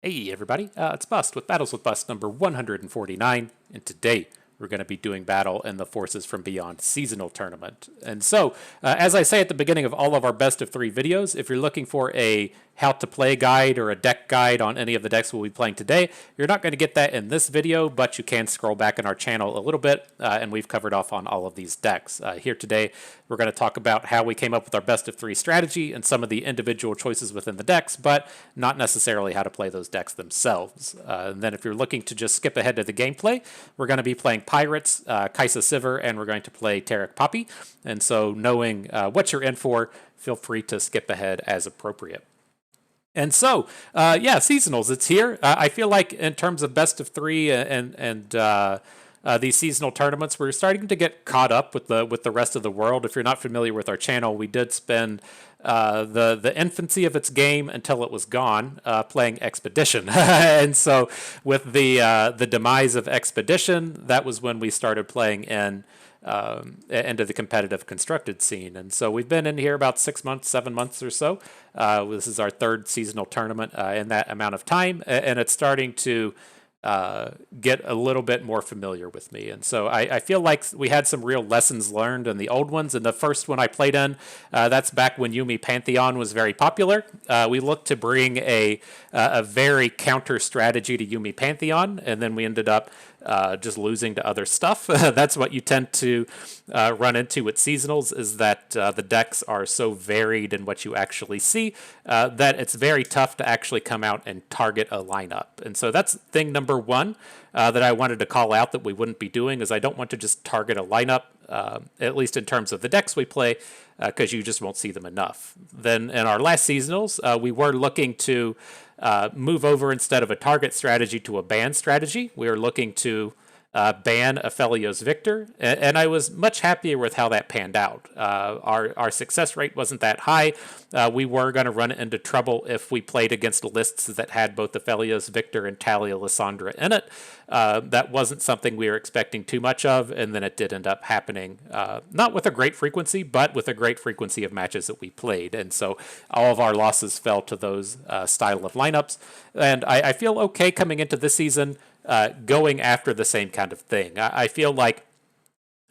Hey everybody, it's Bust with Battles with Bust number 149, and today we're going to be doing battle in the Forces from Beyond seasonal tournament. And so, as I say at the beginning of all of our best of three videos, if you're looking for a how to play guide or a deck guide on any of the decks we'll be playing today, you're not going to get that in this video, but you can scroll back in our channel a little bit, and we've covered off on all of these decks. Here today, we're going to talk about how we came up with our best of three strategy and some of the individual choices within the decks, but not necessarily how to play those decks themselves. And then if you're looking to just skip ahead to the gameplay, we're going to be playing Pirates, Kaisa Sivir, and we're going to play Taric Poppy. And so knowing what you're in for, feel free to skip ahead as appropriate. And so, yeah, seasonals, it's here. I feel like in terms of best of three and these seasonal tournaments, we're starting to get caught up with the rest of the world. If you're not familiar with our channel, we did spend the infancy of its game until it was gone playing Expedition. And so with the demise of Expedition, that was when we started playing into the competitive constructed scene. And so we've been in here about 6 months, 7 months or so. This is our third seasonal tournament in that amount of time, and it's starting to get a little bit more familiar with me. And so I feel like we had some real lessons learned in the old ones. And the first one I played in, that's back when Yuumi Pantheon was very popular. We looked to bring a very counter strategy to Yuumi Pantheon, and then we ended up just losing to other stuff. That's what you tend to run into with seasonals, is that the decks are so varied in what you actually see that it's very tough to actually come out and target a lineup. And so that's thing number one that I wanted to call out that we wouldn't be doing, is I don't want to just target a lineup, at least in terms of the decks we play, because you just won't see them enough. Then in our last seasonals, we were looking to move over, instead of a target strategy, to a ban strategy. We were looking to ban Aphelios Victor, and I was much happier with how that panned out. Our success rate wasn't that high. We were going to run into trouble if we played against lists that had both Aphelios Victor and Talia Lysandra in it. That wasn't something we were expecting too much of, and then it did end up happening, not with a great frequency, but with a great frequency of matches that we played. And so all of our losses fell to those style of lineups. And I feel okay coming into this season, going after the same kind of thing. I feel like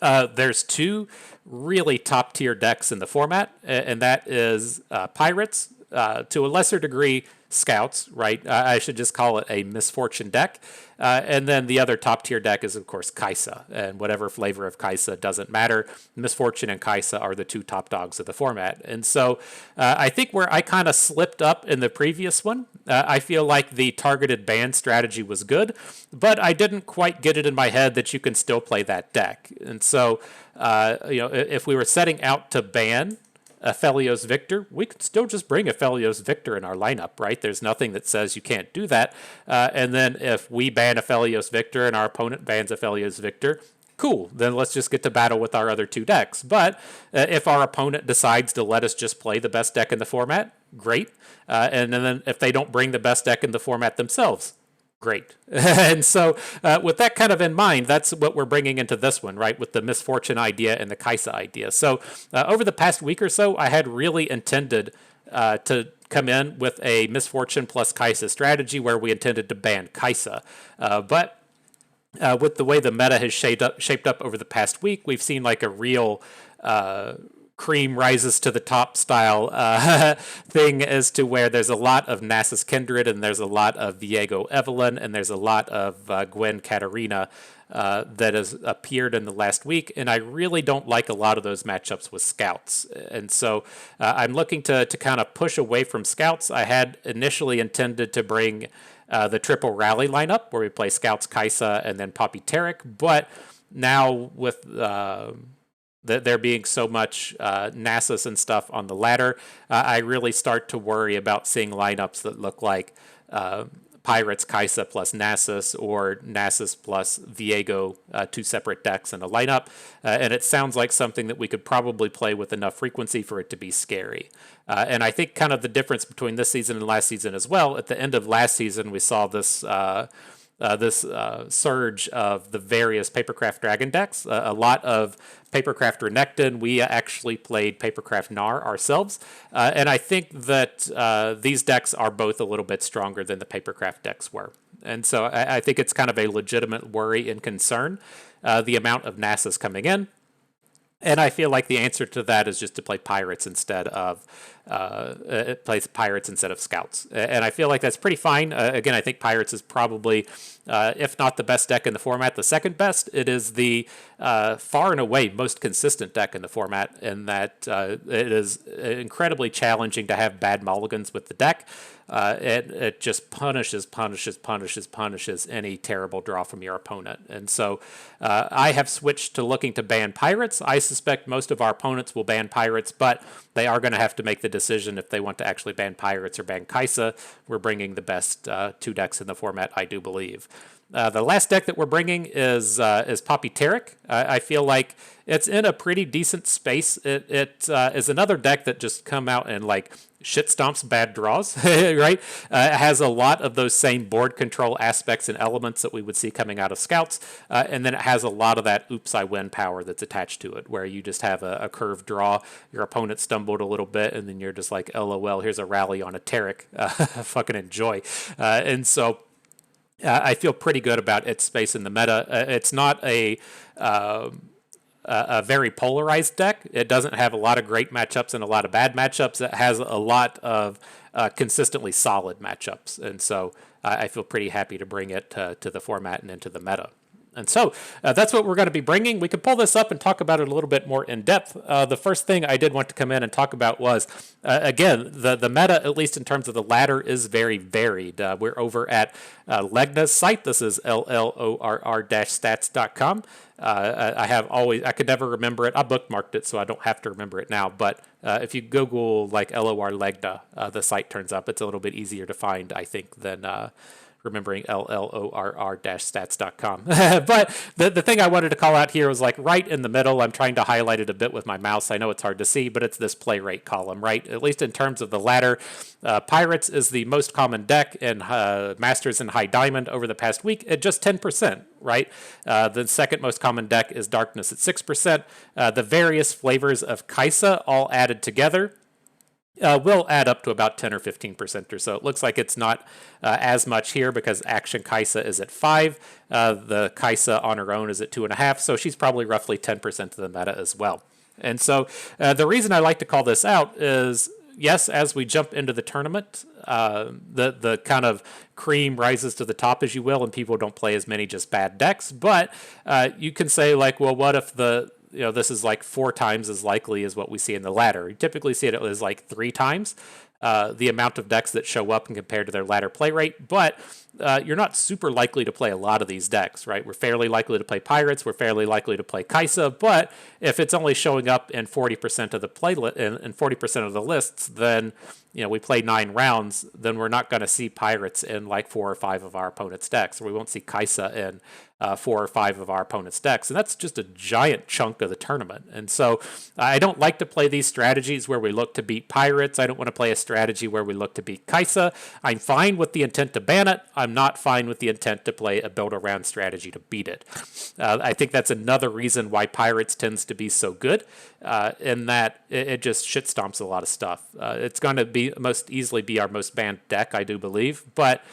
there's two really top tier decks in the format, and that is Pirates, to a lesser degree Scouts, right? I should just call it a Misfortune deck. And then the other top tier deck is, of course, Kaisa, and whatever flavor of Kaisa doesn't matter. Misfortune and Kaisa are the two top dogs of the format. And so I think where I kind of slipped up in the previous one, I feel like the targeted ban strategy was good, but I didn't quite get it in my head that you can still play that deck. And so, if we were setting out to ban Aphelios Victor, we could still just bring Aphelios Victor in our lineup, right? There's nothing that says you can't do that. And then if we ban Aphelios Victor and our opponent bans Aphelios Victor, cool, then let's just get to battle with our other two decks. But if our opponent decides to let us just play the best deck in the format, great. And then if they don't bring the best deck in the format themselves, great. And so with that kind of in mind, that's what we're bringing into this one, right, with the Misfortune idea and the Kaisa idea. So over the past week or so, I had really intended to come in with a Misfortune plus Kaisa strategy where we intended to ban Kaisa. But with the way the meta has shaped up over the past week, we've seen like a real cream rises to the top style thing, as to where there's a lot of Nasus Kindred, and there's a lot of Viego Evelyn, and there's a lot of Gwen Katarina that has appeared in the last week, and I really don't like a lot of those matchups with Scouts. And so I'm looking to kind of push away from Scouts. I had initially intended to bring the triple rally lineup, where we play Scouts, Kaisa, and then Poppy Taric, but now with there being so much Nasus and stuff on the ladder, I really start to worry about seeing lineups that look like Pirates, Kaisa plus Nasus, or Nasus plus Viego, two separate decks in a lineup. And it sounds like something that we could probably play with enough frequency for it to be scary. And I think kind of the difference between this season and last season as well, at the end of last season, we saw this this surge of the various Papercraft Dragon decks. A lot of Papercraft Renekton. We actually played Papercraft Gnar ourselves, and I think that these decks are both a little bit stronger than the Papercraft decks were. And so I think it's kind of a legitimate worry and concern, the amount of Nasus coming in. And I feel like the answer to that is just to play pirates instead of scouts. And I feel like that's pretty fine. Again, I think pirates is probably, if not the best deck in the format, the second best. It is the far and away most consistent deck in the format, in that it is incredibly challenging to have bad mulligans with the deck. It just punishes any terrible draw from your opponent. And so I have switched to looking to ban pirates. I suspect most of our opponents will ban pirates, but they are going to have to make the decision if they want to actually ban pirates or ban Kai'Sa. We're bringing the best two decks in the format, I do believe. The last deck that we're bringing is Poppy Taric. I feel like it's in a pretty decent space. It is another deck that just come out and like shit stomps bad draws, right? It has a lot of those same board control aspects and elements that we would see coming out of Scouts, and then it has a lot of that oops, I win power that's attached to it, where you just have a curved draw, your opponent stumbled a little bit, and then you're just like, LOL, here's a rally on a Taric, fucking enjoy. And so I feel pretty good about its space in the meta. It's not a very polarized deck. It doesn't have a lot of great matchups and a lot of bad matchups. It has a lot of consistently solid matchups. And so I feel pretty happy to bring it to the format and into the meta. And so that's what we're going to be bringing. We could pull this up and talk about it a little bit more in depth. The first thing I did want to come in and talk about was, again, the meta, at least in terms of the ladder, is very varied. We're over at Legna's site. This is LLORR-stats.com. I could never remember it. I bookmarked it, so I don't have to remember it now. But if you Google like LOR Legna, the site turns up. It's a little bit easier to find, I think, than remembering LLORR-stats.com. But the thing I wanted to call out here was like right in the middle. I'm trying to highlight it a bit with my mouse. I know it's hard to see, but it's this play rate column, right? At least in terms of the ladder. Pirates is the most common deck in Masters and High Diamond over the past week at just 10%, right? The second most common deck is Darkness at 6%. The various flavors of Kai'Sa all added together will add up to about 10 or 15% or so. It looks like it's not as much here because Action Kai'Sa is at 5. The Kai'Sa on her own is at 2.5, so she's probably roughly 10% of the meta as well. And so the reason I like to call this out is, yes, as we jump into the tournament, the kind of cream rises to the top, as you will, and people don't play as many just bad decks. But you can say, like, well, what if this is like 4 times as likely as what we see in the ladder? You typically see it as like 3 times the amount of decks that show up and compared to their ladder play rate, but you're not super likely to play a lot of these decks, right? We're fairly likely to play Pirates, we're fairly likely to play Kai'Sa, but if it's only showing up in 40% of the in 40% of the lists, then we play 9 rounds, then we're not going to see Pirates in like 4 or 5 of our opponent's decks, or we won't see Kai'Sa in 4 or 5 of our opponent's decks, and that's just a giant chunk of the tournament. And so I don't like to play these strategies where we look to beat Pirates. I don't want to play a strategy where we look to beat Kai'Sa. I'm fine with the intent to ban it. I'm not fine with the intent to play a build-around strategy to beat it. I think that's another reason why Pirates tends to be so good, in that it just shit stomps a lot of stuff. It's going to be most easily be our most banned deck, I do believe, but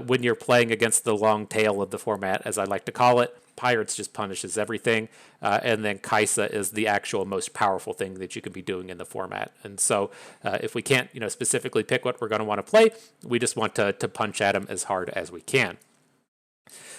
when you're playing against the long tail of the format, as I like to call it, Pirates just punishes everything, and then Kai'Sa is the actual most powerful thing that you can be doing in the format. And so if we can't specifically pick what we're going to want to play, we just want to punch at them as hard as we can.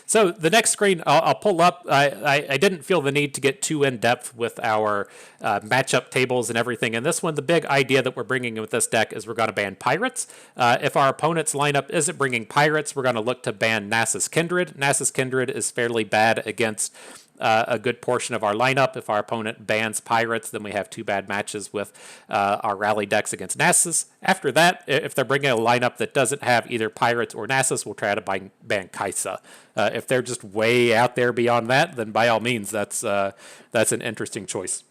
So the next screen I'll pull up. I didn't feel the need to get too in-depth with our matchup tables and everything. In this one, the big idea that we're bringing with this deck is we're going to ban Pirates. If our opponent's lineup isn't bringing Pirates, we're going to look to ban Nasus Kindred. Nasus Kindred is fairly bad against a good portion of our lineup. If our opponent bans Pirates, then we have 2 bad matches with our rally decks against Nasus. After that, if they're bringing a lineup that doesn't have either Pirates or Nasus, we'll try to ban Kai'Sa. If they're just way out there beyond that, then by all means, that's an interesting choice.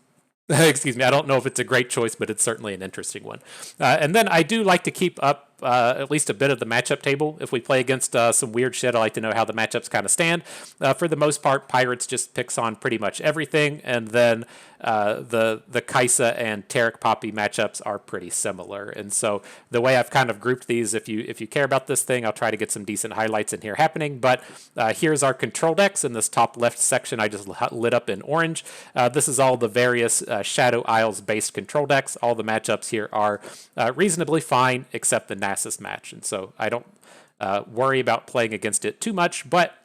Excuse me, I don't know if it's a great choice, but it's certainly an interesting one. And then I do like to keep up at least a bit of the matchup table. If we play against some weird shit, I like to know how the matchups kind of stand. For the most part, Pirates just picks on pretty much everything, and then the Kaisa and Taric Poppy matchups are pretty similar. And so the way I've kind of grouped these, if you care about this thing, I'll try to get some decent highlights in here happening. But here's our control decks in this top left section I just lit up in orange. This is all the various Shadow Isles based control decks. All the matchups here are reasonably fine, except the Nasus match. And so I don't worry about playing against it too much, but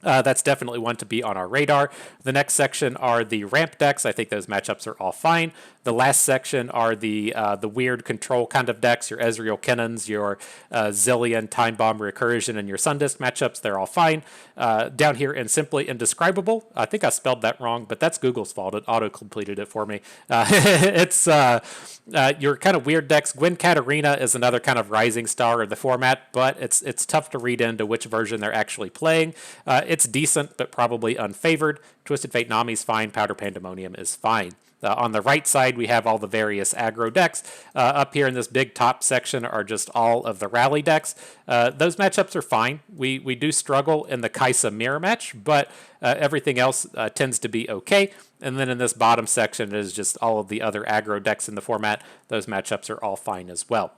that's definitely one to be on our radar. The next section are the ramp decks. I think those matchups are all fine. The last section are the weird control kind of decks, your Ezreal Kennons, your Zillion, Time Bomb, Recursion, and your Sundisk matchups. They're all fine. Down here in Simply Indescribable, I think I spelled that wrong, but that's Google's fault. It auto-completed it for me. It's your kind of weird decks. Gwen Katarina is another kind of rising star of the format, but it's tough to read into which version they're actually playing. It's decent, but probably unfavored. Twisted Fate Nami's fine. Powder Pandemonium is fine. On the right side, we have all the various aggro decks. Up here in this big top section are just all of the rally decks. Those matchups are fine. We do struggle in the Kaisa mirror match, but everything else tends to be okay. And then in this bottom section is just all of the other aggro decks in the format. Those matchups are all fine as well.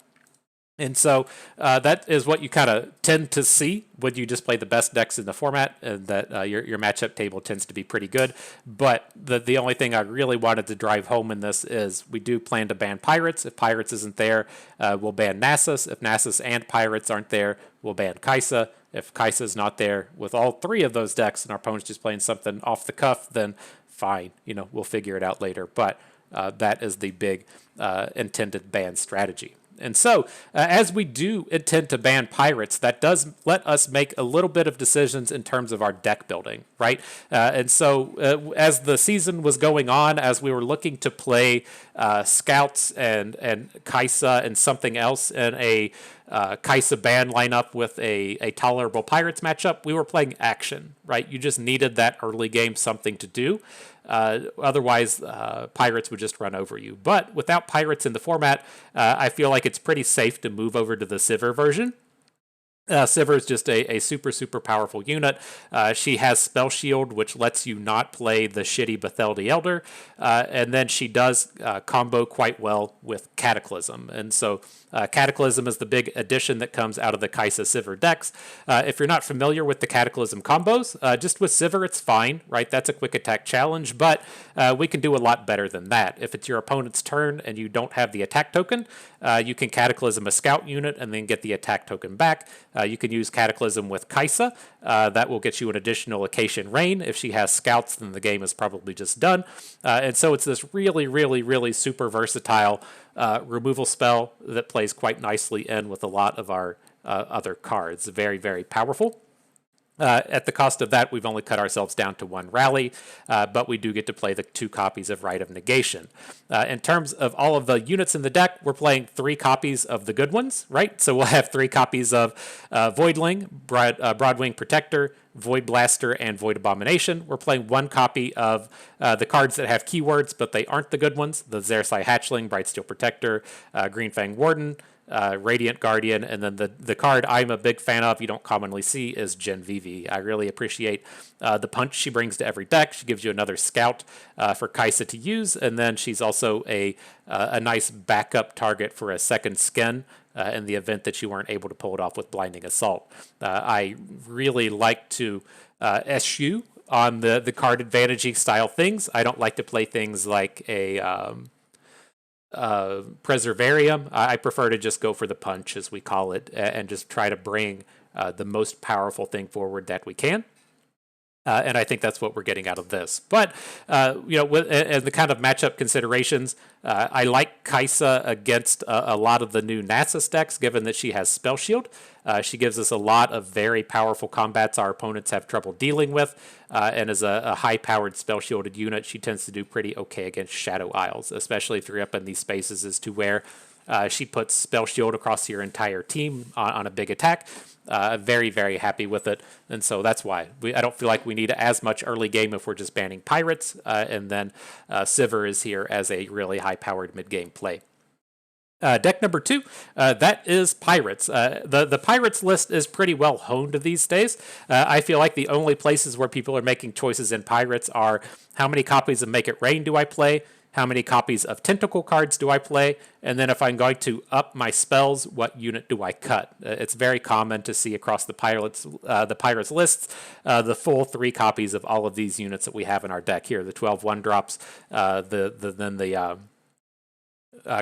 And so that is what you kind of tend to see when you just play the best decks in the format, and that your matchup table tends to be pretty good. But the only thing I really wanted to drive home in this is we do plan to ban Pirates. If Pirates isn't there, we'll ban Nasus. If Nasus and Pirates aren't there, we'll ban Kaisa. If Kaisa's not there with all three of those decks and our opponent's just playing something off the cuff, then fine. We'll figure it out later. But that is the big intended ban strategy. And so, as we do intend to ban Pirates, that does let us make a little bit of decisions in terms of our deck building, right? And so, as the season was going on, as we were looking to play Scouts and Kaisa and something else in a Kaisa ban lineup with a tolerable Pirates matchup, we were playing Action, right? You just needed that early game something to do. Otherwise, Pirates would just run over you. But without Pirates in the format, I feel like it's pretty safe to move over to the Sivir version. Sivir is just a super, super powerful unit. She has Spell Shield, which lets you not play the shitty Bethel the Elder. And then she does combo quite well with Cataclysm. And so Cataclysm is the big addition that comes out of the Kaisa Sivir decks. If you're not familiar with the Cataclysm combos, just with Sivir, it's fine, right? That's a quick attack challenge, but we can do a lot better than that. If it's your opponent's turn and you don't have the attack token, you can Cataclysm a Scout unit and then get the attack token back. You can use Cataclysm with Kaisa. That will get you an additional Acacian Rain. If she has Scouts, then the game is probably just done. And so it's this really, really, really super versatile removal spell that plays quite nicely in with a lot of our other cards. Very, very powerful. At the cost of that, we've only cut ourselves down to one rally, but we do get to play the 2 copies of Rite of Negation. In terms of all of the units in the deck, we're playing 3 copies of the good ones, right? So we'll have 3 copies of Voidling, Broadwing Protector, Void Blaster, and Void Abomination. We're playing 1 copy of the cards that have keywords, but they aren't the good ones. The Xerxai Hatchling, Brightsteel Protector, Greenfang Warden, Radiant Guardian, and then the card I'm a big fan of, you don't commonly see, is Gen Vivi. I really appreciate the punch she brings to every deck. She gives you another Scout for Kaisa to use, and then she's also a nice backup target for a second skin in the event that you weren't able to pull it off with Blinding Assault. I really like to eschew on the card advantage style things. I don't like to play things like a Preservarium. I prefer to just go for the punch, as we call it, and just try to bring the most powerful thing forward that we can. And I think that's what we're getting out of this. But, with the kind of matchup considerations, I like Kaisa against a lot of the new Nasus decks, given that she has Spell Shield. She gives us a lot of very powerful combats our opponents have trouble dealing with. And as a high-powered spell-shielded unit, she tends to do pretty okay against Shadow Isles, especially if you're up in these spaces as to where she puts Spell Shield across your entire team on a big attack. Very, very happy with it. And so that's why. I don't feel like we need as much early game if we're just banning Pirates. And then Sivir is here as a really high-powered mid-game play. Deck number 2, that is Pirates. The Pirates list is pretty well honed these days. I feel like the only places where people are making choices in Pirates are how many copies of Make It Rain do I play, how many copies of Tentacle cards do I play, and then if I'm going to up my spells, what unit do I cut? It's very common to see across the Pirates lists the full 3 copies of all of these units that we have in our deck here, the 12 1-drops, then the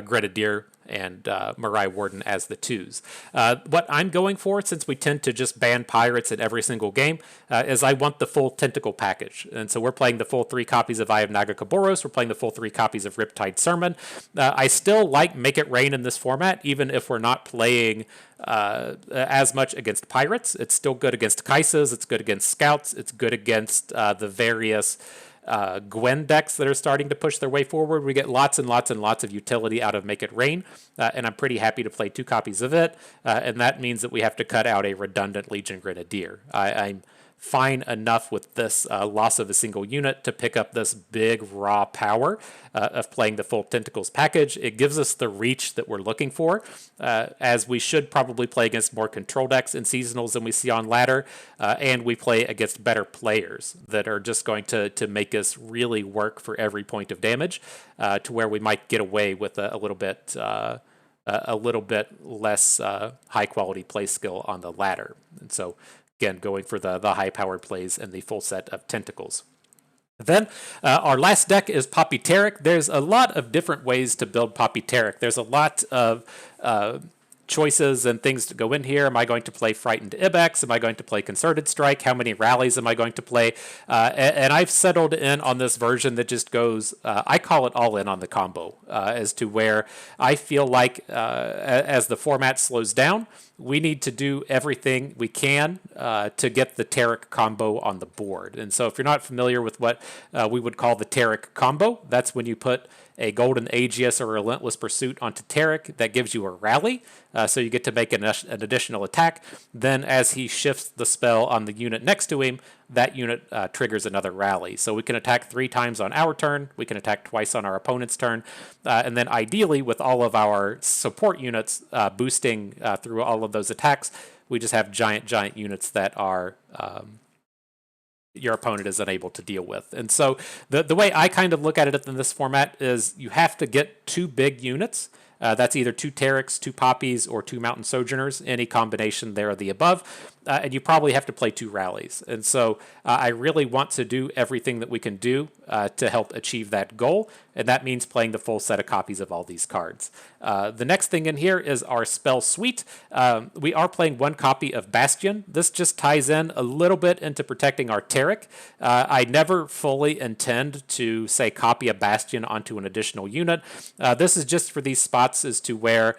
Grenadier and Marai Warden as the 2s. What I'm going for, since we tend to just ban Pirates in every single game, is I want the full Tentacle package. And so we're playing the full 3 copies of Eye of Nagakaboros. We're playing the full 3 copies of Riptide Sermon. I still like Make It Rain in this format, even if we're not playing as much against Pirates. It's still good against Kaisas. It's good against Scouts. It's good against the various Gwen decks that are starting to push their way forward. We get lots and lots and lots of utility out of Make It Rain, and I'm pretty happy to play 2 copies of it, and that means that we have to cut out a redundant Legion Grenadier. I'm fine enough with this loss of a single unit to pick up this big raw power of playing the full Tentacles package. It gives us the reach that we're looking for, as we should probably play against more control decks in seasonals than we see on ladder, and we play against better players that are just going to make us really work for every point of damage, to where we might get away with a little bit less high quality play skill on the ladder. And so again, going for the high-powered plays and the full set of Tentacles. Then our last deck is Poppy Taric. There's a lot of different ways to build Poppy Taric. There's a lot of choices and things to go in here. Am I going to play Frightened Ibex? Am I going to play Concerted Strike? How many rallies am I going to play? And I've settled in on this version that just goes, I call it all in on the combo, as to where I feel like as the format slows down, we need to do everything we can to get the Taric combo on the board. And so if you're not familiar with what we would call the Taric combo, that's when you put a Golden Aegis or Relentless Pursuit onto Taric. That gives you a rally, so you get to make an additional attack. Then as he shifts the spell on the unit next to him, that unit triggers another rally. So we can attack 3 times on our turn, we can attack twice on our opponent's turn, and then ideally with all of our support units boosting through all of those attacks, we just have giant units that are your opponent is unable to deal with. And so the way I kind of look at it in this format is you have to get 2 big units. That's either 2 Tarics, 2 Poppies, or 2 Mountain Sojourners, any combination there or the above. And you probably have to play 2 rallies. And so I really want to do everything that we can do to help achieve that goal. And that means playing the full set of copies of all these cards. The next thing in here is our spell suite. We are playing 1 copy of Bastion. This just ties in a little bit into protecting our Taric. I never fully intend to, say, copy a Bastion onto an additional unit. This is just for these spots as to where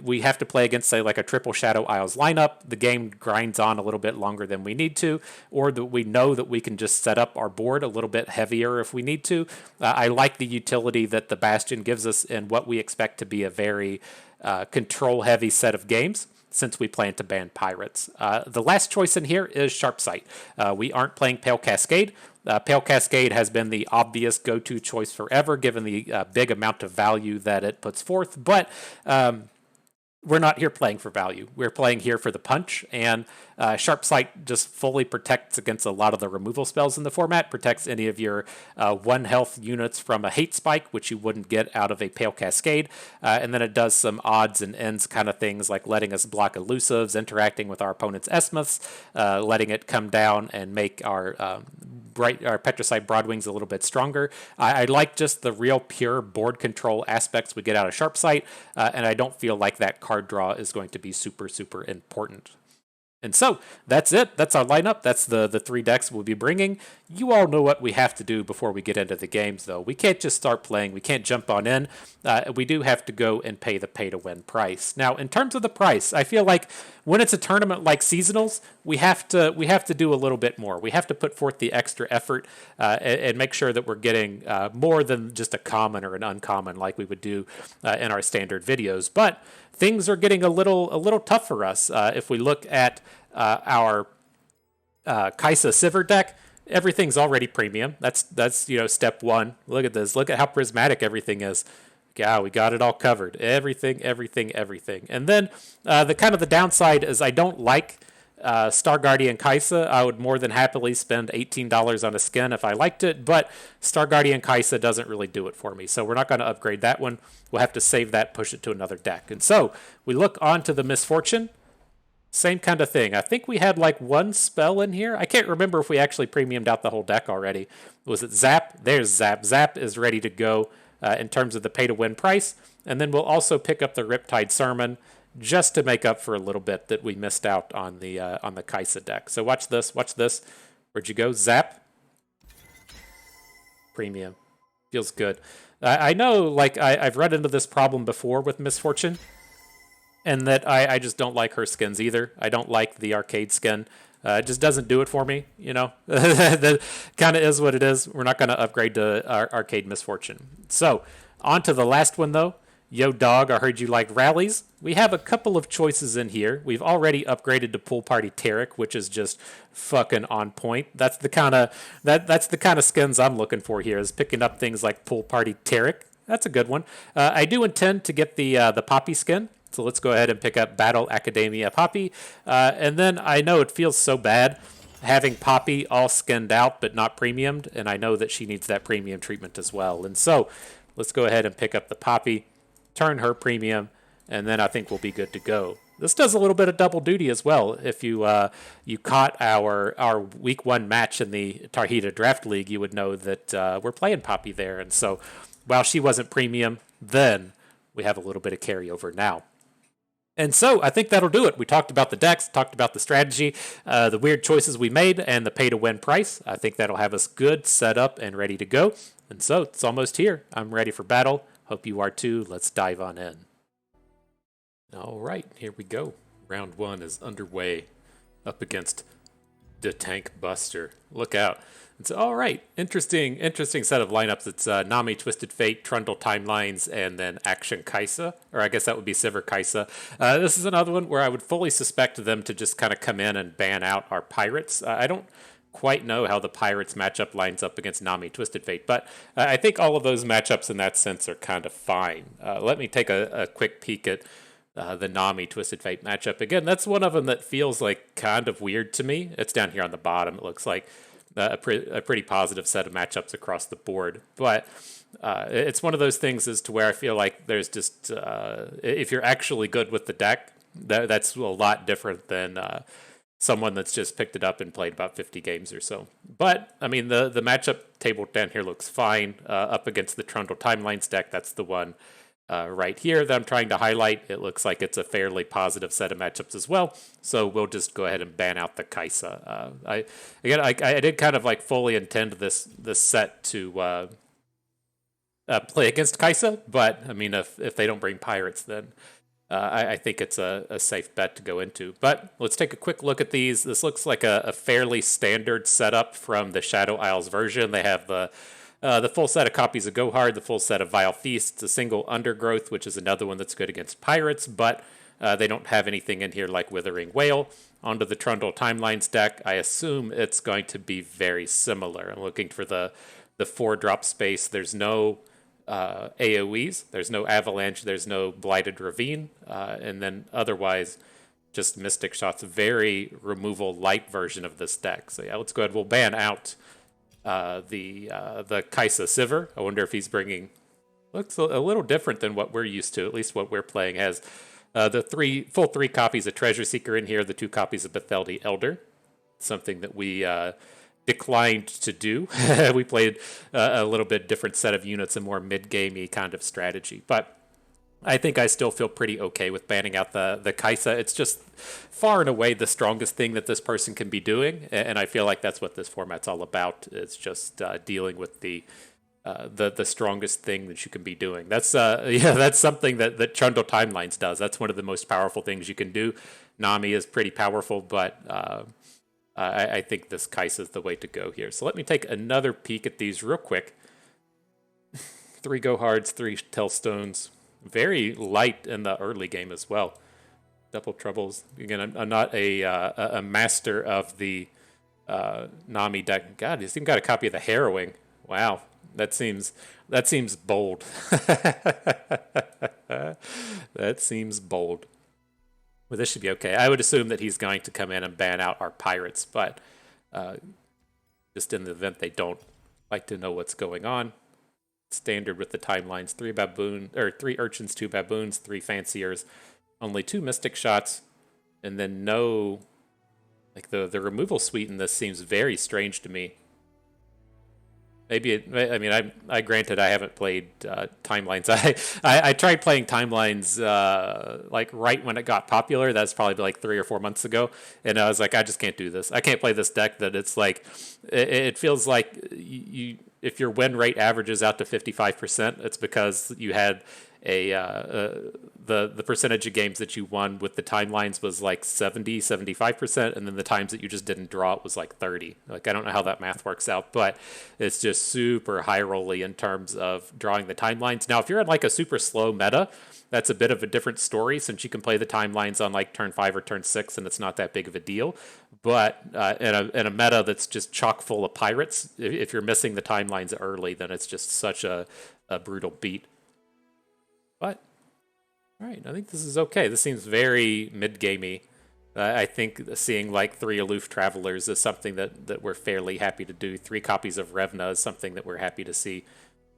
we have to play against, say, like a triple Shadow Isles lineup. The game grinds on a little bit longer than we need to, or that we know that we can just set up our board a little bit heavier if we need to. I like the utility that the Bastion gives us in what we expect to be a very control-heavy set of games, since we plan to ban Pirates. The last choice in here is Sharp Sight. We aren't playing Pale Cascade. Pale Cascade has been the obvious go-to choice forever, given the big amount of value that it puts forth, but we're not here playing for value. We're playing here for the punch, and Sharp Sight just fully protects against a lot of the removal spells in the format, protects any of your 1 health units from a Hate Spike, which you wouldn't get out of a Pale Cascade, and then it does some odds and ends kind of things, like letting us block elusives, interacting with our opponent's Esmuths, letting it come down and make our Petricite Broadwings a little bit stronger. I like just the real pure board control aspects we get out of Sharp Sight, and I don't feel like that card draw is going to be super important. And so that's it. That's our lineup. That's the 3 decks we'll be bringing. You all know what we have to do before we get into the games, though. We can't just start playing. We can't jump on in. We do have to go and pay the pay-to-win price. Now, in terms of the price, I feel like when it's a tournament like Seasonals, we have to do a little bit more. We have to put forth the extra effort and make sure that we're getting more than just a common or an uncommon like we would do in our standard videos. But things are getting a little tough for us. If we look at our Kaisa Sivir deck, everything's already premium. That's step 1. Look at this. Look at how prismatic everything is. Yeah, we got it all covered. Everything, everything, everything. And then the downside is I don't like Star Guardian Kaisa. I would more than happily spend $18 on a skin if I liked it, but Star Guardian Kaisa doesn't really do it for me. So we're not going to upgrade that one. We'll have to save that, push it to another deck. And so we look on to the Misfortune. Same kind of thing. I think we had like one spell in here. I can't remember if we actually premiumed out the whole deck already. Was it Zap? There's Zap. Zap is ready to go in terms of the pay-to-win price. And then we'll also pick up the Riptide Sermon just to make up for a little bit that we missed out on the Kaisa deck. So watch this. Watch this. Where'd you go? Zap. Premium. Feels good. I know, like, I've run into this problem before with Misfortune, and that I just don't like her skins either. I don't like the arcade skin. It just doesn't do it for me, you know? That kind of is what it is. We're not going to upgrade to our arcade Misfortune. So, on to the last one, though. Yo, dog, I heard you like rallies. We have a couple of choices in here. We've already upgraded to Pool Party Taric, which is just fucking on point. That's the kind of skins I'm looking for here, is picking up things like Pool Party Taric. That's a good one. I do intend to get the Poppy skin. So let's go ahead and pick up Battle Academia Poppy. And then I know it feels so bad having Poppy all skinned out but not premiumed, and I know that she needs that premium treatment as well. And so let's go ahead and pick up the Poppy, turn her premium, and then I think we'll be good to go. This does a little bit of double duty as well. If you caught our week 1 match in the Tarhita Draft League, you would know that we're playing Poppy there. And so while she wasn't premium then, we have a little bit of carryover now. And so I think that'll do it. We talked about the decks, talked about the strategy, the weird choices we made, and the pay-to-win price. I think that'll have us good, set up, and ready to go. And so it's almost here. I'm ready for battle. Hope you are too. Let's dive on in. All right, here we go. Round 1 is underway up against the Tank Buster. Look out. It's all right. Interesting set of lineups. It's Nami, Twisted Fate, Trundle Timelines, and then Action Kaisa. Or I guess that would be Sivir Kaisa. This is another one where I would fully suspect them to just kind of come in and ban out our Pirates. I don't quite know how the Pirates matchup lines up against Nami, Twisted Fate, but I think all of those matchups in that sense are kind of fine. Let me take a quick peek at the Nami Twisted Fate matchup. Again, that's one of them that feels like kind of weird to me. It's down here on the bottom. It looks like a pretty positive set of matchups across the board. But it's one of those things as to where I feel like there's just, if you're actually good with the deck, that's a lot different than someone that's just picked it up and played about 50 games or so. But, I mean, the matchup table down here looks fine. Up against the Trundle Timelines deck, that's the one right here that I'm trying to highlight. It looks like it's a fairly positive set of matchups as well. So we'll just go ahead and ban out the Kaisa. I did kind of like fully intend this set to play against Kaisa, but I mean, if they don't bring Pirates, then I think it's a safe bet to go into. But let's take a quick look at these. This looks like a fairly standard setup from the Shadow Isles version. They have the full set of copies of Gohard, the full set of Vile Feasts, a single Undergrowth, which is another one that's good against Pirates, but they don't have anything in here like Withering Whale. Onto the Trundle Timelines deck, I assume it's going to be very similar. I'm looking for the 4-drop space. There's no AoEs, there's no Avalanche, there's no Blighted Ravine, and then otherwise just Mystic Shot's very removal light version of this deck. So yeah, let's go ahead. We'll ban out the Kaisa Sivir. I wonder if he's bringing, looks a little different than what we're used to, at least what we're playing. Has the full three copies of Treasure Seeker in here, the 2 copies of Betheldi Elder, something that we declined to do. We played a little bit different set of units, a more mid-gamey kind of strategy, but I think I still feel pretty okay with banning out the Kaisa. It's just far and away the strongest thing that this person can be doing, and I feel like that's what this format's all about. It's just dealing with the strongest thing that you can be doing. That's that's something that Trundle Timelines does. That's one of the most powerful things you can do. Nami is pretty powerful, but I think this Kaisa is the way to go here. So let me take another peek at these real quick. 3 Gohards, 3 Tellstones. Very light in the early game as well. Double Troubles. Again, I'm not a master of the Nami deck. God, he's even got a copy of the Harrowing. Wow. That seems bold. That seems bold. Well, this should be okay. I would assume that he's going to come in and ban out our pirates, but uh, just in the event they don't, like to know what's going on. Standard with the timelines: three urchins, two baboons, three fanciers, only two mystic shots, and then no. Like the removal suite in this seems very strange to me. Maybe I mean, I granted I haven't played timelines. I tried playing timelines like right when it got popular. That's probably like 3 or 4 months ago, and I was like, I just can't do this. I can't play this deck. That it's like it feels like you if your win rate averages out to 55%, it's because you had the percentage of games that you won with the timelines was like 75%, and then the times that you just didn't draw it was like 30. Like, I don't know how that math works out, but it's just super high rolly in terms of drawing the timelines. Now, if you're in like a super slow meta, that's a bit of a different story, since you can play the timelines on like turn 5 or turn 6 and it's not that big of a deal. But in a meta that's just chock full of pirates, if you're missing the timelines early, then it's just such a brutal beat. But, all right, I think this is okay. This seems very mid-gamey. I think seeing like 3 aloof travelers is something that we're fairly happy to do. 3 copies of Revna is something that we're happy to see.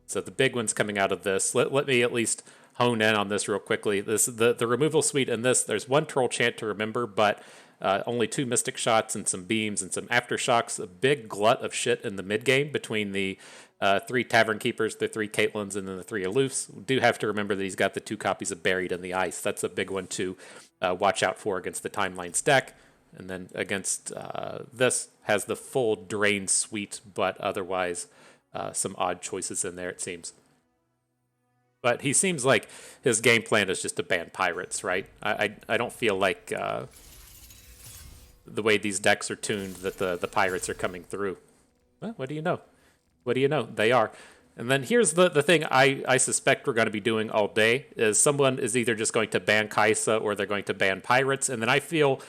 So the big ones coming out of this. Let me at least hone in on this real quickly. The removal suite in this, there's 1 troll chant to remember, but only 2 mystic shots and some beams and some aftershocks. A big glut of shit in the mid game between the 3 tavern keepers, the 3 Caitlins, and then the 3 aloofs. We do have to remember that he's got the 2 copies of Buried in the Ice. That's a big one to watch out for against the timelines deck. And then against this has the full drain suite, but otherwise some odd choices in there, it seems. But he seems like his game plan is just to ban pirates, right? I don't feel like the way these decks are tuned that the pirates are coming through. Well, what do you know? What do you know? They are. And then here's the thing I suspect we're going to be doing all day is someone is either just going to ban Kaisa or they're going to ban pirates. And then I feel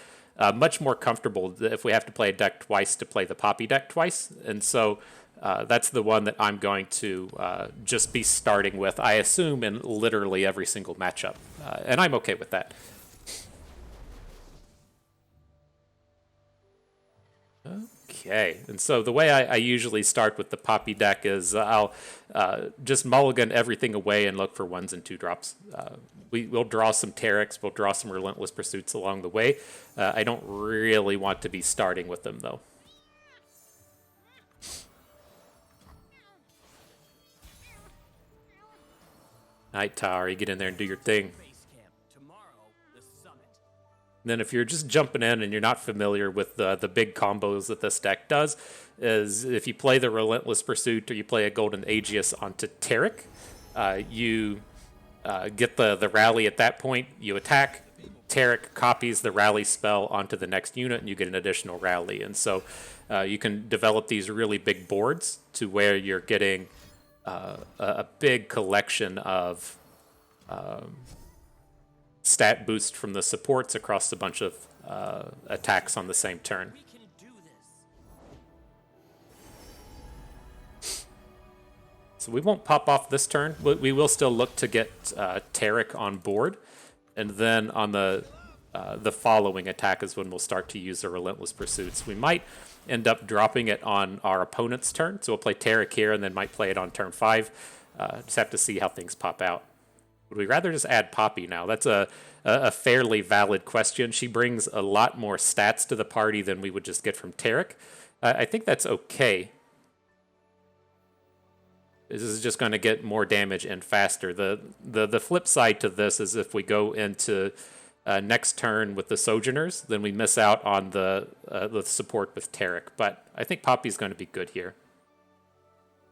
much more comfortable if we have to play a deck twice to play the Poppy deck twice. And so that's the one that I'm going to just be starting with, I assume, in literally every single matchup. And I'm okay with that. Okay, and so the way I usually start with the Poppy deck is I'll just mulligan everything away and look for 1s and 2 drops. We'll draw some Tarics, we'll draw some Relentless Pursuits along the way. I don't really want to be starting with them, though. Night Tower, you get in there and do your thing. And then if you're just jumping in and you're not familiar with the big combos that this deck does, is if you play the Relentless Pursuit or you play a Golden Aegis onto Taric, you get the rally at that point, you attack, Taric copies the rally spell onto the next unit, and you get an additional rally. And so you can develop these really big boards to where you're getting a big collection of stat boost from the supports across a bunch of attacks on the same turn. So we won't pop off this turn. We will still look to get Taric on board, and then on the following attack is when we'll start to use the Relentless Pursuits. We might end up dropping it on our opponent's turn, so we'll play Taric here and then might play it on turn 5. Just have to see how things pop out. Would we rather just add Poppy now? That's a fairly valid question. She brings a lot more stats to the party than we would just get from Taric. I think that's okay. This is just going to get more damage and faster. The flip side to this is if we go into next turn with the Sojourners, then we miss out on the support with Taric. But I think Poppy's going to be good here.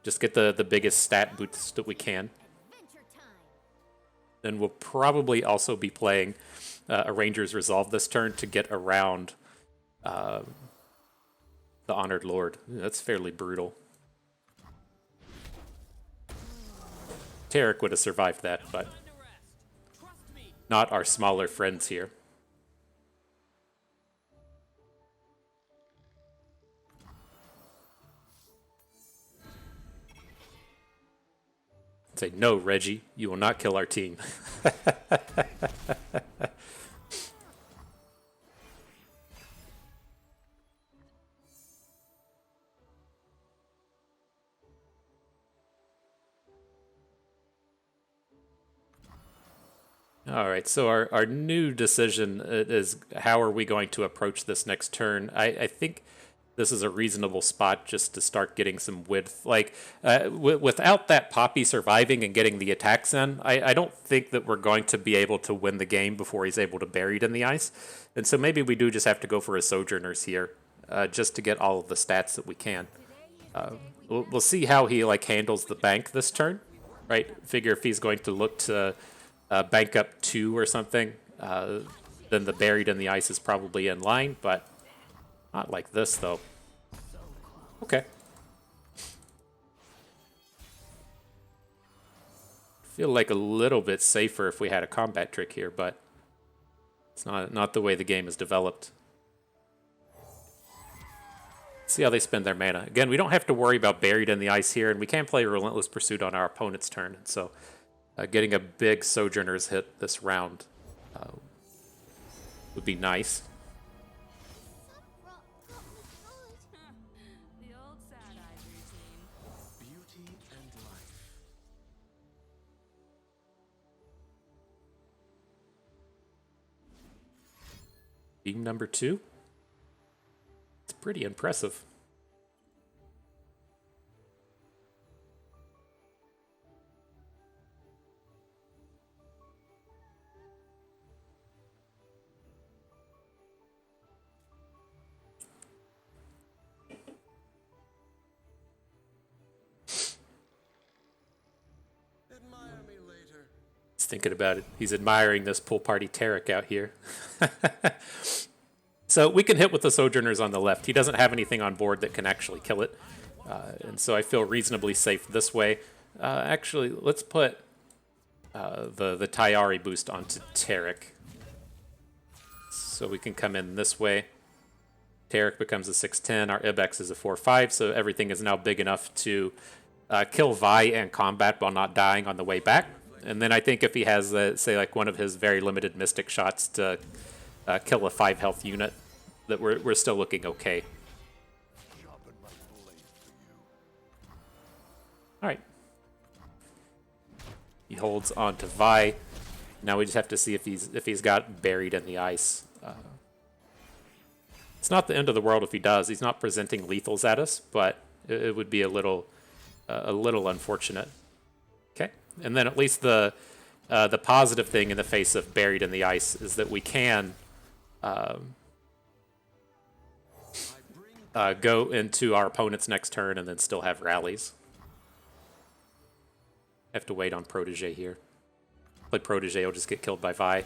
Just get the biggest stat boost that we can. Then we'll probably also be playing a Ranger's Resolve this turn to get around the Honored Lord. That's fairly brutal. Taric would have survived that, but not our smaller friends here. Say, no, Reggie, you will not kill our team. All right, so our new decision is how are we going to approach this next turn? I think this is a reasonable spot just to start getting some width. Like, without that Poppy surviving and getting the attacks in, I don't think that we're going to be able to win the game before he's able to bury it in the ice. And so maybe we do just have to go for a Sojourners here, just to get all of the stats that we can. We'll see how he like handles the bank this turn, right? Figure if he's going to look to bank up 2 or something, then the buried in the ice is probably in line, but not like this, though. Okay. Feel like a little bit safer if we had a combat trick here, but it's not the way the game is developed. See how they spend their mana. Again, we don't have to worry about buried in the ice here, and we can play Relentless Pursuit on our opponent's turn. So getting a big Sojourners hit this round would be nice. Beam number 2. It's pretty impressive. He's thinking about it. He's admiring this pool party Taric out here. So we can hit with the Sojourners on the left. He doesn't have anything on board that can actually kill it. And so I feel reasonably safe this way. Actually, let's put the Taric boost onto Taric. So we can come in this way. Taric becomes a 6/10. Our Ibex is a 4/5. So everything is now big enough to kill Vi and combat while not dying on the way back. And then I think if he has, say, like one of his very limited Mystic shots to kill a 5 health unit, that we're still looking okay. All right. He holds on to Vi. Now we just have to see if he's got buried in the ice. It's not the end of the world if he does. He's not presenting lethals at us, but it would be a little unfortunate. Okay, and then at least the positive thing in the face of buried in the ice is that we can go into our opponent's next turn and then still have rallies. Have to wait on Protege here. Play Protege, he'll just get killed by Vi.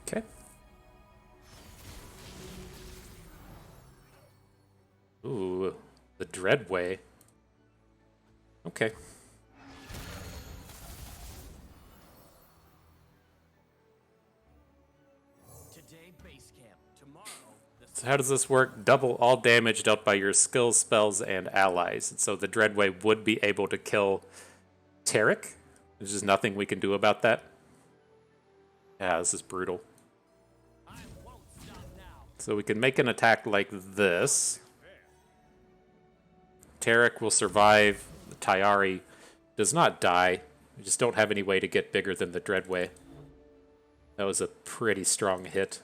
Okay. Ooh, the Dreadway. Okay. So how does this work? Double all damage dealt by your skills, spells, and allies. And so the Dreadway would be able to kill Taric. There's just nothing we can do about that. Yeah, this is brutal. So we can make an attack like this. Taric will survive. The Taric does not die. We just don't have any way to get bigger than the Dreadway. That was a pretty strong hit.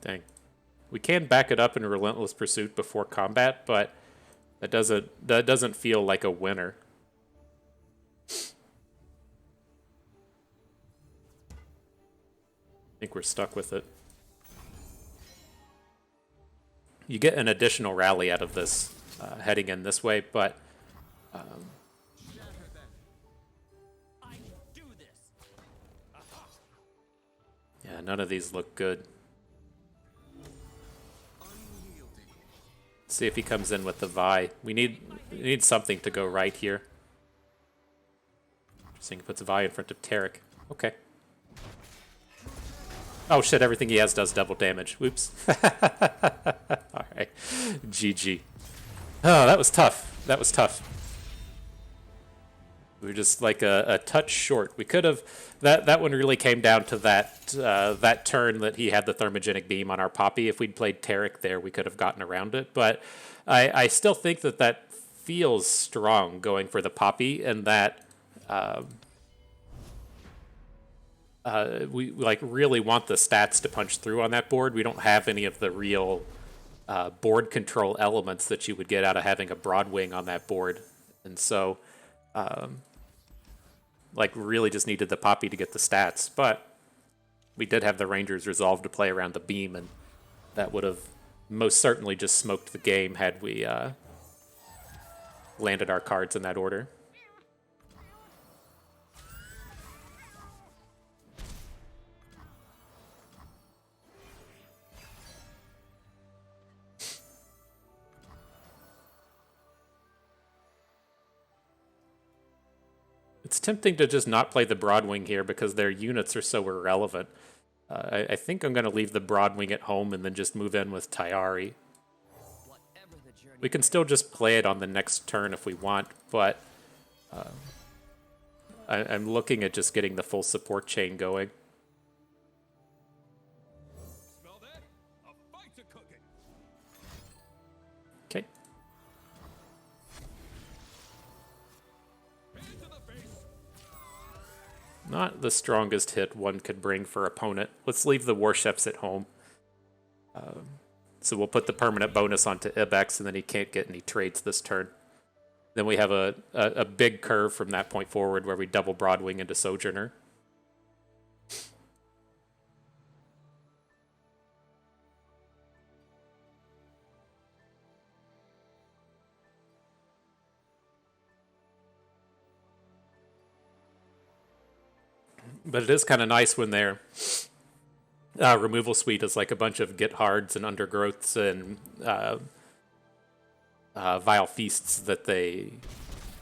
Dang. We can back it up in a Relentless Pursuit before combat, but that doesn't feel like a winner. I think we're stuck with it. You get an additional rally out of this heading in this way, but yeah, none of these look good. Let's see if he comes in with the Vi. We need something to go right here. Interesting, he puts Vi in front of Taric. Okay. Oh shit, everything he has does double damage. Whoops. Alright. GG. Oh, that was tough. That was tough. We were just like a touch short. We could have... That one really came down to that turn that he had the thermogenic beam on our Poppy. If we'd played Taric there, we could have gotten around it. But I still think that feels strong going for the Poppy, and that we like really want the stats to punch through on that board. We don't have any of the real board control elements that you would get out of having a Broadwing on that board. And so... like, really just needed the Poppy to get the stats, but we did have the Rangers resolve to play around the beam, and that would have most certainly just smoked the game had we landed our cards in that order. It's tempting to just not play the Broadwing here because their units are so irrelevant. I think I'm going to leave the Broadwing at home and then just move in with Taric. We can still just play it on the next turn if we want, but I'm looking at just getting the full support chain going. Okay. Not the strongest hit one could bring for opponent. Let's leave the Warships at home. So we'll put the permanent bonus onto Ibex, and then he can't get any trades this turn. Then we have a big curve from that point forward where we double Broadwing into Sojourner. But it is kind of nice when their removal suite is like a bunch of Get Hards and Undergrowths and Vile Feasts that they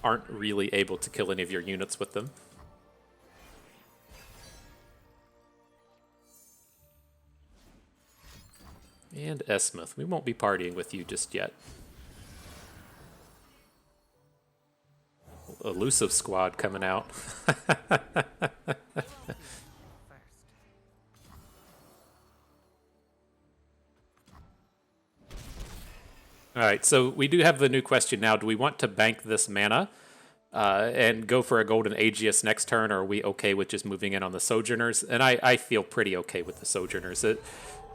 aren't really able to kill any of your units with them. And Esmith, we won't be partying with you just yet. Elusive squad coming out. Alright, so we do have the new question now. Do we want to bank this mana and go for a Golden Aegis next turn, or are we okay with just moving in on the Sojourners? And I feel pretty okay with the Sojourners.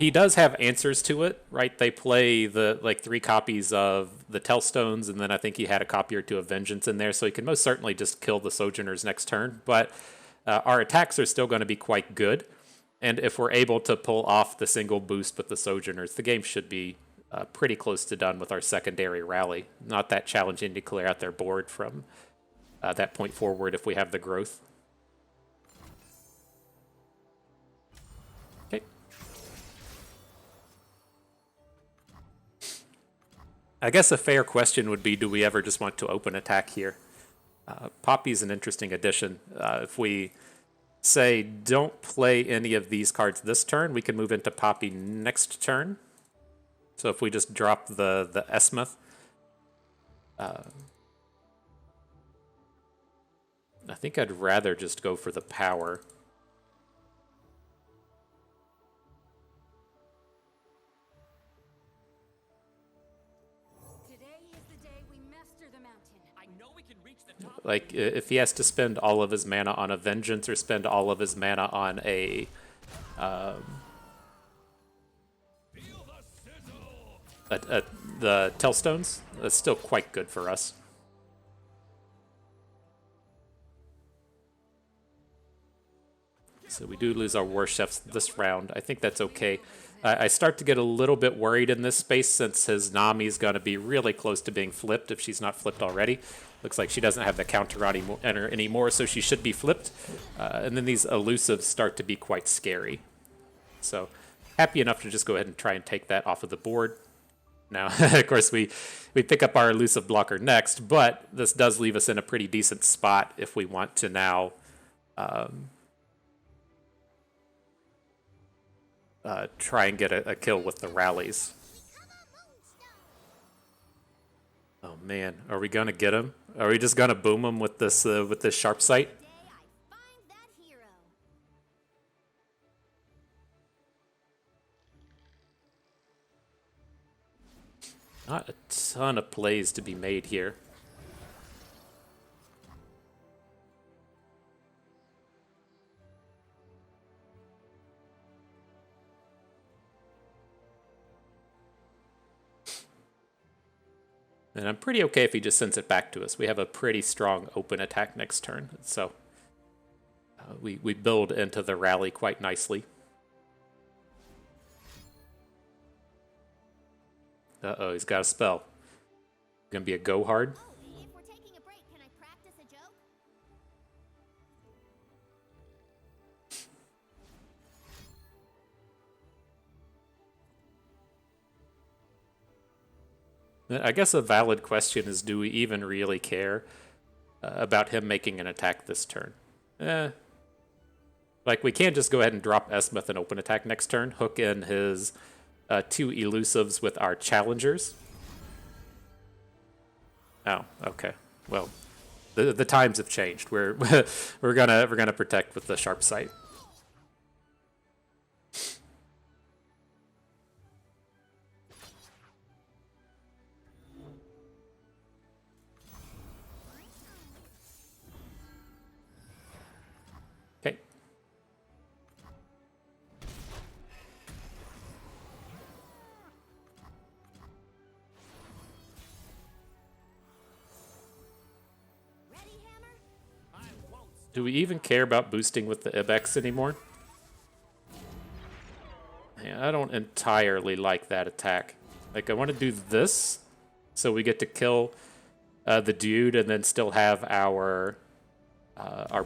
He does have answers to it, right? They play the 3 copies of the Tellstones, and then I think he had a copy or 2 of Vengeance in there, so he can most certainly just kill the Sojourners next turn. But our attacks are still going to be quite good, and if we're able to pull off the single boost with the Sojourners, the game should be pretty close to done with our secondary rally. Not that challenging to clear out their board from that point forward if we have the growth. Okay. I guess a fair question would be, do we ever just want to open attack here? Poppy's an interesting addition. If we say don't play any of these cards this turn, we can move into Poppy next turn. So if we just drop the Esmith, I think I'd rather just go for the power. Today is the day we master the mountain. I know we can reach the top. Like, if he has to spend all of his mana on a Vengeance or spend all of his mana on a the Tellstones, that's still quite good for us. So we do lose our Warships this round. I think that's okay. I start to get a little bit worried in this space since his Nami's going to be really close to being flipped if she's not flipped already. Looks like she doesn't have the counter anymore, so she should be flipped. And then these elusives start to be quite scary. So happy enough to just go ahead and try and take that off of the board. Now, of course, we pick up our elusive blocker next, but this does leave us in a pretty decent spot if we want to now try and get a kill with the rallies. Oh man, are we gonna get him? Are we just gonna boom him with this sharp sight? Not a ton of plays to be made here. And I'm pretty okay if he just sends it back to us. We have a pretty strong open attack next turn, so we build into the rally quite nicely. Uh-oh, he's got a spell. Gonna be a go hard. If we're taking a break, can I practice a joke? I guess a valid question is, do we even really care about him making an attack this turn? Like, we can't just go ahead and drop Esmith and open attack next turn, hook in his 2 elusives with our challengers. Oh, okay. Well, the times have changed. We're we're gonna protect with the sharp sight. Okay. Do we even care about boosting with the Ibex anymore? Yeah, I don't entirely like that attack. Like, I want to do this, so we get to kill the dude and then still have our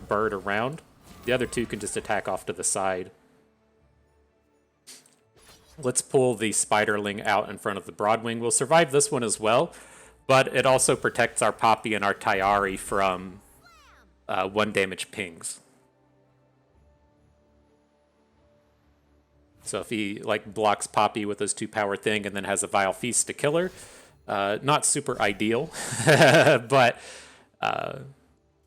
bird around. The other two can just attack off to the side. Let's pull the Spiderling out in front of the Broadwing. We'll survive this one as well, but it also protects our Poppy and our Tayari from 1 damage pings. So if he like blocks Poppy with his 2 power thing and then has a Vile Feast to kill her, not super ideal, but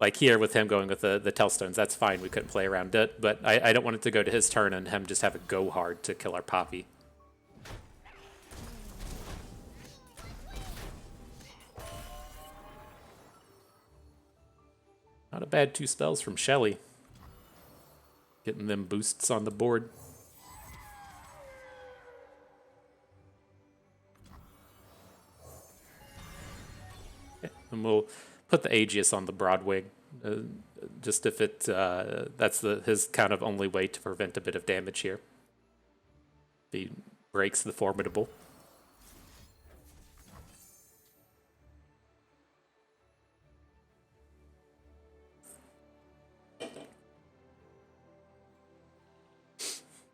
like here with him going with the Tellstones, that's fine. We couldn't play around it, but I don't want it to go to his turn and him just have a go hard to kill our Poppy. Not a bad 2 spells from Shelly. Getting them boosts on the board. Okay, and we'll put the Aegis on the Broadwing. Just if it that's his kind of only way to prevent a bit of damage here. He breaks the Formidable.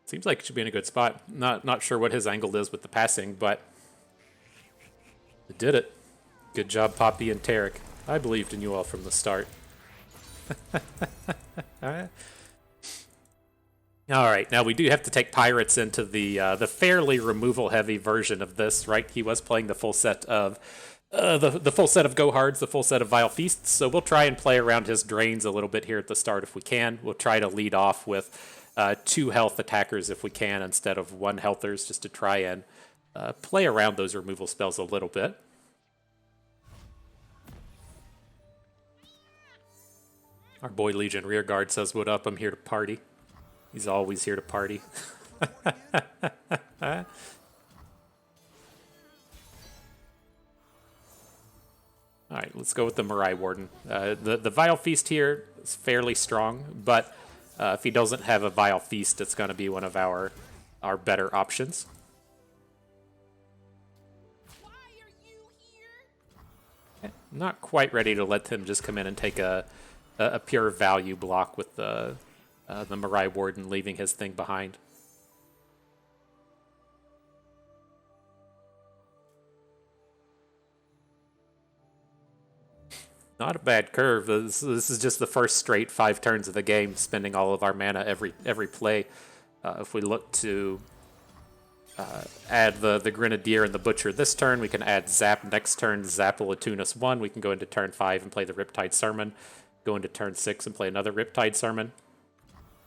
Seems like it should be in a good spot. Not sure what his angle is with the passing, but it did it. Good job, Poppy and Taric. I believed in you all from the start. All right, now we do have to take Pirates into the fairly removal-heavy version of this, right? He was playing the full set of the full set of Go Hards, the full set of Vile Feasts, so we'll try and play around his drains a little bit here at the start if we can. We'll try to lead off with 2 health attackers if we can instead of 1 healthers, just to try and play around those removal spells a little bit. Our boy Legion Rearguard says, "What up? I'm here to party." He's always here to party. All right, let's go with the Mirai Warden. The Vile Feast here is fairly strong, but if he doesn't have a Vile Feast, it's going to be one of our better options. Why are you here? Not quite ready to let him just come in and take a pure value block with the Mirai Warden leaving his thing behind. Not a bad curve. This is just the first straight 5 turns of the game, spending all of our mana every play. If we look to add the Grenadier and the Butcher this turn, we can add Zap next turn. Zap will attune us 1. We can go into turn 5 and play the Riptide Sermon. Go into turn 6 and play another Riptide Sermon.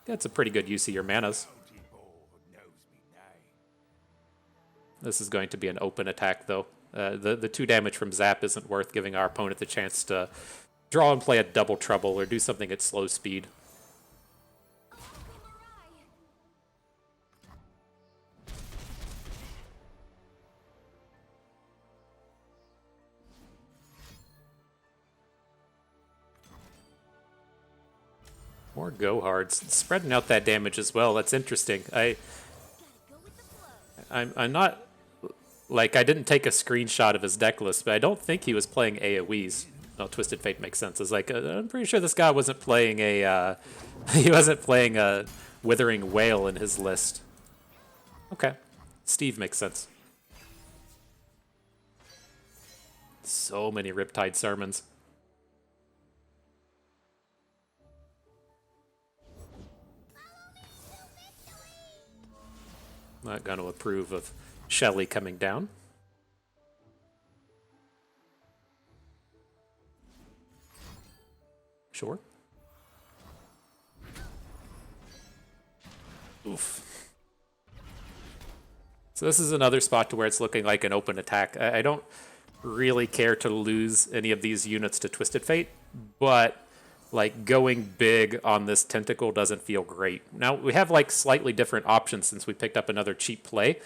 That's a pretty good use of your manas. This is going to be an open attack, though. The 2 damage from Zap isn't worth giving our opponent the chance to draw and play a Double Trouble or do something at slow speed. More go-hards. Spreading out that damage as well. That's interesting. I'm not... Like, I didn't take a screenshot of his deck list, but I don't think he was playing AoEs. No, Twisted Fate makes sense. It's like, I'm pretty sure this guy wasn't playing a... he wasn't playing a Withering Whale in his list. Okay. Steve makes sense. So many Riptide Sermons. Not going to approve of Shelly coming down. Sure. Oof. So this is another spot to where it's looking like an open attack. I don't really care to lose any of these units to Twisted Fate, but like going big on this Tentacle doesn't feel great. Now we have like slightly different options since we picked up another cheap play,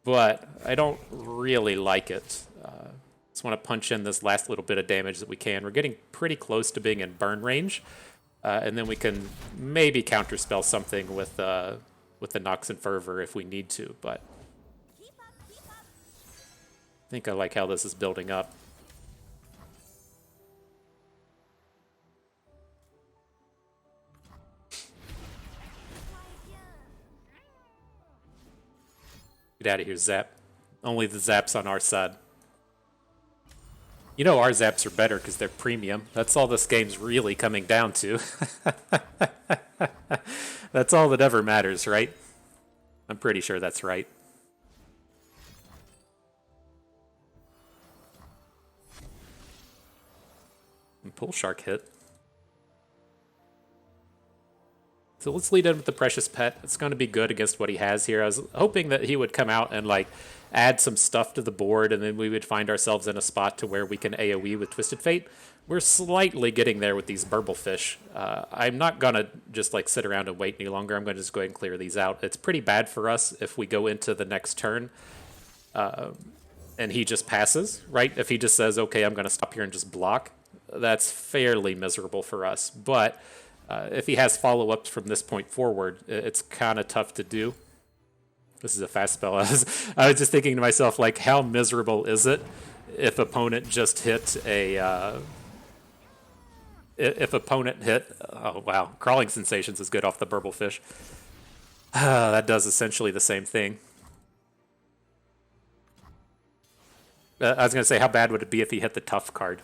but I don't really like it. Just want to punch in this last little bit of damage that we can. We're getting pretty close to being in burn range, and then we can maybe counterspell something with the Nox and Fervor if we need to. But I think I like how this is building up. Get out of here, Zap. Only the Zaps on our side. You know our Zaps are better because they're premium. That's all this game's really coming down to. That's all that ever matters, right? I'm pretty sure that's right. And Pull Shark hit. So let's lead in with the Precious Pet. It's going to be good against what he has here. I was hoping that he would come out and like add some stuff to the board, and then we would find ourselves in a spot to where we can AoE with Twisted Fate. We're slightly getting there with these Burblefish. I'm not going to just like sit around and wait any longer. I'm going to just go ahead and clear these out. It's pretty bad for us if we go into the next turn and he just passes, right? If he just says, okay, I'm going to stop here and just block, that's fairly miserable for us. But if he has follow-ups from this point forward, it's kind of tough to do. This is a fast spell. I was just thinking to myself, like, how miserable is it if opponent just hit a... if opponent hit... Oh, wow. Crawling Sensations is good off the Burblefish. That does essentially the same thing. I was going to say, how bad would it be if he hit the Tough card?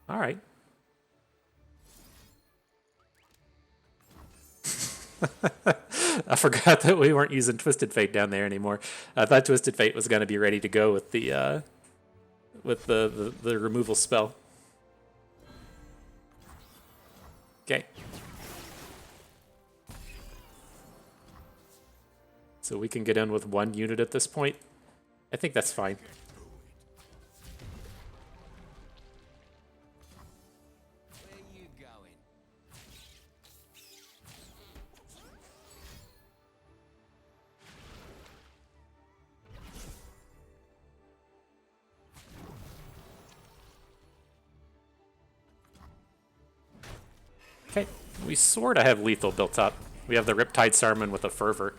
All right. I forgot that we weren't using Twisted Fate down there anymore. I thought Twisted Fate was going to be ready to go with the removal spell. Okay. So we can get in with 1 unit at this point. I think that's fine. Okay, we sort of have lethal built up. We have the Riptide Sermon with a Fervor.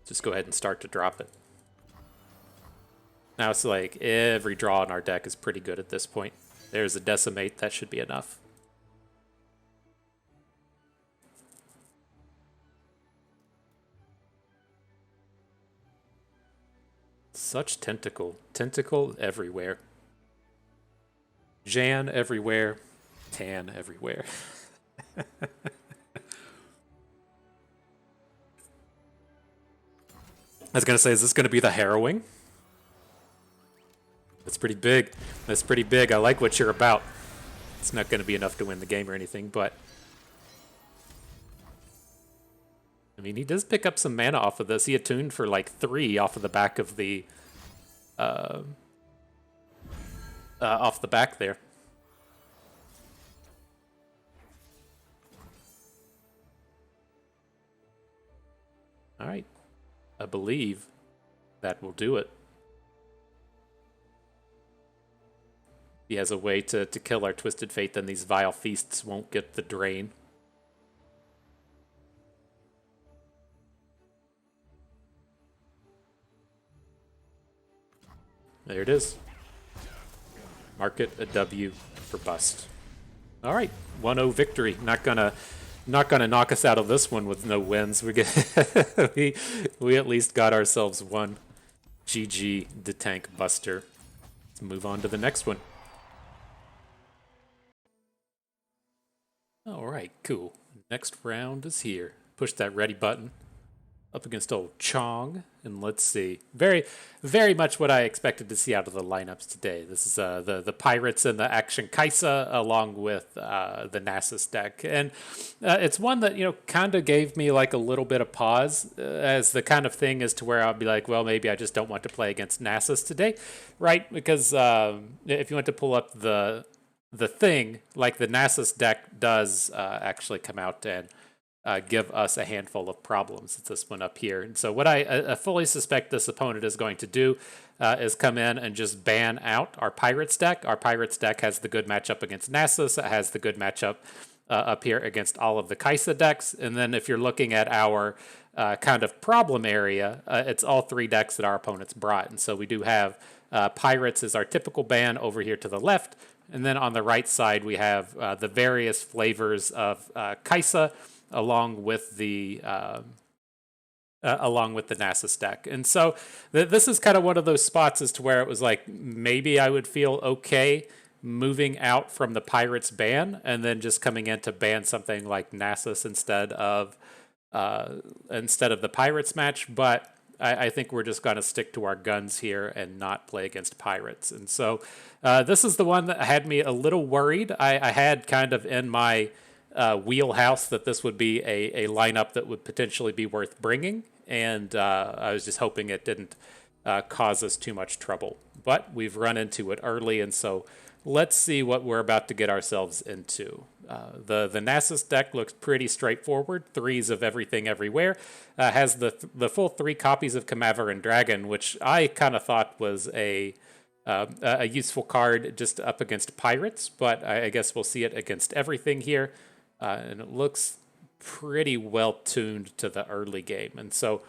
Just go ahead and start to drop it. Now it's like every draw in our deck is pretty good at this point. There's a Decimate, that should be enough. Such tentacle. Tentacle everywhere. Jan everywhere. Tan everywhere. I was going to say, is this going to be the harrowing? That's pretty big. That's pretty big. I like what you're about. It's not going to be enough to win the game or anything, but... I mean, he does pick up some mana off of this. He attuned for like 3 off of the back of the... off the back there. Alright. I believe that will do it. He has a way to kill our Twisted Fate, then these Vile Feasts won't get the drain. There it is. Mark it a W for bust. All right, 1-0 victory. Not gonna knock us out of this one with no wins. We get we at least got ourselves one. GG, the Tank Buster. Let's move on to the next one. All right, cool. Next round is here. Push that ready button. Up against old Chong, and let's see. Very, very much what I expected to see out of the lineups today. This is the Pirates and the Action Kaisa, along with the Nasus deck, and it's one that kind of gave me like a little bit of pause, as the kind of thing as to where I'll be like, well, maybe I just don't want to play against Nasus today, right? Because if you want to pull up the thing, like the Nasus deck does actually come out and give us a handful of problems. It's this one up here. And so what I fully suspect this opponent is going to do is come in and just ban out our Pirates deck. Our Pirates deck has the good matchup against Nasus. It has the good matchup up here against all of the Kaisa decks. And then if you're looking at our kind of problem area, it's all 3 decks that our opponents brought. And so we do have Pirates as our typical ban over here to the left. And then on the right side, we have the various flavors of Kaisa, along with the Nasus deck. And so this is kind of one of those spots as to where it was like, maybe I would feel okay moving out from the Pirates ban and then just coming in to ban something like Nasus instead of the Pirates match. But I think we're just going to stick to our guns here and not play against Pirates. And so this is the one that had me a little worried. I had kind of in my wheelhouse that this would be a lineup that would potentially be worth bringing, and I was just hoping it didn't cause us too much trouble. But we've run into it early, and so let's see what we're about to get ourselves into. The Nasus deck looks pretty straightforward. 3s of everything everywhere. Has the full 3 copies of Kamaver Dragon, which I kind of thought was a useful card just up against Pirates, but I guess we'll see it against everything here. And it looks pretty well tuned to the early game. And so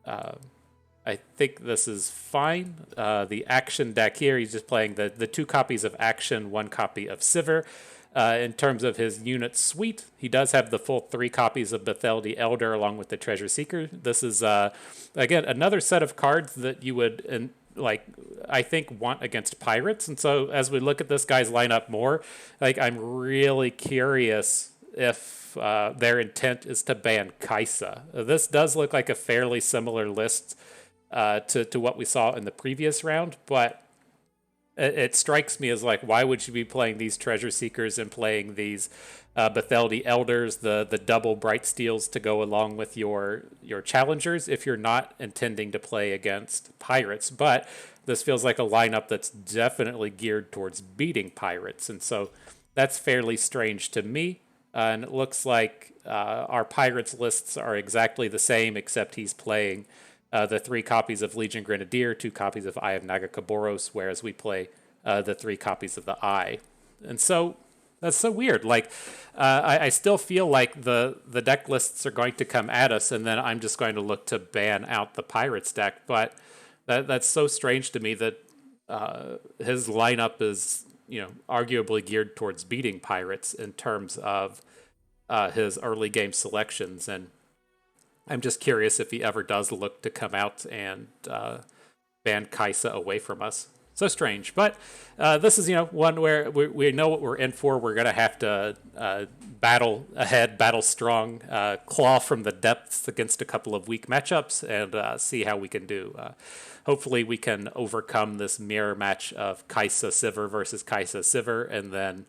I think this is fine. The Action deck here, he's just playing the 2 copies of Action, 1 copy of Sivir. In terms of his unit suite, he does have the full 3 copies of Bethel the Elder along with the Treasure Seeker. This is, again, another set of cards that you would... I think want against Pirates. And so as we look at this guy's lineup more, I'm really curious if their intent is to ban Kaisa. This does look like a fairly similar list to what we saw in the previous round, but it strikes me as like, why would you be playing these Treasure Seekers and playing these Bethel the Elders, the double Bright Steels to go along with your challengers if you're not intending to play against Pirates? But this feels like a lineup that's definitely geared towards beating Pirates, and so that's fairly strange to me. And it looks like our Pirates lists are exactly the same, except he's playing the 3 copies of Legion Grenadier, 2 copies of Eye of Nagakaboros, whereas we play the 3 copies of the Eye. And so that's so weird. I still feel like the deck lists are going to come at us, and then I'm just going to look to ban out the Pirates deck. But that's so strange to me that his lineup is, arguably geared towards beating Pirates in terms of his early game selections. And I'm just curious if he ever does look to come out and banned Kaisa away from us. So strange. But this is, one where we know what we're in for. We're going to have to battle ahead, battle strong, claw from the depths against a couple of weak matchups, and see how we can do. Hopefully we can overcome this mirror match of Kaisa Sivir versus Kaisa Sivir, and then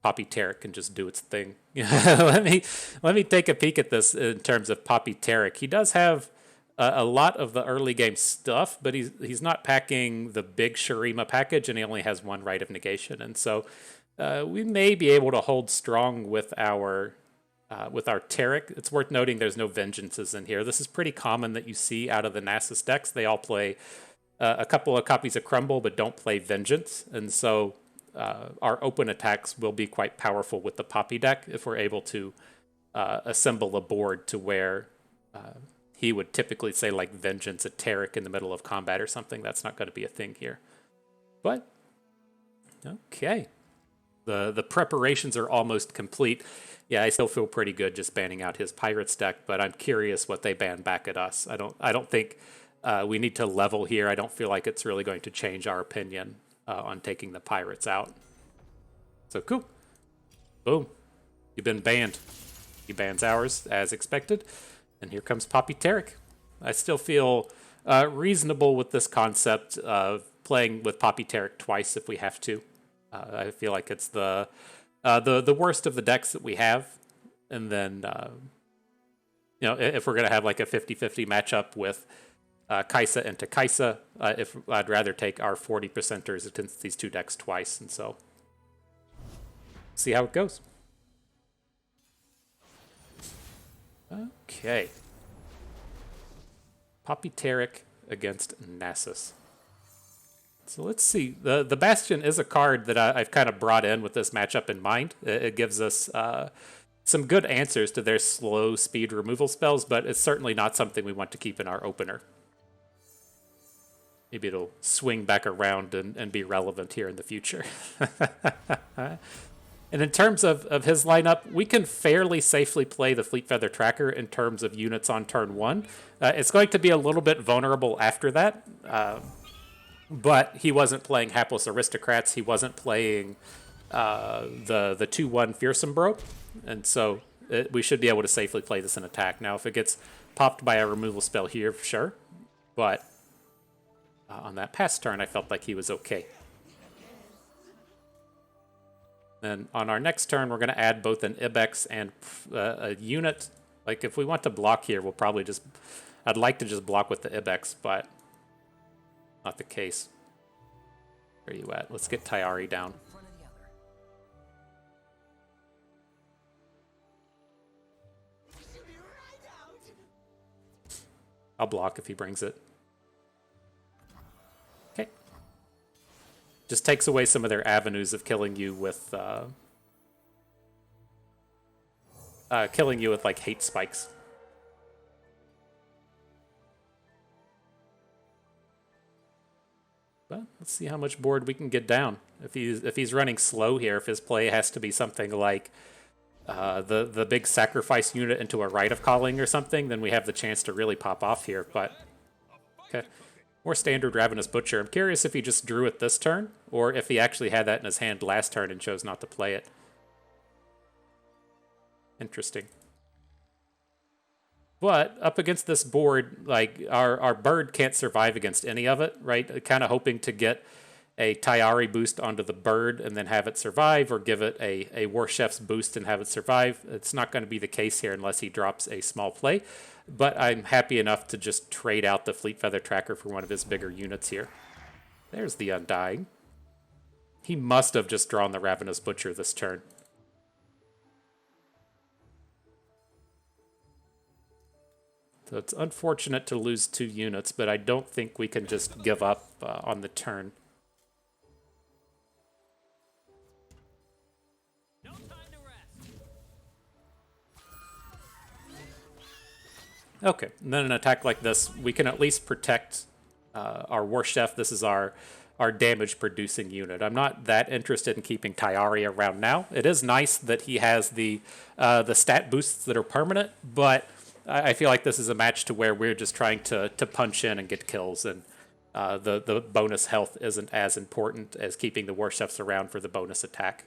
Poppy Taric can just do its thing. let me take a peek at this in terms of Poppy Taric. He does have a lot of the early game stuff, but he's not packing the big Shurima package, and he only has one Rite of Negation, and so we may be able to hold strong with our Taric. It's worth noting there's no Vengeances in here. This is pretty common that you see out of the Nasus decks. They all play a couple of copies of Crumble, but don't play Vengeance, and so our open attacks will be quite powerful with the Poppy deck if we're able to assemble a board to where he would typically say like Vengeance at Taric in the middle of combat or something. That's not going to be a thing here. But, okay. The preparations are almost complete. Yeah, I still feel pretty good just banning out his Pirates deck, but I'm curious what they ban back at us. I don't think we need to level here. I don't feel like it's really going to change our opinion on taking the Pirates out. So cool. Boom. You've been banned. He bans ours, as expected. And here comes Poppy Taric. I still feel reasonable with this concept of playing with Poppy Taric twice if we have to. I feel like it's the worst of the decks that we have. And then, if we're going to have like a 50-50 matchup with Kaisa into Kaisa, if I'd rather take our 40%ers against these two decks twice. And so, see how it goes. Okay. Poppy Taric against Nasus. So let's see. The Bastion is a card that I've kind of brought in with this matchup in mind. It gives us some good answers to their slow speed removal spells, but it's certainly not something we want to keep in our opener. Maybe it'll swing back around and be relevant here in the future. And in terms of his lineup, we can fairly safely play the Fleet Feather Tracker in terms of units on turn 1. It's going to be a little bit vulnerable after that, but he wasn't playing Hapless Aristocrats. He wasn't playing the 2-1 Fearsome Bro, and so we should be able to safely play this in attack. Now, if it gets popped by a removal spell here, sure, but on that past turn, I felt like he was okay. Then on our next turn, we're going to add both an Ibex and a unit. Like, if we want to block here, we'll probably just... I'd like to just block with the Ibex, but not the case. Where are you at? Let's get Tayari down. I'll block if he brings it. Okay. Just takes away some of their avenues of killing you with like hate spikes. But let's see how much board we can get down. If he's running slow here, if his play has to be something like the big sacrifice unit into a Rite of Calling or something, then we have the chance to really pop off here. But okay. More standard Ravenous Butcher. I'm curious if he just drew it this turn, or if he actually had that in his hand last turn and chose not to play it. Interesting. But up against this board, like, our bird can't survive against any of it, right? Kind of hoping to get a Tayari boost onto the bird and then have it survive, or give it a War Chef's boost and have it survive. It's not going to be the case here unless he drops a small play. But I'm happy enough to just trade out the Fleet Feather Tracker for one of his bigger units here. There's the Undying. He must have just drawn the Ravenous Butcher this turn. So it's unfortunate to lose 2 units, but I don't think we can just give up on the turn. Okay, and then an attack like this, we can at least protect our War Chef. This is our damage-producing unit. I'm not that interested in keeping Tayari around now. It is nice that he has the stat boosts that are permanent, but I feel like this is a match to where we're just trying to punch in and get kills, and the bonus health isn't as important as keeping the war chefs around for the bonus attack.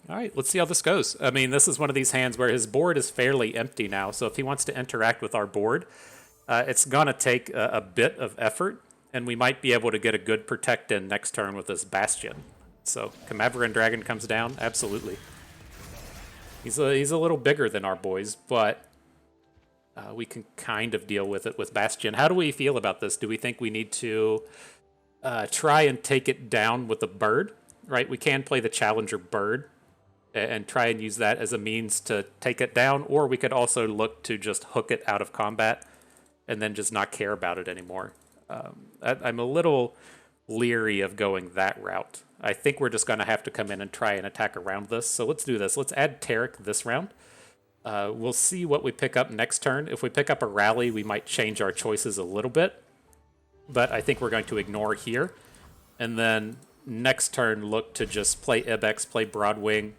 All right, let's see how this goes. I mean, this is one of these hands where his board is fairly empty now, so if he wants to interact with our board, it's going to take a bit of effort, and we might be able to get a good protect in next turn with this Bastion. So, Camaveran Dragon comes down? Absolutely. He's a little bigger than our boys, but we can kind of deal with it with Bastion. How do we feel about this? Do we think we need to try and take it down with a bird? Right, we can play the Challenger bird and try and use that as a means to take it down, or we could also look to just hook it out of combat and then just not care about it anymore. I'm a little leery of going that route. I think we're just going to have to come in and try and attack around this. So let's do this. Let's add Taric this round. We'll see what we pick up next turn. If we pick up a rally, we might change our choices a little bit. But I think we're going to ignore here. And then next turn, look to just play Ibex, play Broadwing,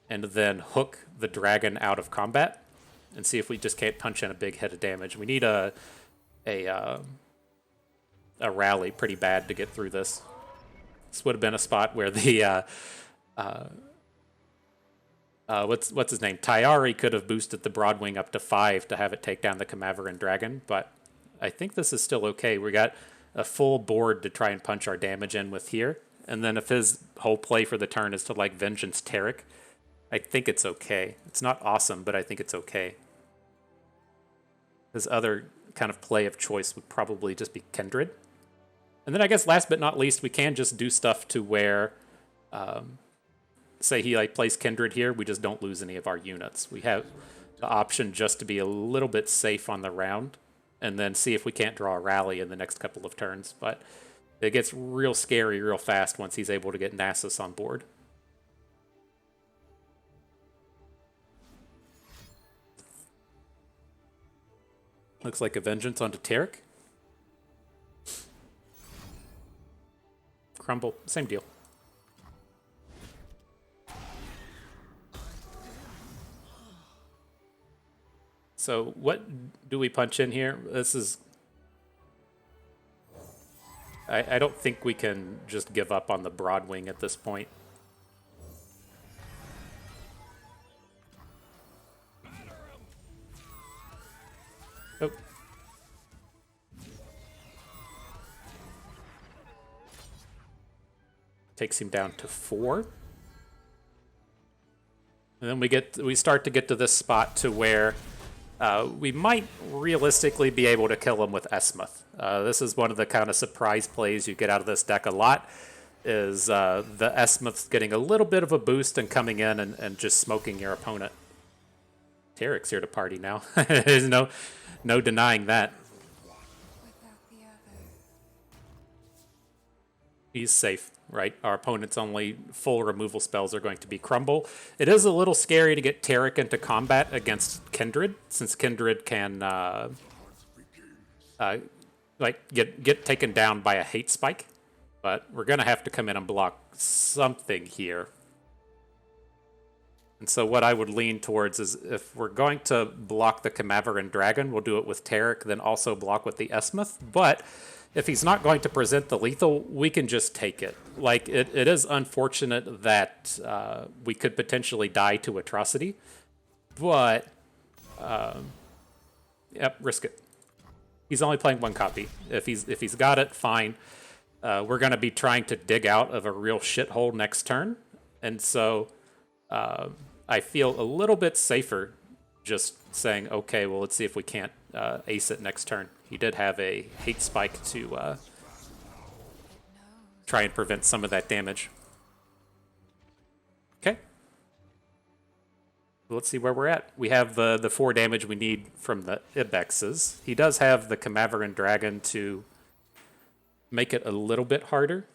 and then hook the dragon out of combat and see if we just can't punch in a big hit of damage. We need a rally pretty bad to get through this. This would have been a spot where the what's his name? Taric could have boosted the Broadwing up to 5 to have it take down the Camaveran Dragon, but I think this is still okay. We got a full board to try and punch our damage in with here. And then if his whole play for the turn is to like Vengeance Taric, I think it's okay. It's not awesome, but I think it's okay. His other kind of play of choice would probably just be Kindred. And then I guess last but not least, we can just do stuff to where, say he like plays Kindred here, we just don't lose any of our units. We have the option just to be a little bit safe on the round and then see if we can't draw a rally in the next couple of turns. But it gets real scary real fast once he's able to get Nasus on board. Looks like a Vengeance onto Taric. Crumble, same deal. So what do we punch in here? This is... I don't think we can just give up on the Broadwing at this point. Oh. Takes him down to 4. And then we start to get to this spot to where we might realistically be able to kill him with Esmuth. This is one of the kind of surprise plays you get out of this deck a lot, is the Esmuth getting a little bit of a boost and coming in and just smoking your opponent. Taric's here to party now. There's no denying that. He's safe, right? Our opponent's only full removal spells are going to be Crumble. It is a little scary to get Taric into combat against Kindred, since Kindred can get taken down by a hate spike. But we're gonna have to come in and block something here. And so what I would lean towards is if we're going to block the Camaveran Dragon, we'll do it with Taric, then also block with the Esmuth. But if he's not going to present the lethal, we can just take it. Like, it is unfortunate that we could potentially die to Atrocity, but, yep, risk it. He's only playing 1 copy. If he's got it, fine. We're going to be trying to dig out of a real shithole next turn, and so I feel a little bit safer just saying, okay, well, let's see if we can't ace it next turn. He did have a hate spike to try and prevent some of that damage. Okay. Let's see where we're at. We have the 4 damage we need from the Ibexes. He does have the Camaveran Dragon to make it a little bit harder.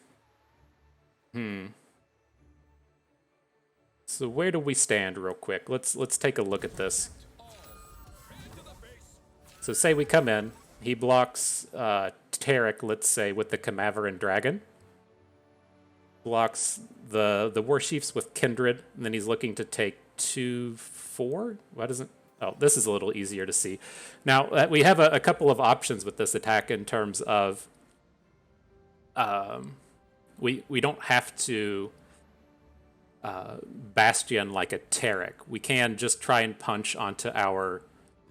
So where do we stand real quick? Let's take a look at this. So say we come in, he blocks Taric, let's say, with the Camaveran Dragon. blocks the War Chiefs with Kindred, and then he's looking to take 2/4. Why doesn't... Oh, this is a little easier to see. Now, we have a couple of options with this attack in terms of... we don't have to Bastion like a Taric. We can just try and punch onto our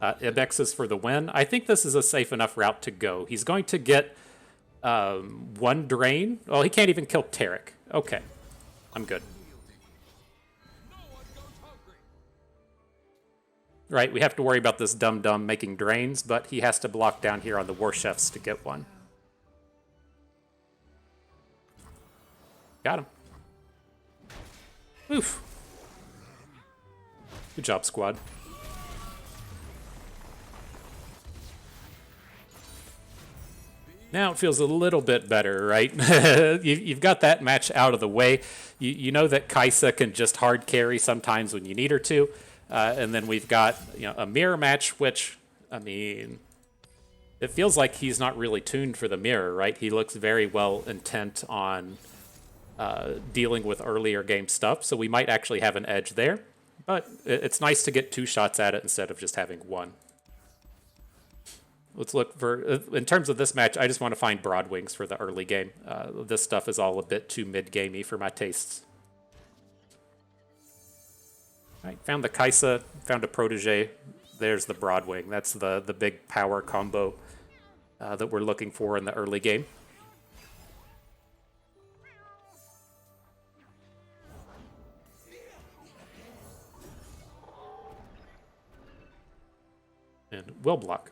Ibexes for the win. I think this is a safe enough route to go. He's going to get one drain. Well, he can't even kill Taric. Okay, I'm good. Right, we have to worry about this dum-dum making drains, but he has to block down here on the War Chefs to get one. Got him. Oof. Good job, squad. Now it feels a little bit better, right? You've got that match out of the way. You know that Kai'Sa can just hard carry sometimes when you need her to. And then we've got a mirror match, which, I mean, it feels like he's not really tuned for the mirror, right? He looks very well intent on dealing with earlier game stuff, so we might actually have an edge there. But it's nice to get 2 shots at it instead of just having 1. Let's look for, in terms of this match, I just want to find Broadwings for the early game. This stuff is all a bit too mid-gamey for my tastes. All right, found the Kai'Sa, found a Protege. There's the Broadwing. That's the big power combo that we're looking for in the early game. And will block.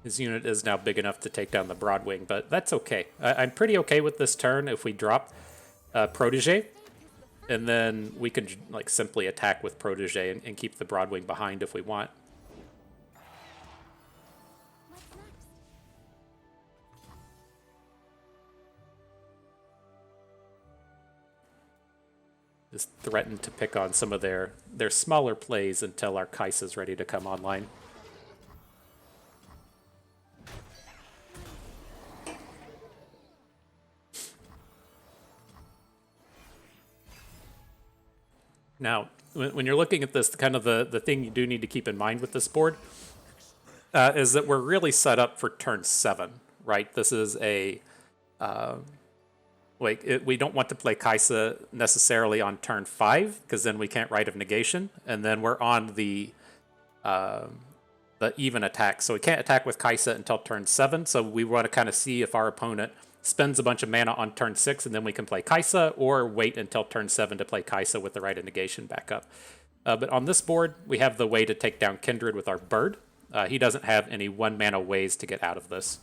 His unit is now big enough to take down the Broadwing, but that's okay. I'm pretty okay with this turn if we drop Protege, and then we can like simply attack with Protege and keep the Broadwing behind if we want. Just threaten to pick on some of their smaller plays until our Kai'Sa's ready to come online. Now, when you're looking at this, kind of the thing you do need to keep in mind with this board is that we're really set up for turn 7, right? This is a... we don't want to play Kai'Sa necessarily on turn 5, because then we can't Rite of Negation, and then we're on the even attack. So we can't attack with Kai'Sa until turn 7, so we want to kind of see if our opponent spends a bunch of mana on turn 6, and then we can play Kai'Sa, or wait until turn 7 to play Kai'Sa with the Rite of Negation back up. But on this board, we have the way to take down Kindred with our Bird. He doesn't have any 1-mana ways to get out of this.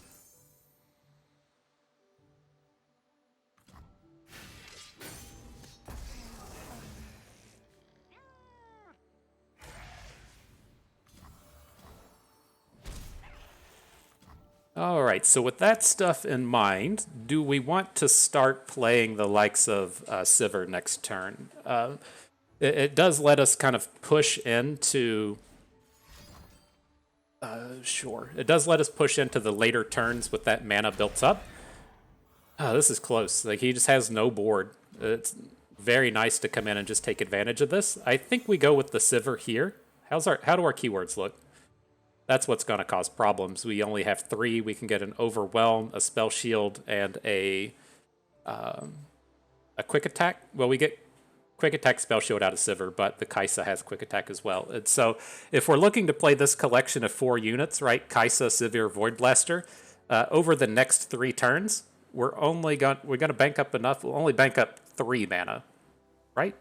All right, so with that stuff in mind, do we want to start playing the likes of Sivir next turn? It does let us kind of push into... sure. It does let us push into the later turns with that mana built up. Oh, this is close. Like, he just has no board. It's very nice to come in and just take advantage of this. I think we go with the Sivir here. How do our keywords look? That's what's going to cause problems. We only have 3. We can get an Overwhelm, a Spell Shield, and a Quick Attack. Well, we get Quick Attack, Spell Shield out of Sivir, but the Kai'Sa has Quick Attack as well. And so if we're looking to play this collection of 4 units, right, Kai'Sa, Sivir, Void Blaster, over the next 3 turns, we're going to bank up enough. We'll only bank up 3 mana, right?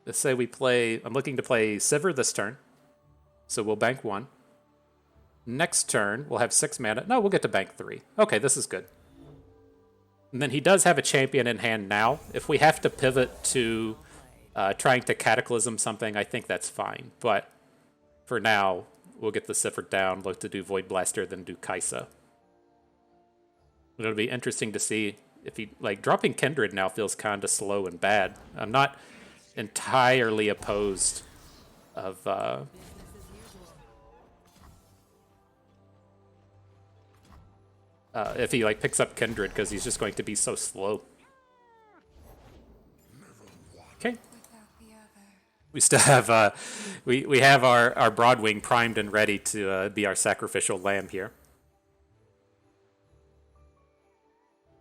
Let's say we play... I'm looking to play Sivir this turn. So we'll bank 1. Next turn, we'll have 6 mana. No, we'll get to bank 3. Okay, this is good. And then he does have a champion in hand now. If we have to pivot to trying to Cataclysm something, I think that's fine. But for now, we'll get the Sivir down, look to do Void Blaster, then do Kai'Sa. It'll be interesting to see if he... Like, dropping Kindred now feels kind of slow and bad. I'm not entirely opposed of if he like picks up Kindred, because he's just going to be so slow. Okay. We still have we have our Broadwing primed and ready to be our sacrificial lamb here.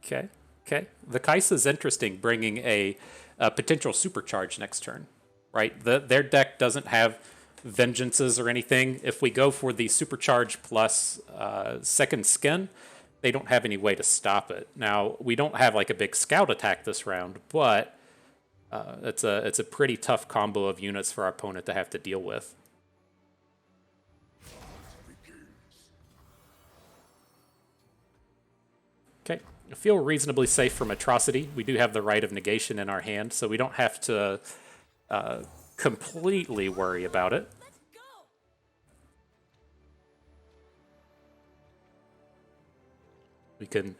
Okay. Okay. The Kai'Sa's interesting, bringing a potential supercharge next turn, right? Their deck doesn't have vengeances or anything. If we go for the supercharge plus second skin, they don't have any way to stop it. Now, we don't have like a big scout attack this round, but it's a pretty tough combo of units for our opponent to have to deal with. Okay, I feel reasonably safe from Atrocity. We do have the Right of Negation in our hand, so we don't have to completely worry about it. We can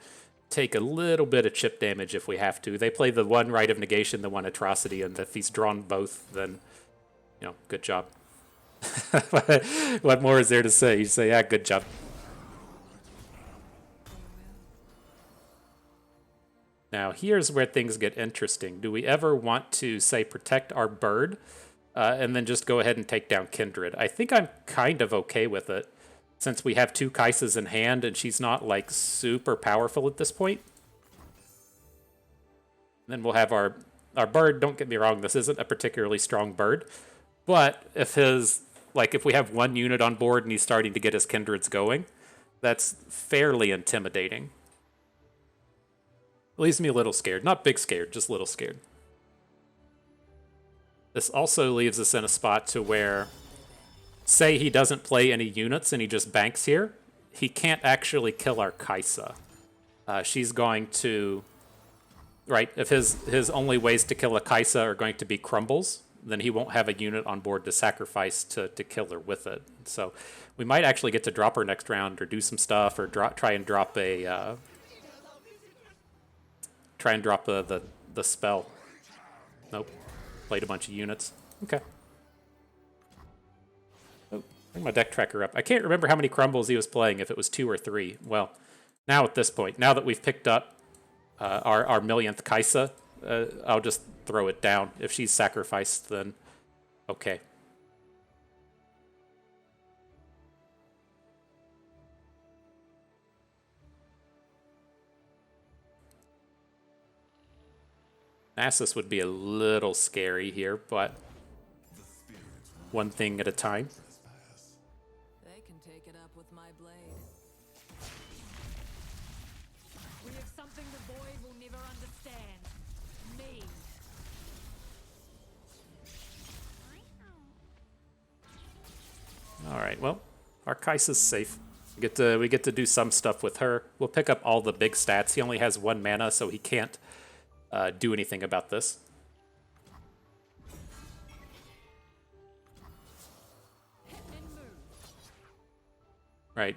take a little bit of chip damage if we have to. They play the one Right of Negation, the one Atrocity, and if he's drawn both, then, you know, good job. What more is there to say? You say, yeah, good job. Now, here's where things get interesting. Do we ever want to, say, protect our bird and then just go ahead and take down Kindred? I think I'm kind of okay with it, since we have two Kai'Sas in hand and she's not, like, super powerful at this point. And then we'll have our bird. Don't get me wrong, this isn't a particularly strong bird. But if if we have one unit on board and he's starting to get his Kindreds going, that's fairly intimidating. Leaves me a little scared. Not big scared, just a little scared. This also leaves us in a spot to where, say he doesn't play any units and he just banks here, he can't actually kill our Kai'Sa. She's going to... Right, if his only ways to kill a Kai'Sa are going to be crumbles, then he won't have a unit on board to sacrifice to kill her with it. So we might actually get to drop her next round or do some stuff or try and drop a... try and drop the spell. Nope. Played a bunch of units. Okay. Oh, bring my deck tracker up. I can't remember how many crumbles he was playing, if it was 2 or 3. Well, now at this point, now that we've picked up our millionth Kai'Sa, I'll just throw it down. If she's sacrificed, then okay. Nasus would be a little scary here, but one thing at a time. They can take it up with my blade. We have something the void will never understand. Me. All right, well, our Kai'Sa's safe. We get to do some stuff with her. We'll pick up all the big stats. He only has 1 mana, so he can't do anything about this. Right.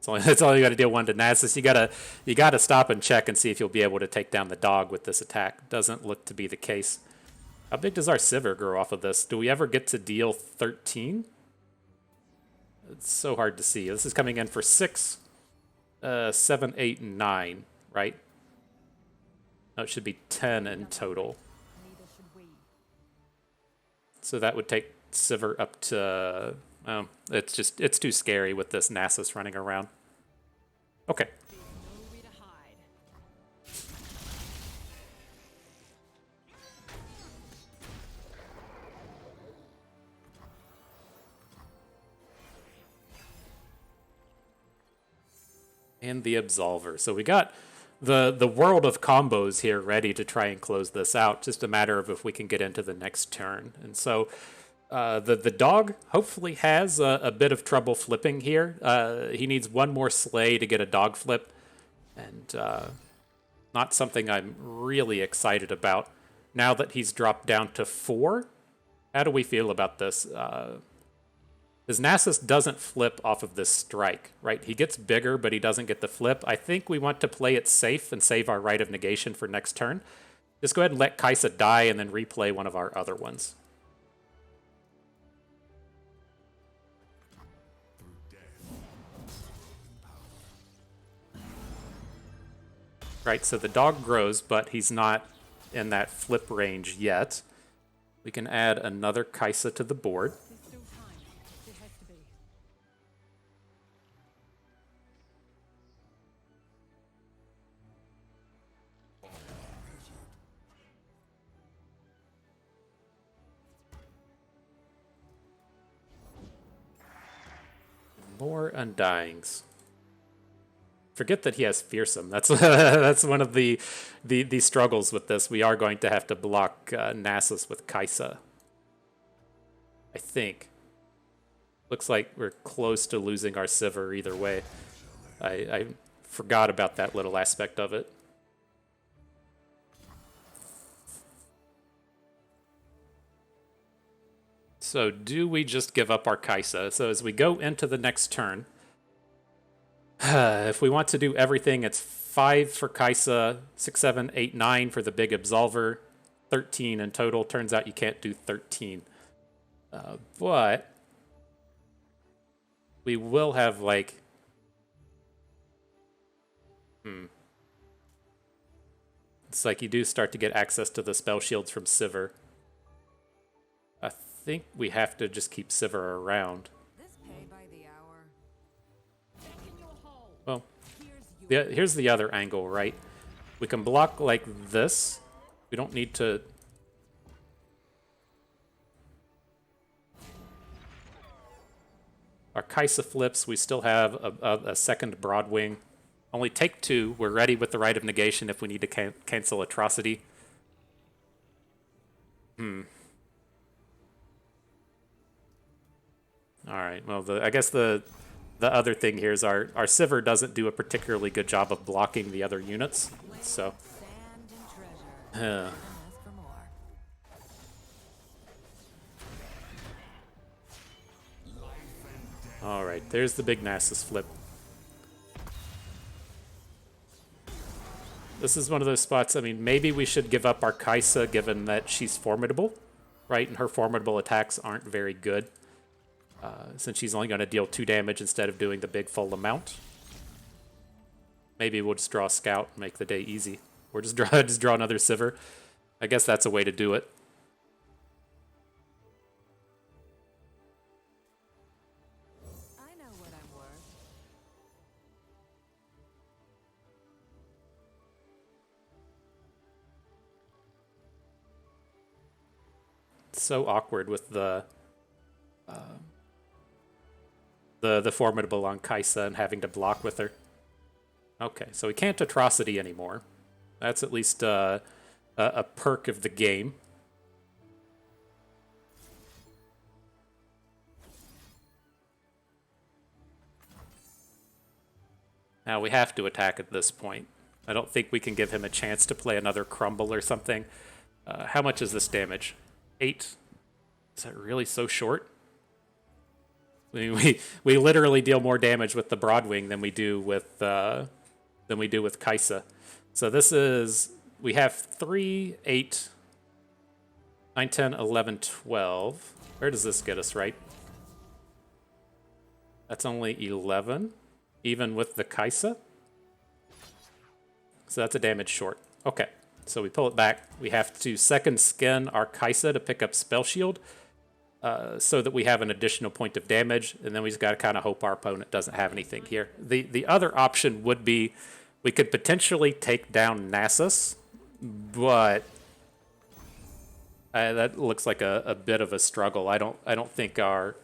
That's all you got to deal one to Nasus. You gotta stop and check and see if you'll be able to take down the dog with this attack. Doesn't look to be the case. How big does our Sivir grow off of this? Do we ever get to deal 13? It's so hard to see. This is coming in for 6, 7, 8, and 9, right? No, it should be 10 in total. So that would take Sivir up to... it's too scary with this Nasus running around. Okay. And the Absolver. So we got the world of combos here ready to try and close this out. Just a matter of if we can get into the next turn. And so the dog hopefully has a bit of trouble flipping here. He needs one more slay to get a dog flip. And not something I'm really excited about. Now that he's dropped down to 4, how do we feel about this? His Nasus doesn't flip off of this strike, right? He gets bigger, but he doesn't get the flip. I think we want to play it safe and save our Right of Negation for next turn. Just go ahead and let Kaisa die and then replay one of our other ones. Right, so the dog grows, but he's not in that flip range yet. We can add another Kaisa to the board. There's still time. There has to be. More Undyings. Forget that he has Fearsome. That's that's one of the struggles with this. We are going to have to block Nasus with Kaisa. I think. Looks like we're close to losing our Sivir either way. I forgot about that little aspect of it. So do we just give up our Kaisa? So as we go into the next turn, if we want to do everything, it's 5 for Kaisa, 6, 7, 8, 9 for the big Absolver, 13 in total. Turns out you can't do 13. But we will have like... It's like you do start to get access to the spell shields from Sivir. I think we have to just keep Sivir around. This pay by the hour. Back in your hole. Well, Here's your here's the other angle, right? We can block like this. We don't need to... Our Kaisa flips. We still have a second Broadwing. Only take 2. We're ready with the Rite of Negation if we need to cancel Atrocity. Alright, well, I guess the other thing here is our Sivir doesn't do a particularly good job of blocking the other units, so... sand and treasure. Ask for more. Alright, there's the big Nasus flip. This is one of those spots, I mean, maybe we should give up our Kaisa given that she's formidable, right? And her formidable attacks aren't very good. Since she's only going to deal 2 damage instead of doing the big full amount. Maybe we'll just draw a Scout and make the day easy. Or just draw another Sivir. I guess that's a way to do it. I know what I'm worth. It's so awkward with the formidable on Kaisa and having to block with her. Okay, so we can't Atrocity anymore. That's at least a perk of the game. Now we have to attack at this point. I don't think we can give him a chance to play another Crumble or something. How much is this damage? 8. Is that really so short? We literally deal more damage with the Broadwing than we do with Kaisa. So this is, we have 3, 8, 9, 10, 11, 12. Where does this get us, right? That's only 11, even with the Kaisa. So that's a damage short. Okay, so we pull it back. We have to second skin our Kaisa to pick up Spell Shield. So that we have an additional point of damage, and then we just got to kind of hope our opponent doesn't have anything here. The other option would be we could potentially take down Nasus, but that looks like a bit of a struggle. I don't think our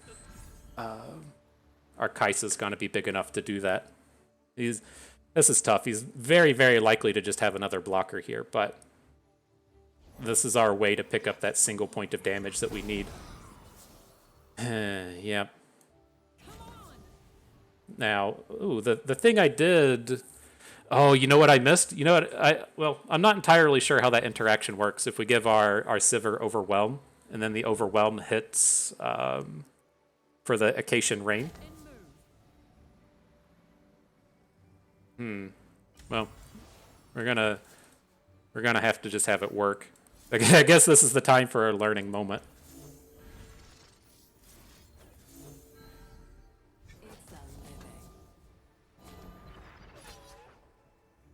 Kaisa is going to be big enough to do that. This is tough. He's very, very likely to just have another blocker here, but this is our way to pick up that single point of damage that we need. Yep. Now, ooh, the thing I did... Oh, you know what I missed? You know what? Well, I'm not entirely sure how that interaction works. If we give our Sivir Overwhelm, and then the Overwhelm hits for the Acacian Rain. Well, we're gonna We're gonna have to just have it work. I guess this is the time for a learning moment.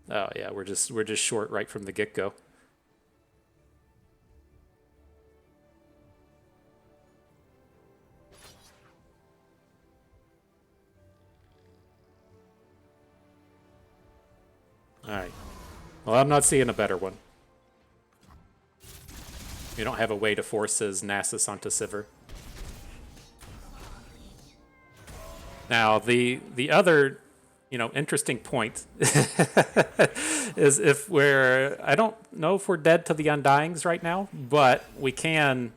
Oh yeah, we're just short right from the get-go. All right. Well, I'm not seeing a better one. We don't have a way to force his Nasus onto Sivir. Now, the other, interesting point is if I don't know if we're dead to the Undyings right now, but we can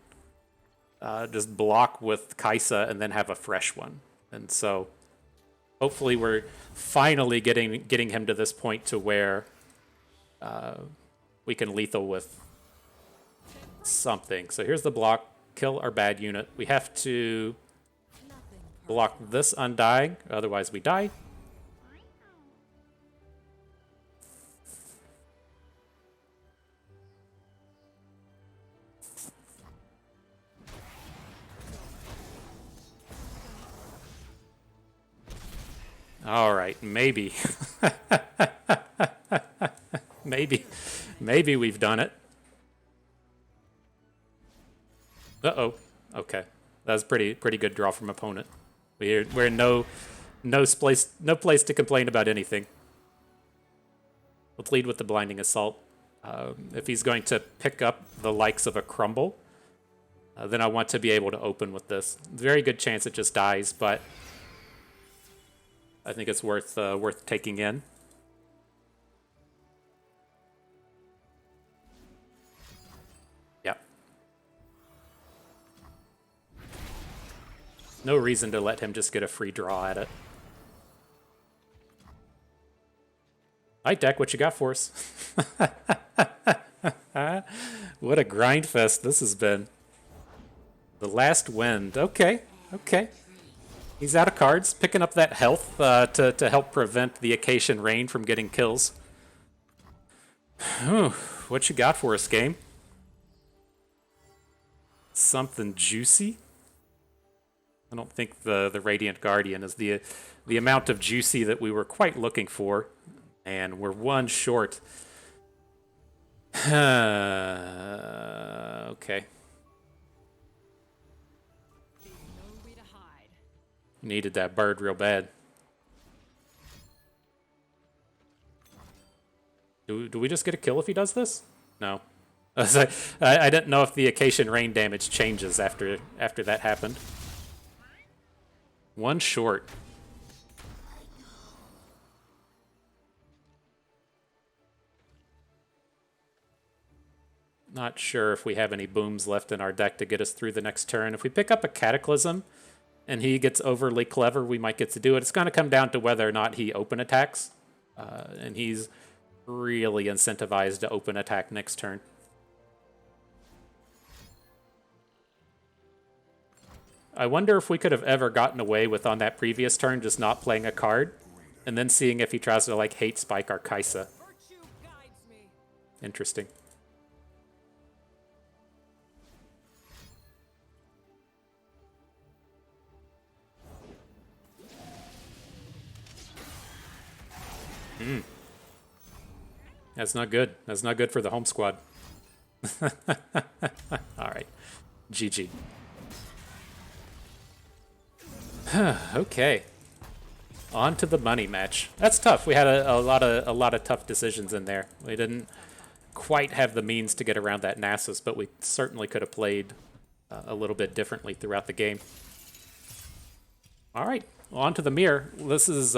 just block with Kaisa and then have a fresh one. And so hopefully we're finally getting him to this point to where we can lethal with something. So here's the block. Kill our bad unit. We have to block this Undying, otherwise we die. All right, maybe. maybe we've done it. Uh-oh. Okay. That was pretty good draw from opponent. We're in no place to complain about anything. Let's lead with the Blinding Assault. If he's going to pick up the likes of a Crumble, then I want to be able to open with this. Very good chance it just dies, but I think it's worth taking in. Yep. No reason to let him just get a free draw at it. Hi, Deck, what you got for us? What a grind fest this has been. The Last Wind. Okay. He's out of cards, picking up that health to help prevent the Acacian Rain from getting kills. What you got for us, game? Something juicy? I don't think the Radiant Guardian is the amount of juicy that we were quite looking for. And we're one short. Okay. Needed that bird real bad. Do we just get a kill if he does this? No. I didn't know if the Acacian Rain damage changes after that happened. One short. Not sure if we have any booms left in our deck to get us through the next turn. If we pick up a Cataclysm and he gets overly clever, we might get to do it. It's going to come down to whether or not he open attacks. And he's really incentivized to open attack next turn. I wonder if we could have ever gotten away with, on that previous turn, just not playing a card, and then seeing if he tries to, like, hate spike our Kaisa. Interesting. That's not good. That's not good for the home squad. Alright. GG. Okay. On to the money match. That's tough. We had a lot of tough decisions in there. We didn't quite have the means to get around that Nasus, but we certainly could have played a little bit differently throughout the game. All right, on to the mirror. This is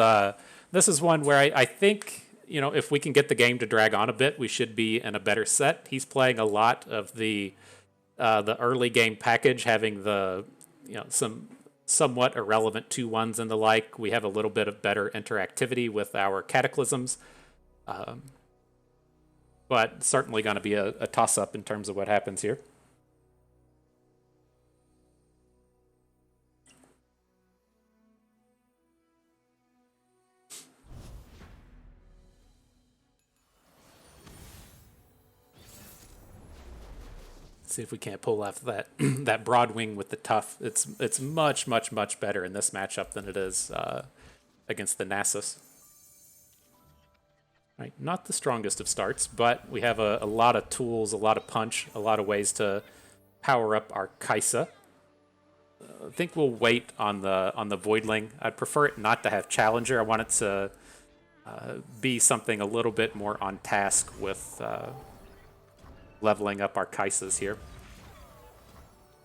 one where I think, if we can get the game to drag on a bit, we should be in a better set. He's playing a lot of the early game package, having the some somewhat irrelevant 2/1s and the like. We have a little bit of better interactivity with our Cataclysms, but certainly going to be a toss-up in terms of what happens here. Let's see if we can't pull off that that Broadwing with the tough. It's much better in this matchup than it is against the Nasus. Right, not the strongest of starts, but we have a lot of tools, a lot of punch, a lot of ways to power up our Kaisa. I think we'll wait on the Voidling. I'd prefer it not to have Challenger. I want it to be something a little bit more on task with leveling up our Kaisas here.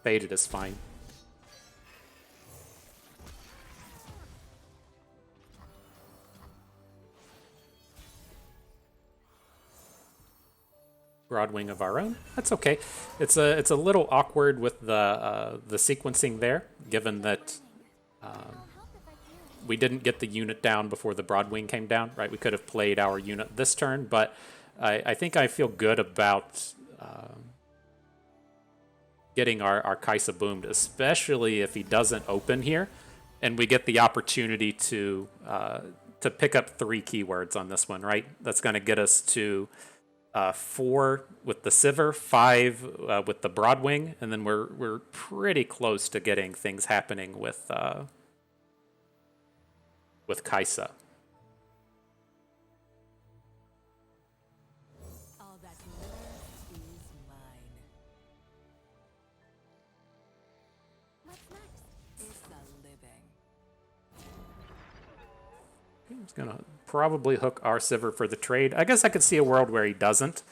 Faded is fine. Broadwing of our own. That's okay. It's a little awkward with the sequencing there, given that we didn't get the unit down before the Broadwing came down. Right, we could have played our unit this turn, but I think I feel good about getting our Kaisa boomed, especially if he doesn't open here, and we get the opportunity to pick up 3 keywords on this one. Right, that's going to get us to 4 with the Sivir, 5 with the Broadwing, and then we're pretty close to getting things happening with Kaisa. All that glitters is mine. What's next? It's the living. He's gonna probably hook our Sivir for the trade. I guess I could see a world where he doesn't,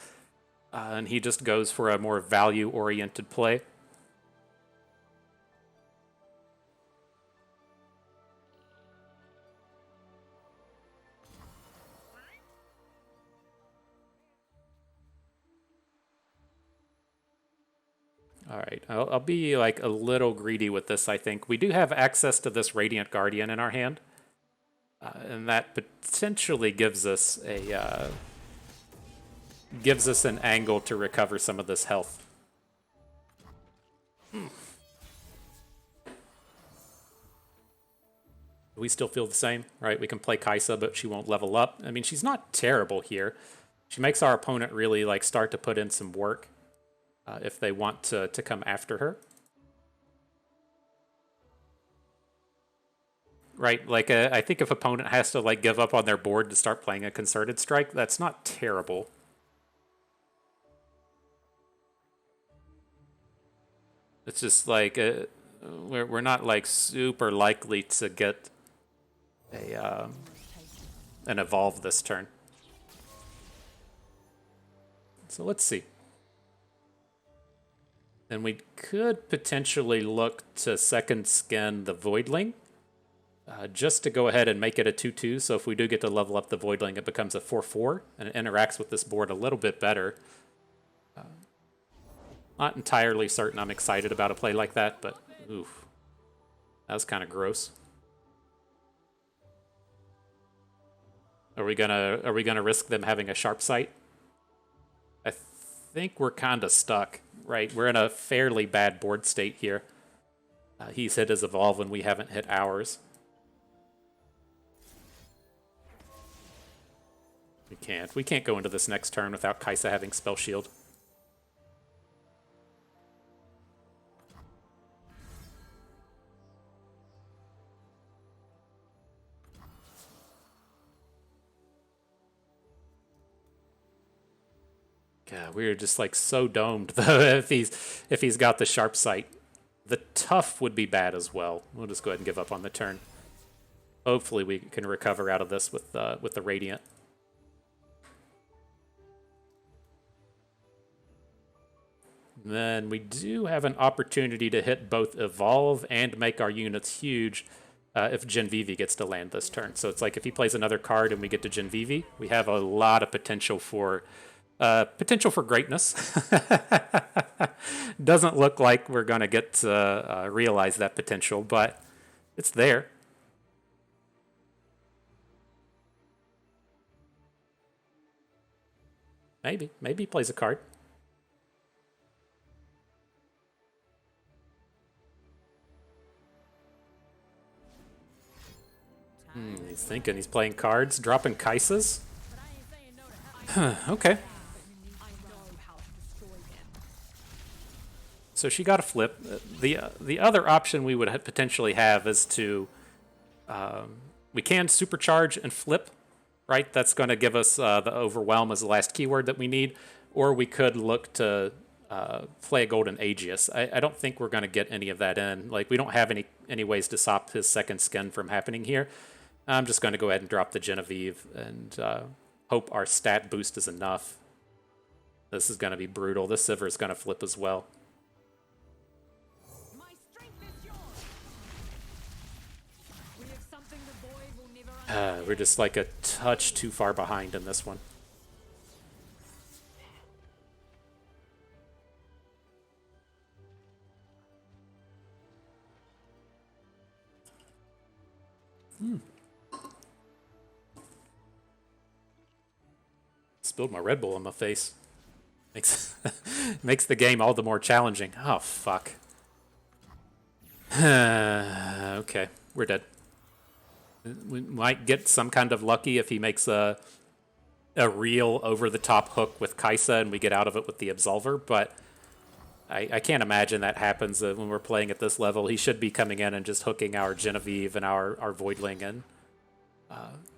and he just goes for a more value-oriented play. All right, I'll be like a little greedy with this, I think. We do have access to this Radiant Guardian in our hand. And that potentially gives us an angle to recover some of this health. We still feel the same, right? We can play Kaisa, but she won't level up. I mean, she's not terrible here. She makes our opponent really like start to put in some work if they want to come after her. Right, like I think if opponent has to like give up on their board to start playing a concerted strike, that's not terrible. It's just like we're not like super likely to get an evolve this turn. So let's see. Then we could potentially look to second skin the Voidling. Just to go ahead and make it a 2/2, so if we do get to level up the Voidling, it becomes a 4/4, and it interacts with this board a little bit better. Not entirely certain I'm excited about a play like that, but oof, that was kind of gross. Are we gonna risk them having a sharp sight? I think we're kind of stuck, right? We're in a fairly bad board state here. He's hit his evolve when we haven't hit ours. We can't go into this next turn without Kaisa having Spell Shield. God, we're just like so domed though if he's got the sharp sight. The tough would be bad as well. We'll just go ahead and give up on the turn. Hopefully we can recover out of this with the Radiant. Then we do have an opportunity to hit both Evolve and make our units huge if Genvivi gets to land this turn. So it's like if he plays another card and we get to Genvivi, we have a lot of potential for greatness. Doesn't look like we're going to get to realize that potential, but it's there. Maybe he plays a card. He's thinking he's playing cards, dropping Kaisas. Okay. So she got a flip. The other option we would potentially have is to we can supercharge and flip, right? That's going to give us the overwhelm as the last keyword that we need, or we could look to play a golden Aegis. I don't think we're going to get any of that in. Like we don't have any ways to stop his second skin from happening here. I'm just going to go ahead and drop the Genevieve and hope our stat boost is enough. This is going to be brutal. This Sivir is going to flip as well. My strength is yours. We have something the void will never understand. We're just like a touch too far behind in this one. Spilled my Red Bull on my face. Makes the game all the more challenging. Oh, fuck. Okay, we're dead. We might get some kind of lucky if he makes a real over-the-top hook with Kaisa and we get out of it with the Absolver, but I can't imagine that happens when we're playing at this level. He should be coming in and just hooking our Genevieve and our Voidling and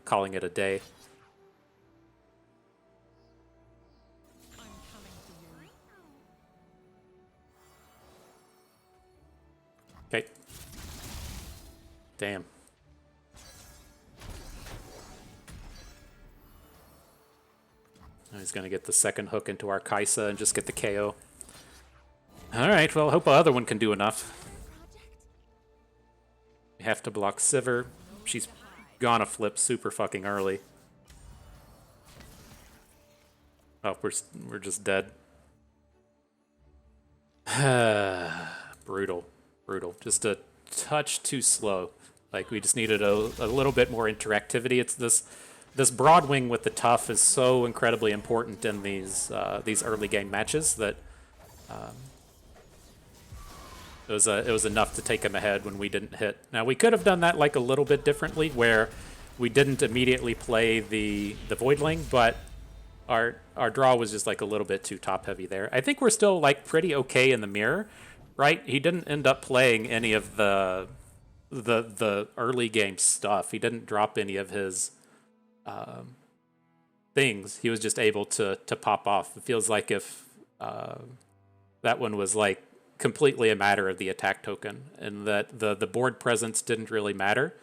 calling it a day. I'm coming for you. Okay. Damn. Now he's going to get the second hook into our Kaisa and just get the KO. Alright, well, hope the other one can do enough. We have to block Sivir. She's gonna flip super fucking early. Oh, we're just dead. Brutal. Just a touch too slow. Like, we just needed a little bit more interactivity. It's this Broadwing with the tough is so incredibly important in these early game matches that it was enough to take him ahead when we didn't hit. Now, we could have done that like a little bit differently, where we didn't immediately play the Voidling, but our draw was just like a little bit too top heavy there. I think we're still like pretty okay in the mirror, right? He didn't end up playing any of the early game stuff. He didn't drop any of his things. He was just able to pop off. It feels like if that one was like completely a matter of the attack token, and that the board presence didn't really matter.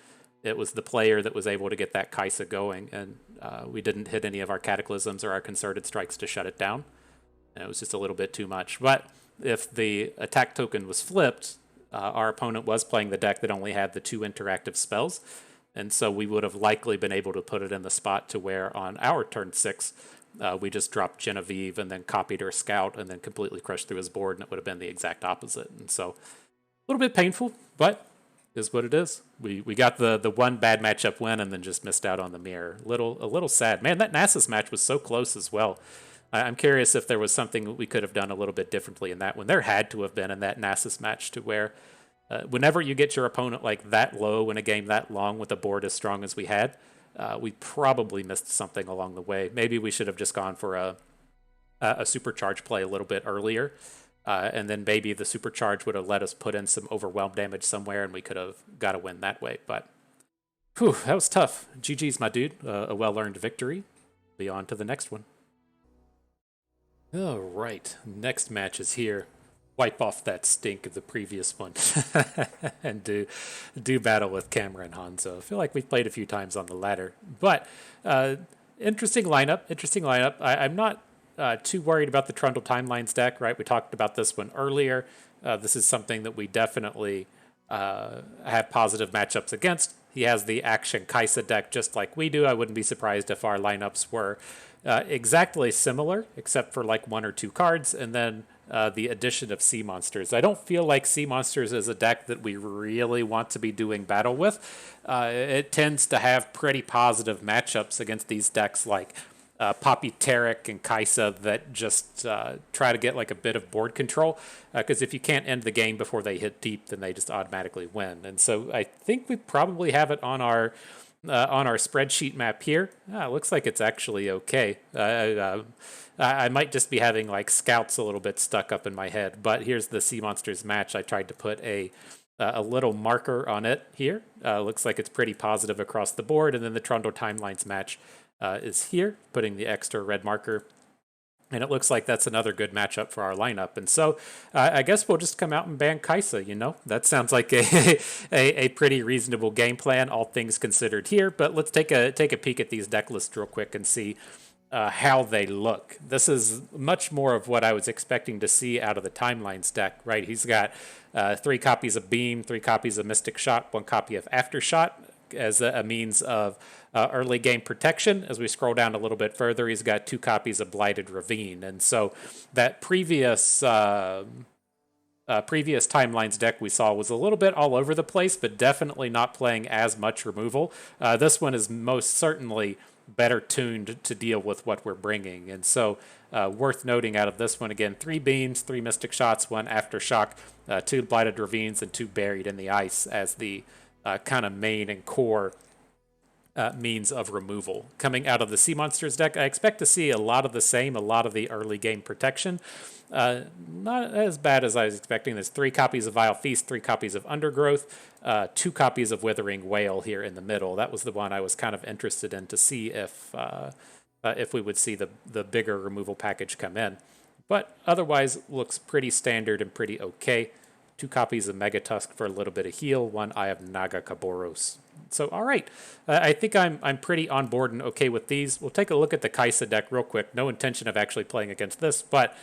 It was the player that was able to get that Kaisa going, and we didn't hit any of our Cataclysms or our Concerted Strikes to shut it down. And it was just a little bit too much. But if the attack token was flipped, our opponent was playing the deck that only had the 2 interactive spells, and so we would have likely been able to put it in the spot to where on our turn 6, we just dropped Genevieve and then copied her Scout and then completely crushed through his board, and it would have been the exact opposite. And so a little bit painful, but is what it is. We got the one bad matchup win and then just missed out on the mirror. A little sad. Man, that Nasus match was so close as well. I'm curious if there was something we could have done a little bit differently in that one. There had to have been in that Nasus match, to where whenever you get your opponent like that low in a game that long with a board as strong as we had, we probably missed something along the way. Maybe we should have just gone for a supercharge play a little bit earlier, and then maybe the supercharge would have let us put in some overwhelm damage somewhere, and we could have got a win that way. But whew, that was tough. GG's, my dude. A well-earned victory. Be on to the next one. All right, next match is here. Wipe off that stink of the previous one and do battle with Camera and Hanzo. I feel like we've played a few times on the ladder, but interesting lineup. I'm not too worried about the Trundle Timelines deck, right? We talked about this one earlier. This is something that we definitely have positive matchups against. He has the Action Kaisa deck just like we do. I wouldn't be surprised if our lineups were exactly similar, except for like 1 or 2 cards, and then the addition of Sea Monsters. I don't feel like Sea Monsters is a deck that we really want to be doing battle with. It tends to have pretty positive matchups against these decks like Poppy Taric and Kaisa that just try to get like a bit of board control, because if you can't end the game before they hit deep, then they just automatically win. And so I think we probably have it on our on our spreadsheet map here, it looks like it's actually okay. I might just be having like scouts a little bit stuck up in my head, but here's the Sea Monsters match. I tried to put a little marker on it here. Looks like it's pretty positive across the board, and then the Trundle Timelines match is here, putting the extra red marker. And it looks like that's another good matchup for our lineup. And so I guess we'll just come out and ban Kaisa, you know? That sounds like a pretty reasonable game plan, all things considered here. But let's take a peek at these deck lists real quick and see how they look. This is much more of what I was expecting to see out of the Timelines deck, right? He's got 3 copies of Beam, 3 copies of Mystic Shot, 1 copy of Aftershock as a means of early game protection. As we scroll down a little bit further, he's got 2 copies of Blighted Ravine. And so that previous Timelines deck we saw was a little bit all over the place, but definitely not playing as much removal. This one is most certainly better tuned to deal with what we're bringing. And so worth noting out of this one, again, 3 Beams, 3 Mystic Shots, 1 Aftershock, 2 Blighted Ravines, and 2 Buried in the Ice as the kind of main and core means of removal. Coming out of the Sea Monsters deck, I expect to see a lot of the same, a lot of the early game protection. Not as bad as I was expecting. There's 3 copies of Vile Feast, 3 copies of Undergrowth, 2 copies of Withering Whale here in the middle. That was the one I was kind of interested in to see if we would see the bigger removal package come in. But otherwise, looks pretty standard and pretty okay. 2 copies of Megatusk for a little bit of heal, 1 Eye of Naga Kaboros. So, all right. I think I'm pretty on board and okay with these. We'll take a look at the Kaisa deck real quick. No intention of actually playing against this, but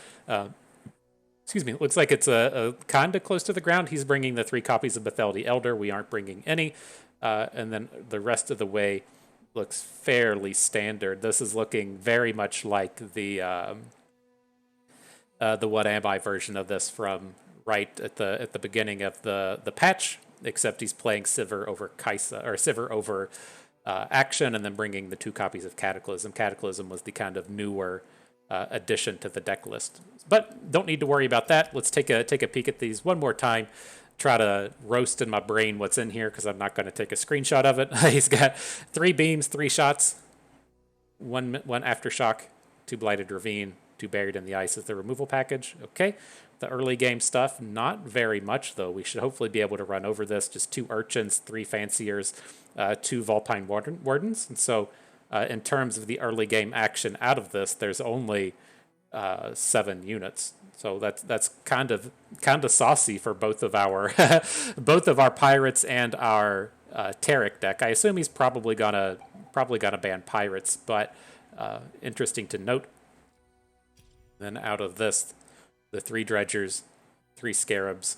excuse me, it looks like it's a kind of close to the ground. He's bringing the 3 copies of Bethel the Elder. We aren't bringing any. And then the rest of the way looks fairly standard. This is looking very much like the What Am I version of this from right at the beginning of the patch, except he's playing Sivir over Kaisa, or Sivir over Action, and then bringing the 2 copies of Cataclysm. Cataclysm was the kind of newer addition to the deck list, but don't need to worry about that. Let's take a peek at these one more time. Try to roast in my brain what's in here because I'm not going to take a screenshot of it. He's got 3 Beams, 3 Shots, 1 Aftershock, 2 Blighted Ravine, 2 Buried in the Ice as the removal package. Okay. The early game stuff, not very much, though. We should hopefully be able to run over this. Just 2 Urchins, 3 Fanciers, 2 Vulpine Wardens. And so in terms of the early game action out of this, there's only 7 units. So that's kind of saucy for both of our Pirates and our Taric deck. I assume he's probably gonna ban Pirates, but interesting to note. Then out of this, the 3 Dredgers, 3 Scarabs,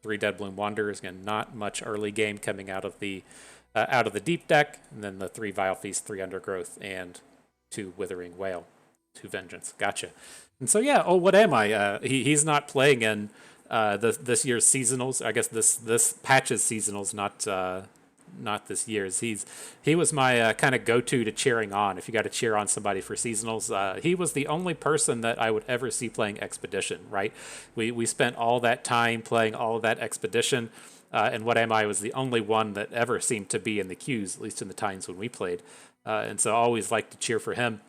3 Deadbloom Wanderers. Again, not much early game coming out of the deep deck. And then the 3 Vile Feast, 3 Undergrowth, and 2 Withering Whale, 2 Vengeance. Gotcha. And so yeah, what am I? He's not playing in this year's seasonals. I guess this patch's seasonals, not this year's. He was my kind of go-to to cheering on. If you got to cheer on somebody for seasonals, he was the only person that I would ever see playing Expedition. Right? We spent all that time playing all of that Expedition, and What Am I was the only one that ever seemed to be in the queues, at least in the times when we played. And so I always liked to cheer for him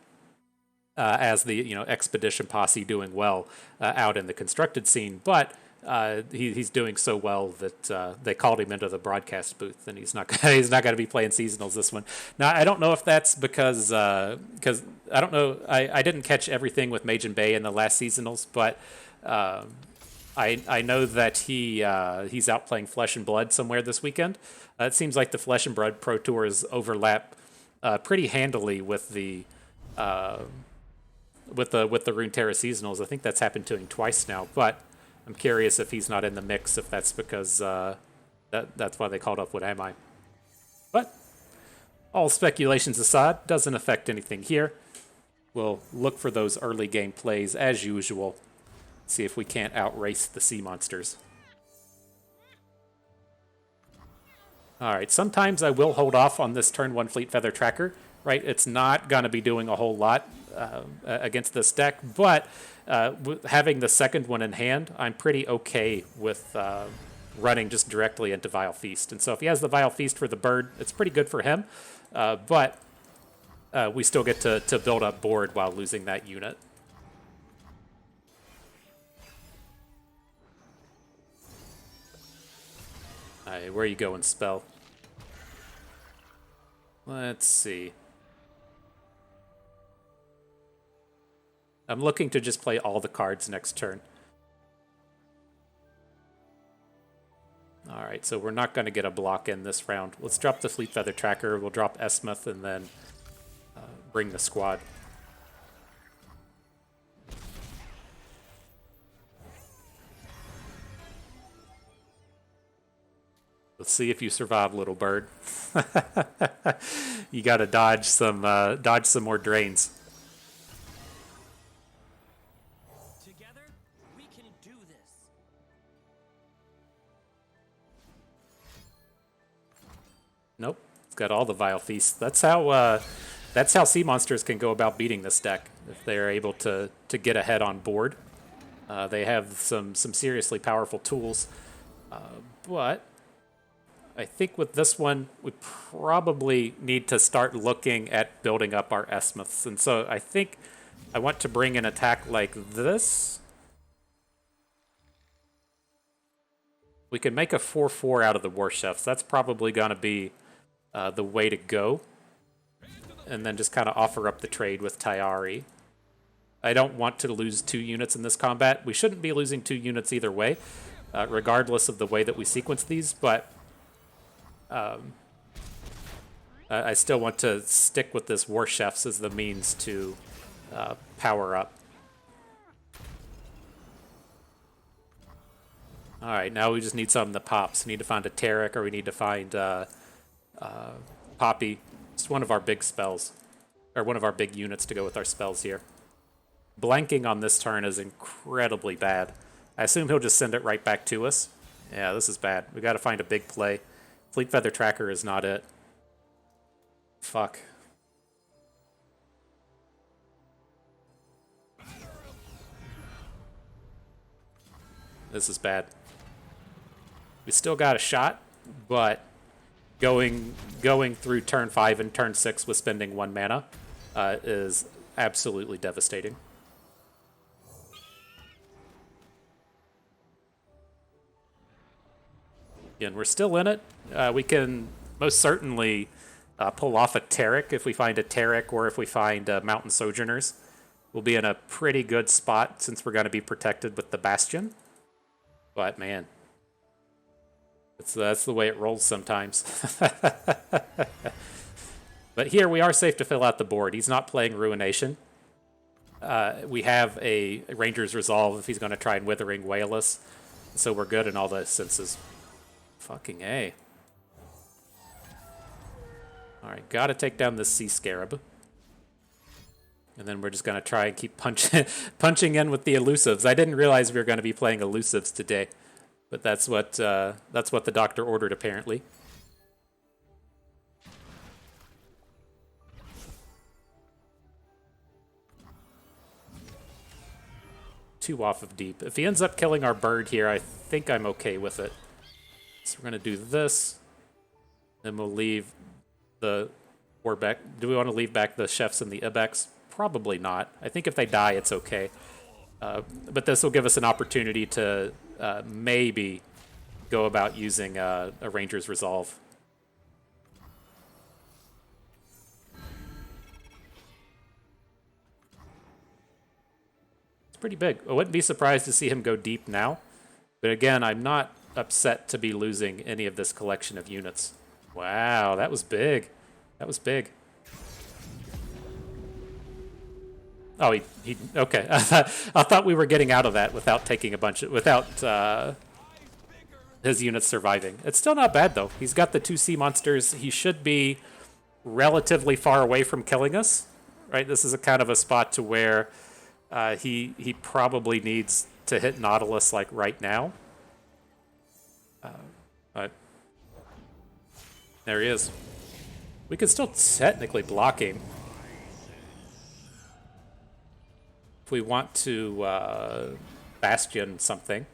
as the Expedition posse doing well out in the constructed scene, but. He's doing so well that they called him into the broadcast booth, and he's not going to be playing seasonals this one. Now I don't know if that's because I don't know. I didn't catch everything with Mage and Bay in the last seasonals, but I know that he's out playing Flesh and Blood somewhere this weekend. It seems like the Flesh and Blood Pro Tours overlap pretty handily with the Runeterra seasonals. I think that's happened to him twice now, but. I'm curious if he's not in the mix, if that's because that's why they called up What Am I. But all speculations aside, doesn't affect anything here. We'll look for those early game plays as usual. See if we can't outrace the Sea Monsters. Alright, sometimes I will hold off on this turn 1 Fleet Feather Tracker. Right, it's not going to be doing a whole lot against this deck, but having the second one in hand, I'm pretty okay with running just directly into Vile Feast. And so if he has the Vile Feast for the bird, it's pretty good for him. but we still get to build up board while losing that unit. Alright, where are you going, Spell? Let's see. I'm looking to just play all the cards next turn. Alright, so we're not going to get a block in this round. Let's drop the Fleet Feather Tracker, we'll drop Esmuth, and then bring the squad. Let's see if you survive, little bird. You got to dodge some more drains. Together, we can do this. Nope, it's got all the Vile Feasts. That's how sea monsters can go about beating this deck if they're able to get ahead on board. They have some seriously powerful tools, but I think with this one, we probably need to start looking at building up our Esmuths. And so I think I want to bring an attack like this. We can make a 4/4 out of the War Chefs. That's probably going to be the way to go. And then just kind of offer up the trade with Taric. I don't want to lose 2 units in this combat. We shouldn't be losing 2 units either way, regardless of the way that we sequence these, but I still want to stick with this War Chefs as the means to power up. Alright, now we just need something that pops. We need to find a Taric, or we need to find Poppy. It's one of our big spells, or one of our big units to go with our spells here. Blanking on this turn is incredibly bad. I assume he'll just send it right back to us. Yeah, this is bad. We got to find a big play. Fleet Feather Tracker is not it. Fuck. This is bad. We still got a shot, but going through turn 5 and turn 6 with spending 1 mana is absolutely devastating. Again, we're still in it. We can most certainly pull off a Taric if we find a Taric, or if we find Mountain Sojourners. We'll be in a pretty good spot since we're going to be protected with the Bastion. But man, that's the way it rolls sometimes. But here we are safe to fill out the board. He's not playing Ruination. We have a Ranger's Resolve if he's going to try and Withering Wail us. So we're good in all those senses. Fucking A. Alright, gotta take down this Sea Scarab. And then we're just gonna try and keep punching in with the elusives. I didn't realize we were gonna be playing elusives today. But that's what the doctor ordered, apparently. Two off of deep. If he ends up killing our bird here, I think I'm okay with it. So we're going to do this. Then we'll leave the Warbeck. Do we want to leave back the Chefs and the Ibex? Probably not. I think if they die, it's okay. But this will give us an opportunity to maybe go about using a Ranger's Resolve. It's pretty big. I wouldn't be surprised to see him go deep now. But again, I'm not upset to be losing any of this collection of units. Wow, that was big. That was big. Oh, he okay. I thought we were getting out of that without taking a bunch of, without his units surviving. It's still not bad though. He's got the 2 sea monsters. He should be relatively far away from killing us, right? This is a kind of a spot to where he probably needs to hit Nautilus like right now. But there he is. We could still technically block him if we want to Bastion something.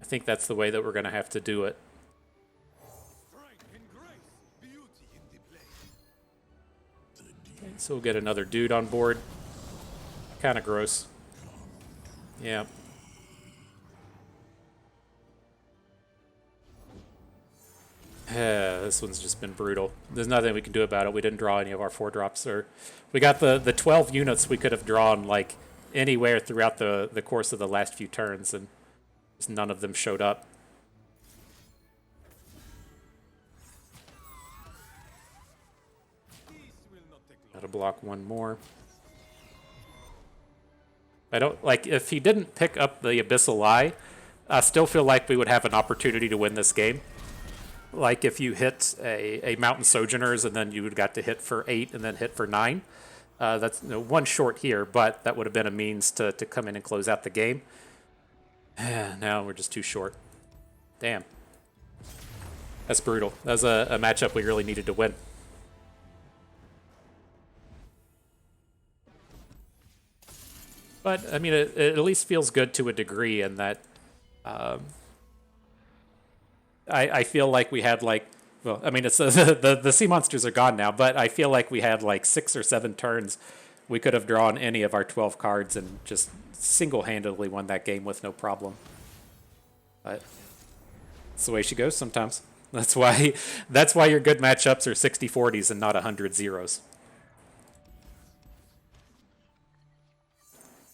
I think that's the way that we're going to have to do it. So we'll get another dude on board. Kind of gross. Yeah. This one's just been brutal. There's nothing we can do about it. We didn't draw any of our 4-drops. Or we got the 12 units we could have drawn like anywhere throughout the course of the last few turns, and just none of them showed up. Gotta block one more. I don't like if he didn't pick up the Abyssal Eye, I still feel like we would have an opportunity to win this game. Like if you hit a Mountain Sojourners and then you would got to hit for 8 and then hit for 9. That's one short here, but that would have been a means to come in and close out the game. Now we're just too short. Damn. That's brutal. That was a matchup we really needed to win. But, I mean, it at least feels good to a degree in that I feel like we had, like, well, I mean, it's the sea monsters are gone now, but I feel like we had, like, 6 or 7 turns. We could have drawn any of our 12 cards and just single-handedly won that game with no problem. But it's the way she goes sometimes. That's why your good matchups are 60-40s and not 100 zeros.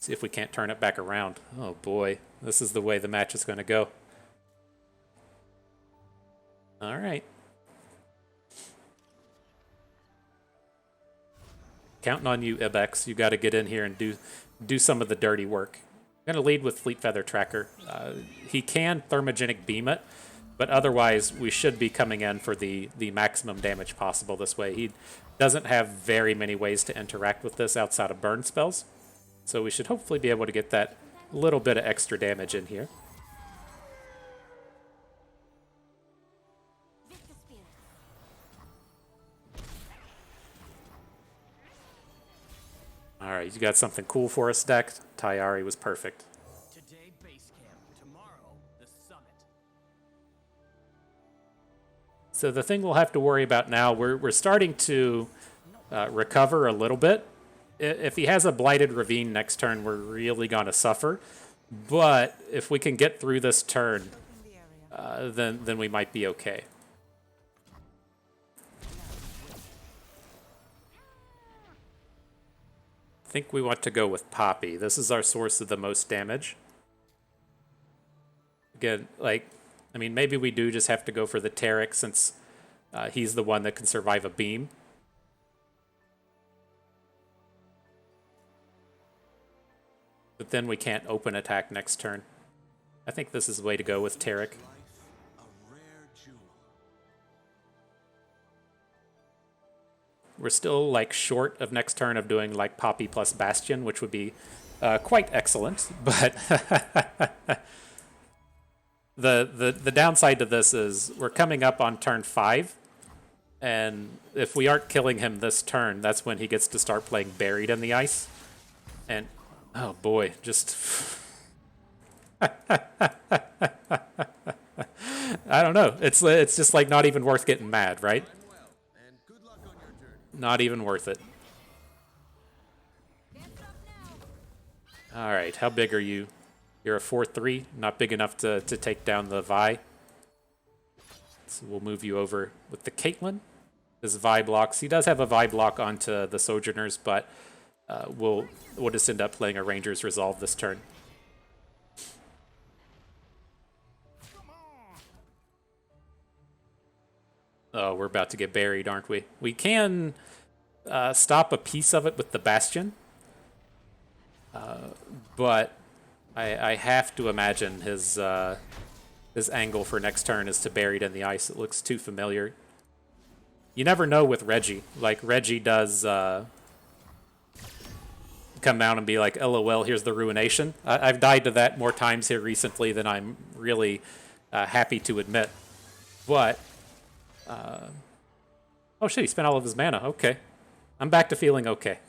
See if we can't turn it back around. Oh boy, this is the way the match is going to go. All right. Counting on you, Ibex. You got to get in here and do some of the dirty work. I'm going to lead with Fleet Feather Tracker. He can Thermogenic Beam it, but otherwise we should be coming in for the maximum damage possible this way. He doesn't have very many ways to interact with this outside of burn spells. So we should hopefully be able to get that little bit of extra damage in here. All right, you got something cool for us, deck. Tayari was perfect. Today base camp, tomorrow the summit. So the thing we'll have to worry about now, we're starting to recover a little bit. If he has a Blighted Ravine next turn, we're really going to suffer. But if we can get through this turn, then we might be okay. I think we want to go with Poppy. This is our source of the most damage. Again, like, I mean, maybe we do just have to go for the Taric since he's the one that can survive a beam. But then we can't open attack next turn. I think this is the way to go with Taric. We're still like short of next turn of doing like Poppy plus Bastion, which would be quite excellent. But the downside to this is we're coming up on turn 5. And if we aren't killing him this turn, that's when he gets to start playing Buried in the Ice. And oh boy, just I don't know. It's just like not even worth getting mad, right? Not even worth it. All right, how big are you? You're a 4/3, not big enough to take down the Vi. So we'll move you over with the Caitlyn. His Vi blocks. He does have a Vi block onto the Sojourners, but we'll just end up playing a Ranger's Resolve this turn. Oh, we're about to get buried, aren't we? We can stop a piece of it with the Bastion, but I have to imagine his angle for next turn is to Buried in the Ice. It looks too familiar. You never know with Reggie. Like, Reggie does come out and be like, LOL, here's the Ruination. I've died to that more times here recently than I'm really happy to admit. But, oh shit, he spent all of his mana. Okay. I'm back to feeling okay.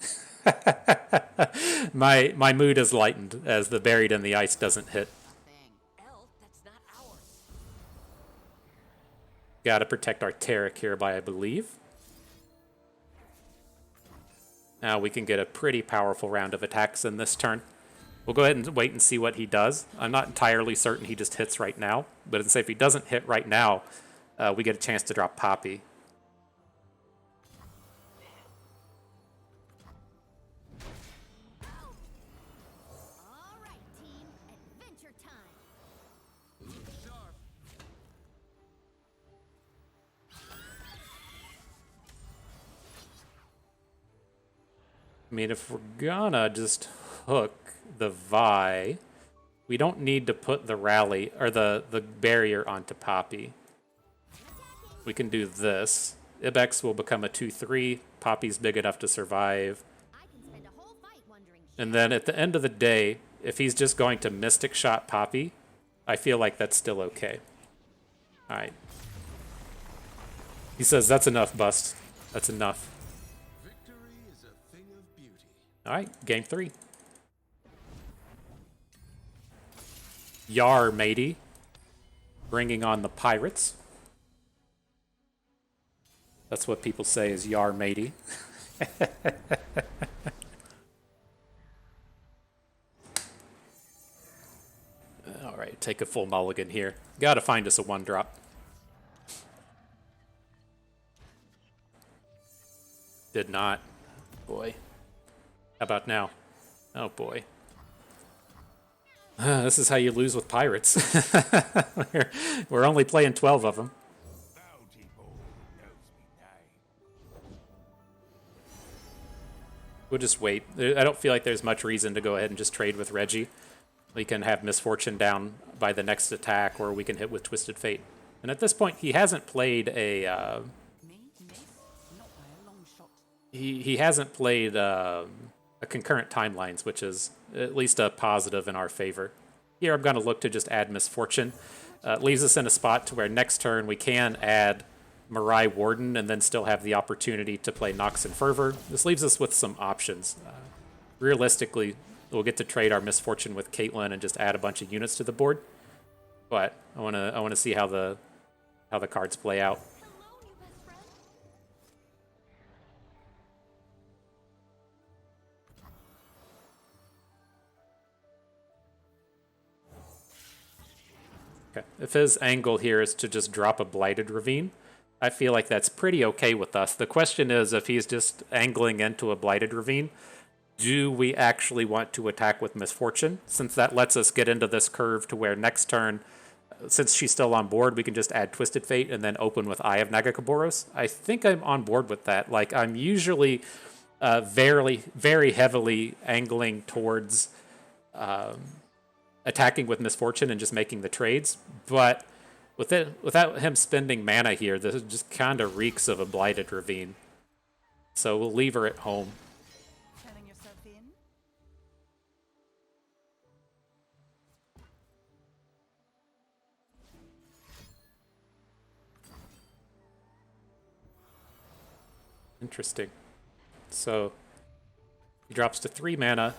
My mood has lightened as the Buried in the Ice doesn't hit. Gotta protect our Taric here by, I believe. Now we can get a pretty powerful round of attacks in this turn. We'll go ahead and wait and see what he does. I'm not entirely certain he just hits right now, but if he doesn't hit right now, we get a chance to drop Poppy. All right, team. Adventure time. Sharp. I mean, if we're gonna just hook the Vi, we don't need to put the rally or the barrier onto Poppy. We can do this. Ibex will become a 2/3. Poppy's big enough to survive. I can spend a whole fight wondering. And then at the end of the day, if he's just going to Mystic Shot Poppy, I feel like that's still okay. Alright. He says, that's enough, Bust. That's enough. Victory is a thing of beauty. Alright, game 3. Yar, matey. Bringing on the pirates. That's what people say is yar, matey. Alright, take a full mulligan here. Gotta find us a 1-drop. Did not. Boy. How about now? Oh boy. This is how you lose with pirates. We're only playing 12 of them. We'll just wait. I don't feel like there's much reason to go ahead and just trade with Reggie. We can have Misfortune down by the next attack, or we can hit with Twisted Fate. And at this point, he hasn't played a... He hasn't played a concurrent timelines, which is at least a positive in our favor. Here I'm going to look to just add Misfortune. Leaves us in a spot to where next turn we can add Mirai Warden and then still have the opportunity to play Nox and Fervor. This leaves us with some options. Realistically, we'll get to trade our Misfortune with Caitlyn and just add a bunch of units to the board. But I want to see how the cards play out. Hello, new best friend. Okay. If his angle here is to just drop a Blighted Ravine, I feel like that's pretty okay with us. The question is, if he's just angling into a Blighted Ravine, do we actually want to attack with Misfortune? Since that lets us get into this curve to where next turn, since she's still on board, we can just add Twisted Fate and then open with Eye of Nagakaboros. I think I'm on board with that. Like, I'm usually very, very heavily angling towards attacking with Misfortune and just making the trades, but without him spending mana here, this just kind of reeks of a Blighted Ravine. So we'll leave her at home. Turning yourself in? Interesting. So he drops to 3 mana,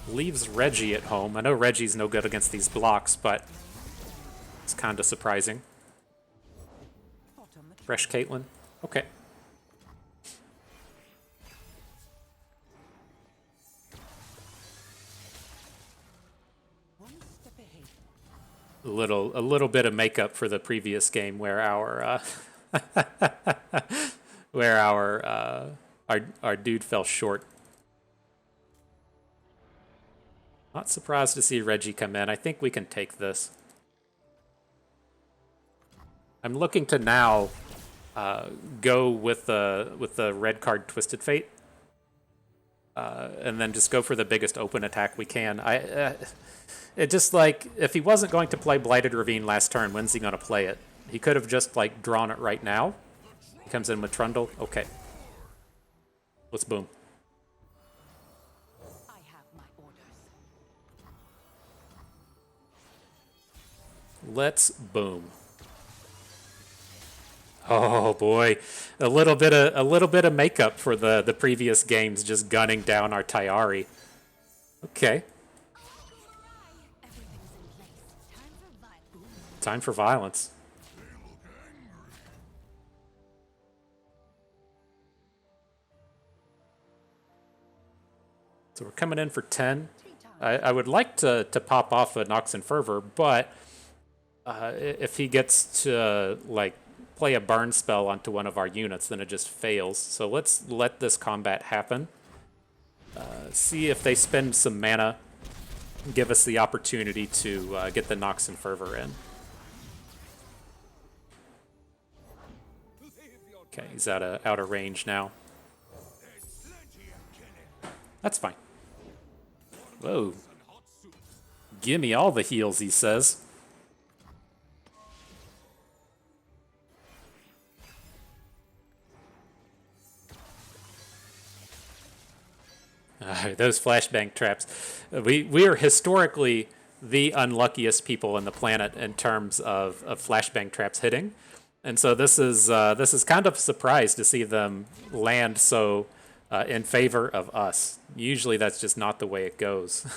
leaves Reggie at home. I know Reggie's no good against these blocks, but it's kind of surprising. Fresh Caitlyn. Okay. One step ahead. A little bit of makeup for the previous game where our where our dude fell short. Not surprised to see Reggie come in. I think we can take this. I'm looking to now go with the red card Twisted Fate, and then just go for the biggest open attack we can. It just like, if he wasn't going to play Blighted Ravine last turn, when's he going to play it? He could have just like drawn it right now. He comes in with Trundle. Okay, let's boom. I have my orders. Let's boom. Oh boy, a little bit of makeup for the previous games, just gunning down our Tayari. Okay, Everything's in place. time for violence. So we're coming in for 10. I would like to pop off a Nox and Fervor, but if he gets to like play a burn spell onto one of our units, then it just fails. So let's let this combat happen. See if they spend some mana, give us the opportunity to get the Nox and Fervor in. Okay, he's out of range now. That's fine. Whoa. Gimme all the heals, he says. Those flashbang traps. We are historically the unluckiest people on the planet in terms of flashbang traps hitting. And so this is kind of a surprise to see them land so in favor of us. Usually that's just not the way it goes.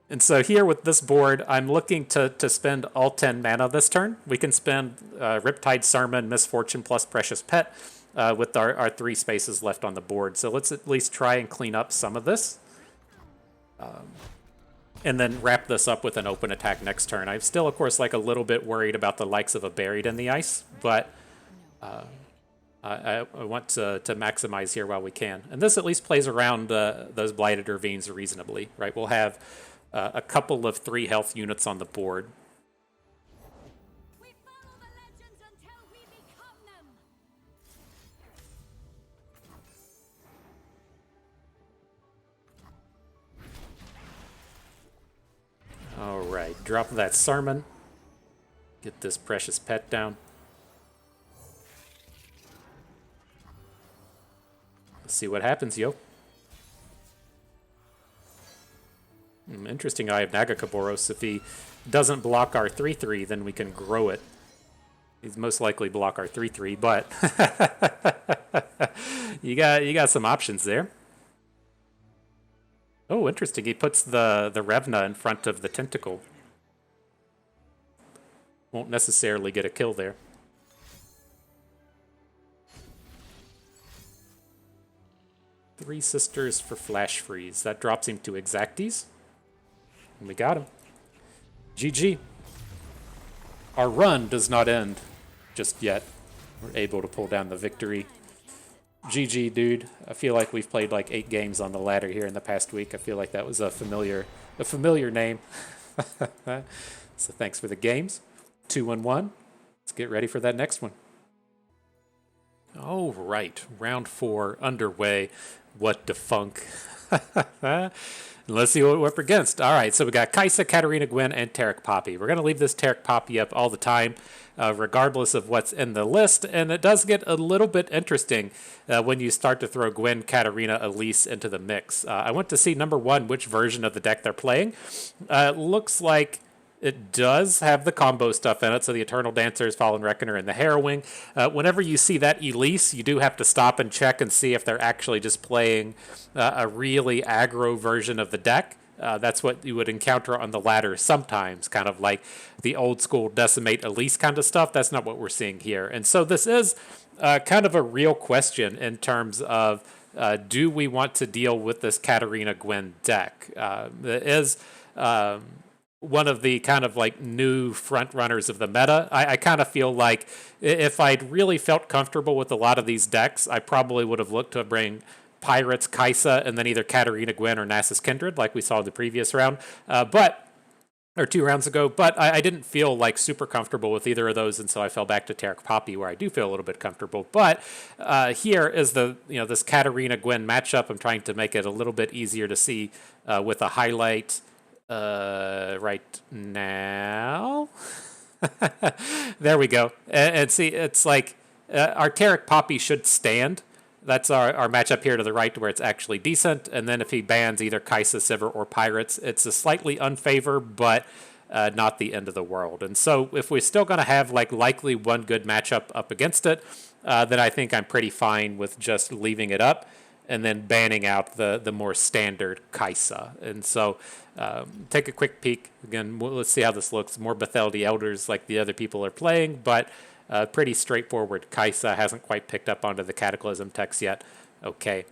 And so here with this board, I'm looking to spend all 10 mana this turn. We can spend Riptide Sermon, Misfortune plus Precious Pet with our 3 spaces left on the board. So let's at least try and clean up some of this. And then wrap this up with an open attack next turn. I'm still, of course, like a little bit worried about the likes of a Buried in the Ice, but I want to maximize here while we can. And this at least plays around those Blighted Ravines reasonably, right? We'll have a couple of 3 health units on the board. We follow the legends until we become them. All right, drop that Sermon. Get this Precious Pet down. Let's see what happens, yo. Interesting Eye of Nagakaboros. If he doesn't block our 3/3, then we can grow it. He's most likely block our 3/3, but you got some options there. Oh, interesting. He puts the Revna in front of the Tentacle. Won't necessarily get a kill there. Three Sisters for Flash Freeze. That drops him to Exacties. And we got him. GG. Our run does not end just yet. We're able to pull down the victory. GG, dude. I feel like we've played like 8 games on the ladder here in the past week. I feel like that was a familiar name. So thanks for the games. 2-1-1. Let's get ready for that next one. All right, round 4 underway. What the funk? Let's see what we're up against. All right, so we got Kai'Sa, Katarina Gwen, and Taric Poppy. We're going to leave this Taric Poppy up all the time, regardless of what's in the list. And it does get a little bit interesting when you start to throw Gwen, Katarina, Elise into the mix. I want to see, number one, which version of the deck they're playing. Looks like it does have the combo stuff in it, so the Eternal Dancers, Fallen Reckoner, and the Harrowing. Whenever you see that Elise, you do have to stop and check and see if they're actually just playing a really aggro version of the deck. That's what you would encounter on the ladder sometimes, kind of like the old school Decimate Elise kind of stuff. That's not what we're seeing here. And so this is kind of a real question in terms of do we want to deal with this Katarina Gwen deck? It is one of the kind of like new front runners of the meta. I kind of feel like if I'd really felt comfortable with a lot of these decks, I probably would have looked to bring Pirates, Kai'Sa, and then either Katarina Gwen or Nasus Kindred, like we saw in the previous round, or 2 rounds ago. But I didn't feel like super comfortable with either of those, and so I fell back to Taric Poppy, where I do feel a little bit comfortable. But here is this Katarina Gwen matchup. I'm trying to make it a little bit easier to see with a highlight. Right now. There we go. And see, it's like our Taric Poppy should stand. That's our matchup here to the right, where it's actually decent. And then if he bans either Kai'Sa, Sivir, or Pirates, it's a slightly unfavor, but not the end of the world. And so if we're still going to have like likely one good matchup up against it, then I think I'm pretty fine with just leaving it up and then banning out the more standard Kai'Sa. And so take a quick peek. Again, let's see how this looks. More Betheldi Elders like the other people are playing, but pretty straightforward. Kai'Sa hasn't quite picked up onto the Cataclysm text yet. Okay.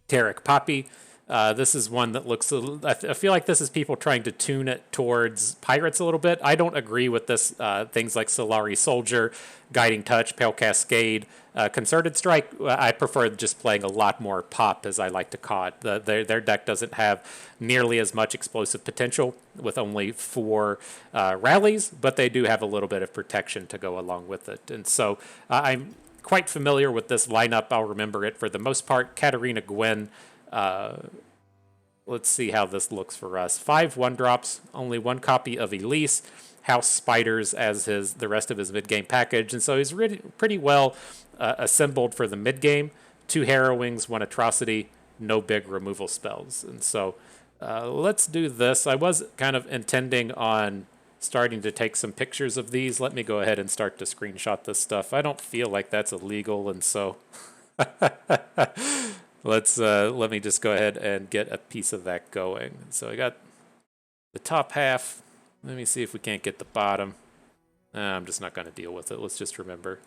Taric Poppy. This is one that looks. I feel like this is people trying to tune it towards pirates a little bit. I don't agree with this. Things like Solari Soldier, Guiding Touch, Pale Cascade, Concerted Strike. I prefer just playing a lot more pop, as I like to call it. Their deck doesn't have nearly as much explosive potential with only 4 rallies, but they do have a little bit of protection to go along with it. And so I'm quite familiar with this lineup. I'll remember it for the most part. Katarina Gwen. Let's see how this looks for us. 5 1-drops, only 1 copy of Elise, House Spiders as the rest of his mid-game package, and so he's pretty well assembled for the mid-game. 2 Harrowings, 1 Atrocity, no big removal spells. And so let's do this. I was kind of intending on starting to take some pictures of these. Let me go ahead and start to screenshot this stuff. I don't feel like that's illegal, and so... let me just go ahead and get a piece of that going. So I got the top half. Let me see if we can't get the bottom. I'm just not going to deal with it. Let's just remember.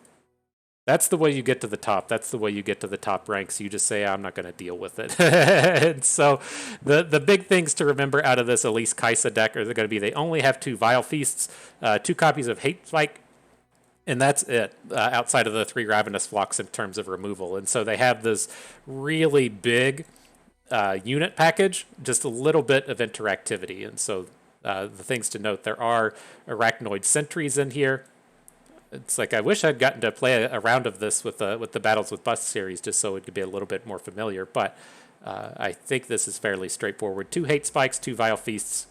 That's the way you get to the top. That's the way you get to the top ranks. You just say, I'm not going to deal with it. And so the big things to remember out of this Elise Kaisa deck are going to be they only have 2 Vile Feasts, 2 copies of Hate Spike, and that's it, outside of the 3 Ravenous Flocks in terms of removal. And so they have this really big unit package, just a little bit of interactivity. And so the things to note, there are Arachnoid Sentries in here. It's like I wish I'd gotten to play a round of this with the Battles with Bust series, just so it could be a little bit more familiar. But I think this is fairly straightforward. 2 Hate Spikes, 2 Vile Feasts,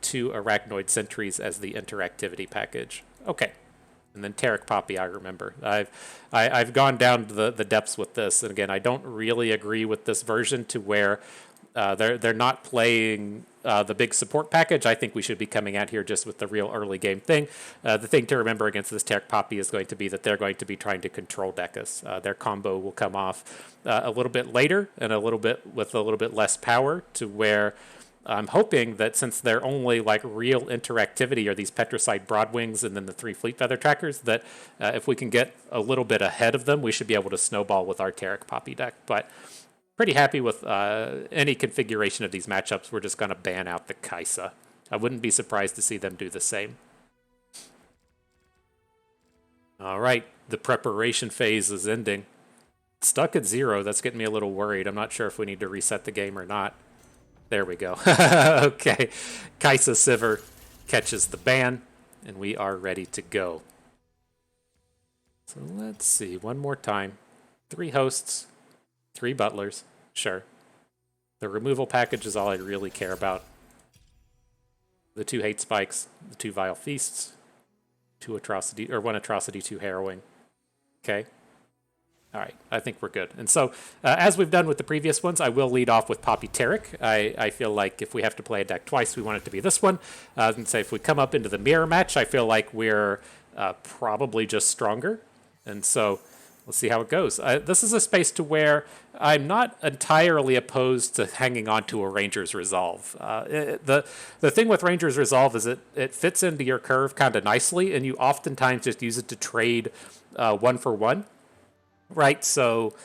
2 Arachnoid Sentries as the interactivity package. Okay. And then Taric Poppy, I remember. I've gone down to the depths with this, and again, I don't really agree with this version to where they're not playing the big support package. I think we should be coming out here just with the real early game thing. The thing to remember against this Taric Poppy is going to be that they're going to be trying to control Decus. Their combo will come off a little bit later and a little bit less power, to where I'm hoping that since they're only like real interactivity are these Petricite Broadwings and then the 3 Fleet Feather Trackers, that if we can get a little bit ahead of them, we should be able to snowball with our Taric Poppy deck. But pretty happy with any configuration of these matchups. We're just going to ban out the Kaisa. I wouldn't be surprised to see them do the same. All right, the preparation phase is ending. Stuck at 0, that's getting me a little worried. I'm not sure if we need to reset the game or not. There we go. Okay. Kaisa Sivir catches the ban, and we are ready to go. So let's see. One more time. 3 hosts, 3 butlers. Sure. The removal package is all I really care about. The 2 Hate Spikes, the 2 Vile Feasts, 1 Atrocity, 2 Harrowing. Okay. All right, I think we're good. And so, as we've done with the previous ones, I will lead off with Poppy Taric. I feel like if we have to play a deck twice, we want it to be this one. And say if we come up into the mirror match, I feel like we're probably just stronger. And so, let's see how it goes. This is a space to where I'm not entirely opposed to hanging on to a Ranger's Resolve. The thing with Ranger's Resolve is it fits into your curve kind of nicely, and you oftentimes just use it to trade 1-for-1. Right, so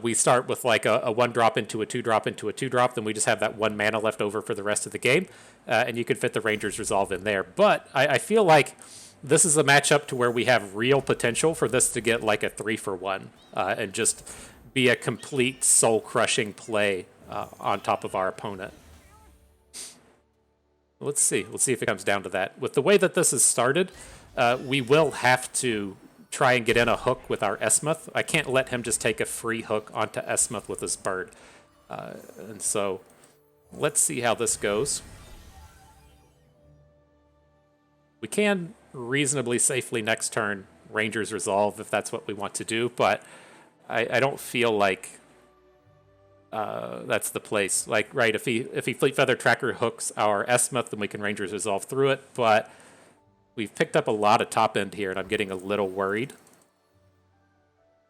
we start with like a 1-drop into a 2-drop into a 2-drop, then we just have that 1 mana left over for the rest of the game, and you can fit the Ranger's Resolve in there. But I feel like this is a matchup to where we have real potential for this to get like a 3-for-1 and just be a complete soul-crushing play on top of our opponent. Let's see if it comes down to that. With the way that this has started, we will have to try and get in a hook with our Esmuth. I can't let him just take a free hook onto Esmuth with his bird. And so let's see how this goes. We can reasonably safely next turn Ranger's Resolve if that's what we want to do, but I don't feel like that's the place. Like, right, if he Fleet Feather Tracker hooks our Esmuth, then we can Ranger's Resolve through it, but we've picked up a lot of top end here, and I'm getting a little worried.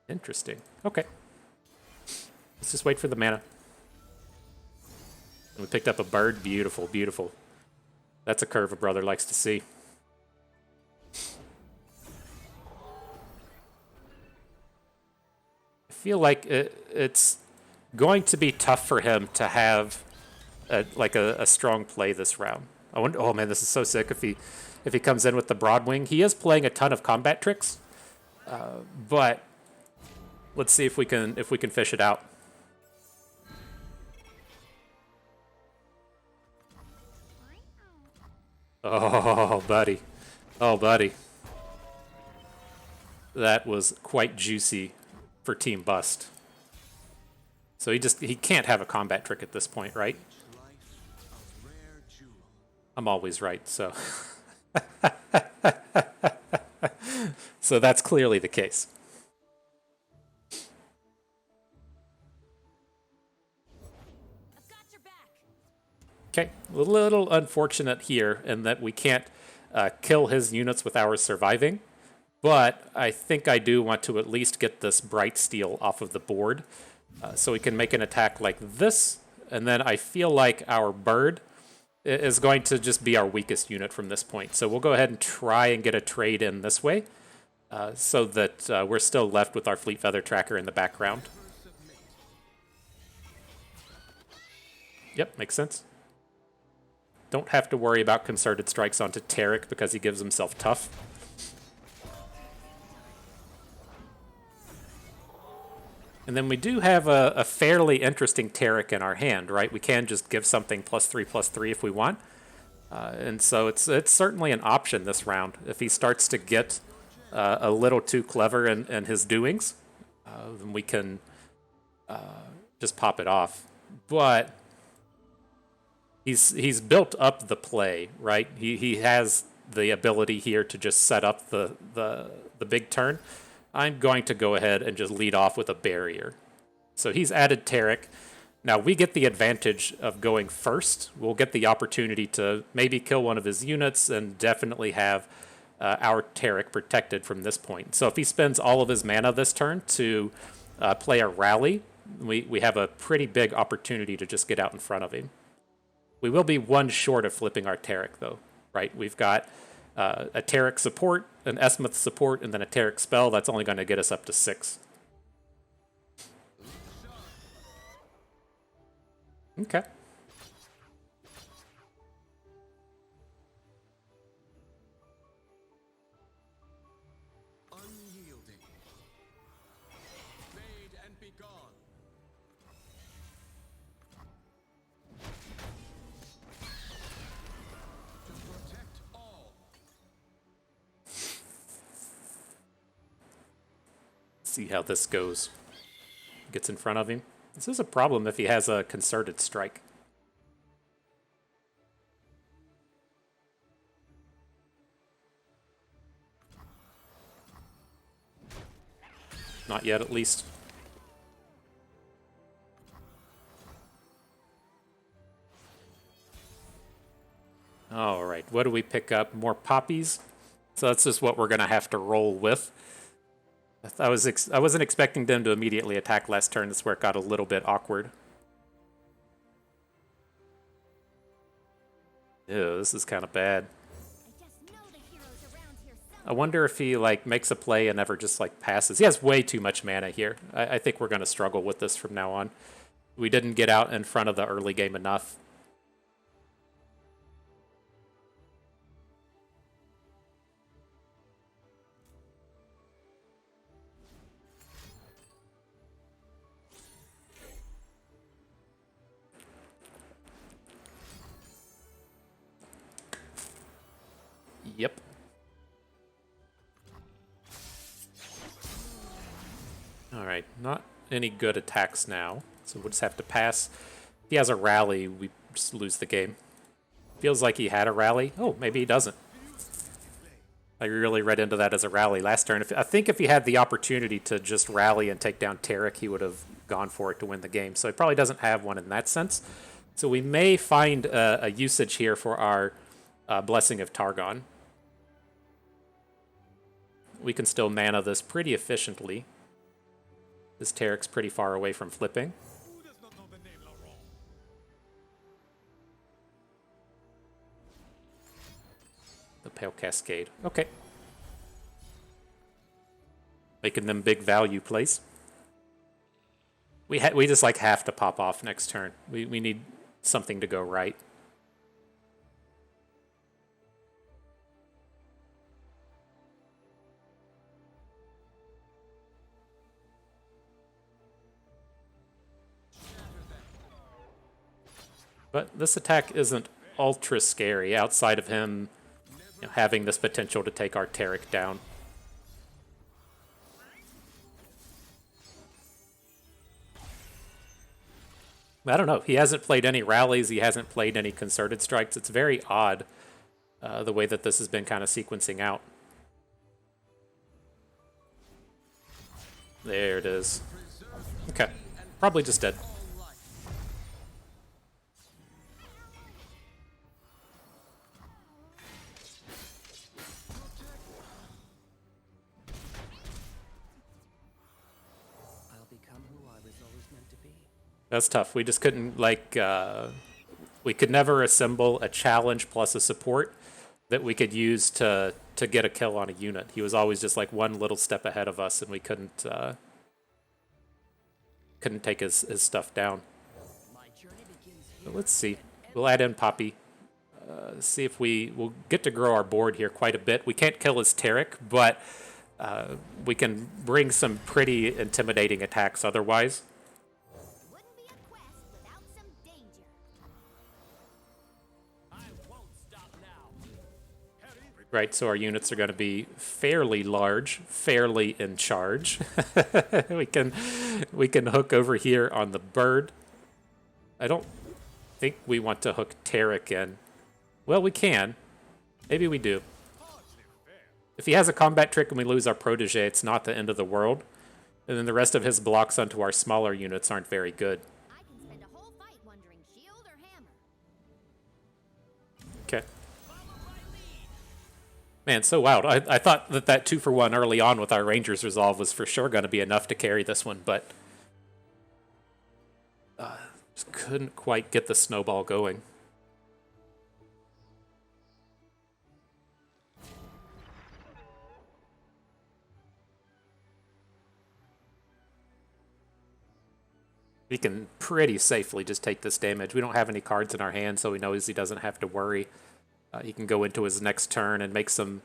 Interesting. Okay. Let's just wait for the mana. And we picked up a bird. Beautiful, beautiful. That's a curve a brother likes to see. I feel like it's going to be tough for him to have a strong play this round. I wonder. Oh man, this is so sick. If he comes in with the Broadwing, he is playing a ton of combat tricks, but let's see if we can fish it out. Oh buddy, oh buddy, that was quite juicy for Team Bust. So he can't have a combat trick at this point, right? I'm always right, so. So that's clearly the case. I've got your back. Okay, a little unfortunate here in that we can't kill his units with ours surviving, but I think I do want to at least get this Bright Steel off of the board so we can make an attack like this, and then I feel like our bird is going to just be our weakest unit from this point. So we'll go ahead and try and get a trade in this way so that we're still left with our Fleet Feather Tracker in the background. Yep, makes sense. Don't have to worry about concerted strikes onto Taric because he gives himself tough. And then we do have a fairly interesting Taric in our hand, right? We can just give something +3/+3 if we want. And so it's certainly an option this round. If he starts to get a little too clever in his doings, then we can just pop it off. But he's built up the play, right? He has the ability here to just set up the big turn. I'm going to go ahead and just lead off with a barrier. So he's added Taric. Now we get the advantage of going first. We'll get the opportunity to maybe kill one of his units and definitely have our Taric protected from this point. So if he spends all of his mana this turn to play a rally, we have a pretty big opportunity to just get out in front of him. We will be one short of flipping our Taric though, right? We've got a Taric support, an Esmuth support, and then a Taric spell. That's only going to get us up to 6. Okay. Unyielding. Fade and be gone. To protect all. See how this goes. Gets in front of him. This is a problem if he has a concerted strike. Not yet, at least. All right, what do we pick up? More poppies? So that's just what we're going to have to roll with. I wasn't expecting them to immediately attack last turn. That's where it got a little bit awkward. Ew, this is kind of bad. I just know the heroes around here I wonder if he makes a play and never just passes. He has way too much mana here. I think we're going to struggle with this from now on. We didn't get out in front of the early game enough. Yep. All right, not any good attacks now, so we'll just have to pass. If he has a rally, we just lose the game. Feels like he had a rally. Oh, maybe he doesn't. I really read into that as a rally last turn. I think if he had the opportunity to just rally and take down Taric, he would have gone for it to win the game. So he probably doesn't have one in that sense. So we may find a usage here for our Blessing of Targon. We can still mana this pretty efficiently. This Taric's pretty far away from flipping. Who does not know the name Laurent? The Pale Cascade. Okay. Making them big value plays. We just like have to pop off next turn. We need something to go right. But this attack isn't ultra scary outside of him having this potential to take our Taric down. I don't know. He hasn't played any rallies. He hasn't played any concerted strikes. It's very odd the way that this has been kind of sequencing out. There it is. Okay. Probably just dead. I'll become who I was always meant to be. That's tough. We just couldn't, like, we could never assemble a challenge plus a support that we could use to get a kill on a unit. He was always just like one little step ahead of us, and we couldn't take his stuff down. My journey begins here. But let's see. We'll add in Poppy. See if we'll get to grow our board here quite a bit. We can't kill his Taric, but we can bring some pretty intimidating attacks otherwise. Wouldn't be a quest without some danger. I won't stop now. Right, so our units are going to be fairly large, fairly in charge. we can hook over here on the bird. I don't think we want to hook Taric in. Well, we can. Maybe we do. If he has a combat trick and we lose our protege, it's not the end of the world. And then the rest of his blocks onto our smaller units aren't very good. I can spend a whole fight wondering shield or hammer. Okay. Man, so wild. I thought that 2-for-1 early on with our Rangers resolve was for sure going to be enough to carry this one, but just couldn't quite get the snowball going. We can pretty safely just take this damage. We don't have any cards in our hand, so he knows he doesn't have to worry. He can go into his next turn and make some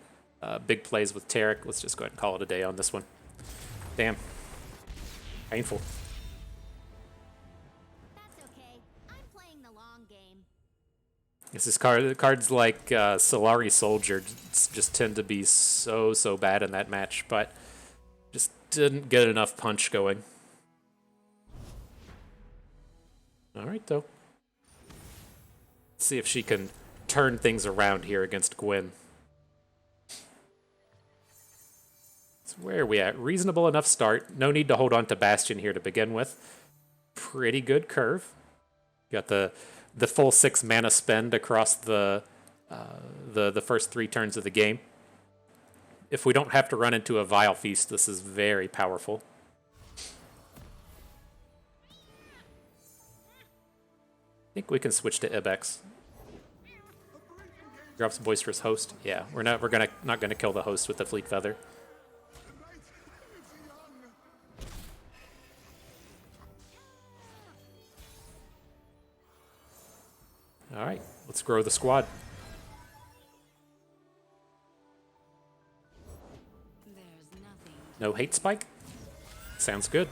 big plays with Taric. Let's just go ahead and call it a day on this one. Damn. Painful. That's okay. I'm playing the long game. This is cards like Solari Soldier just tend to be so bad in that match, but just didn't get enough punch going. All right, though. Let's see if she can turn things around here against Gwen. So where are we at? Reasonable enough start. No need to hold on to Bastion here to begin with. Pretty good curve. Got the full 6 mana spend across the first 3 turns of the game. If we don't have to run into a Vile Feast, this is very powerful. I think we can switch to Ibex. Drops Boisterous Host. Yeah, we're not gonna kill the host with the Fleet Feather. All right, let's grow the squad. There's nothing. No hate spike? Sounds good.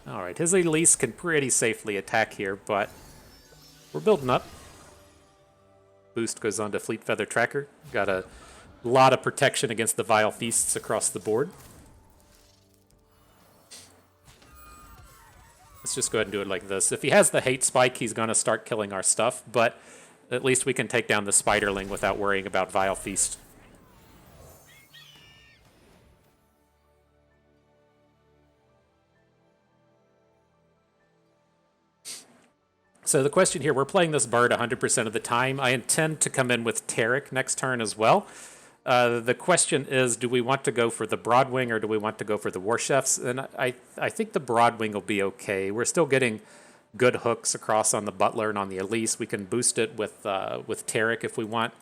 Alright, his Elise can pretty safely attack here, but we're building up. Boost goes on to Fleet Feather Tracker. Got a lot of protection against the Vile Feasts across the board. Let's just go ahead and do it like this. If he has the hate spike, he's going to start killing our stuff, but at least we can take down the Spiderling without worrying about Vile Feast. So the question here, we're playing this bird 100% of the time. I intend to come in with Taric next turn as well. The question is, do we want to go for the Broadwing or do we want to go for the War Chefs? And I think the Broadwing will be okay. We're still getting good hooks across on the Butler and on the Elise. We can boost it with Taric if we want.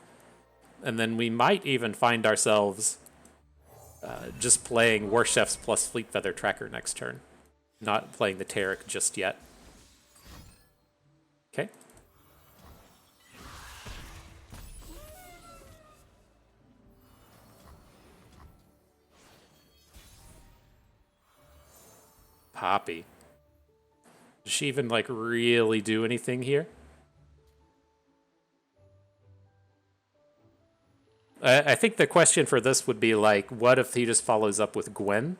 And then we might even find ourselves just playing War Chefs plus Fleet Feather Tracker next turn. Not playing the Taric just yet. Okay. Poppy. Does she even, like, really do anything here? I think the question for this would be, like, what if he just follows up with Gwen?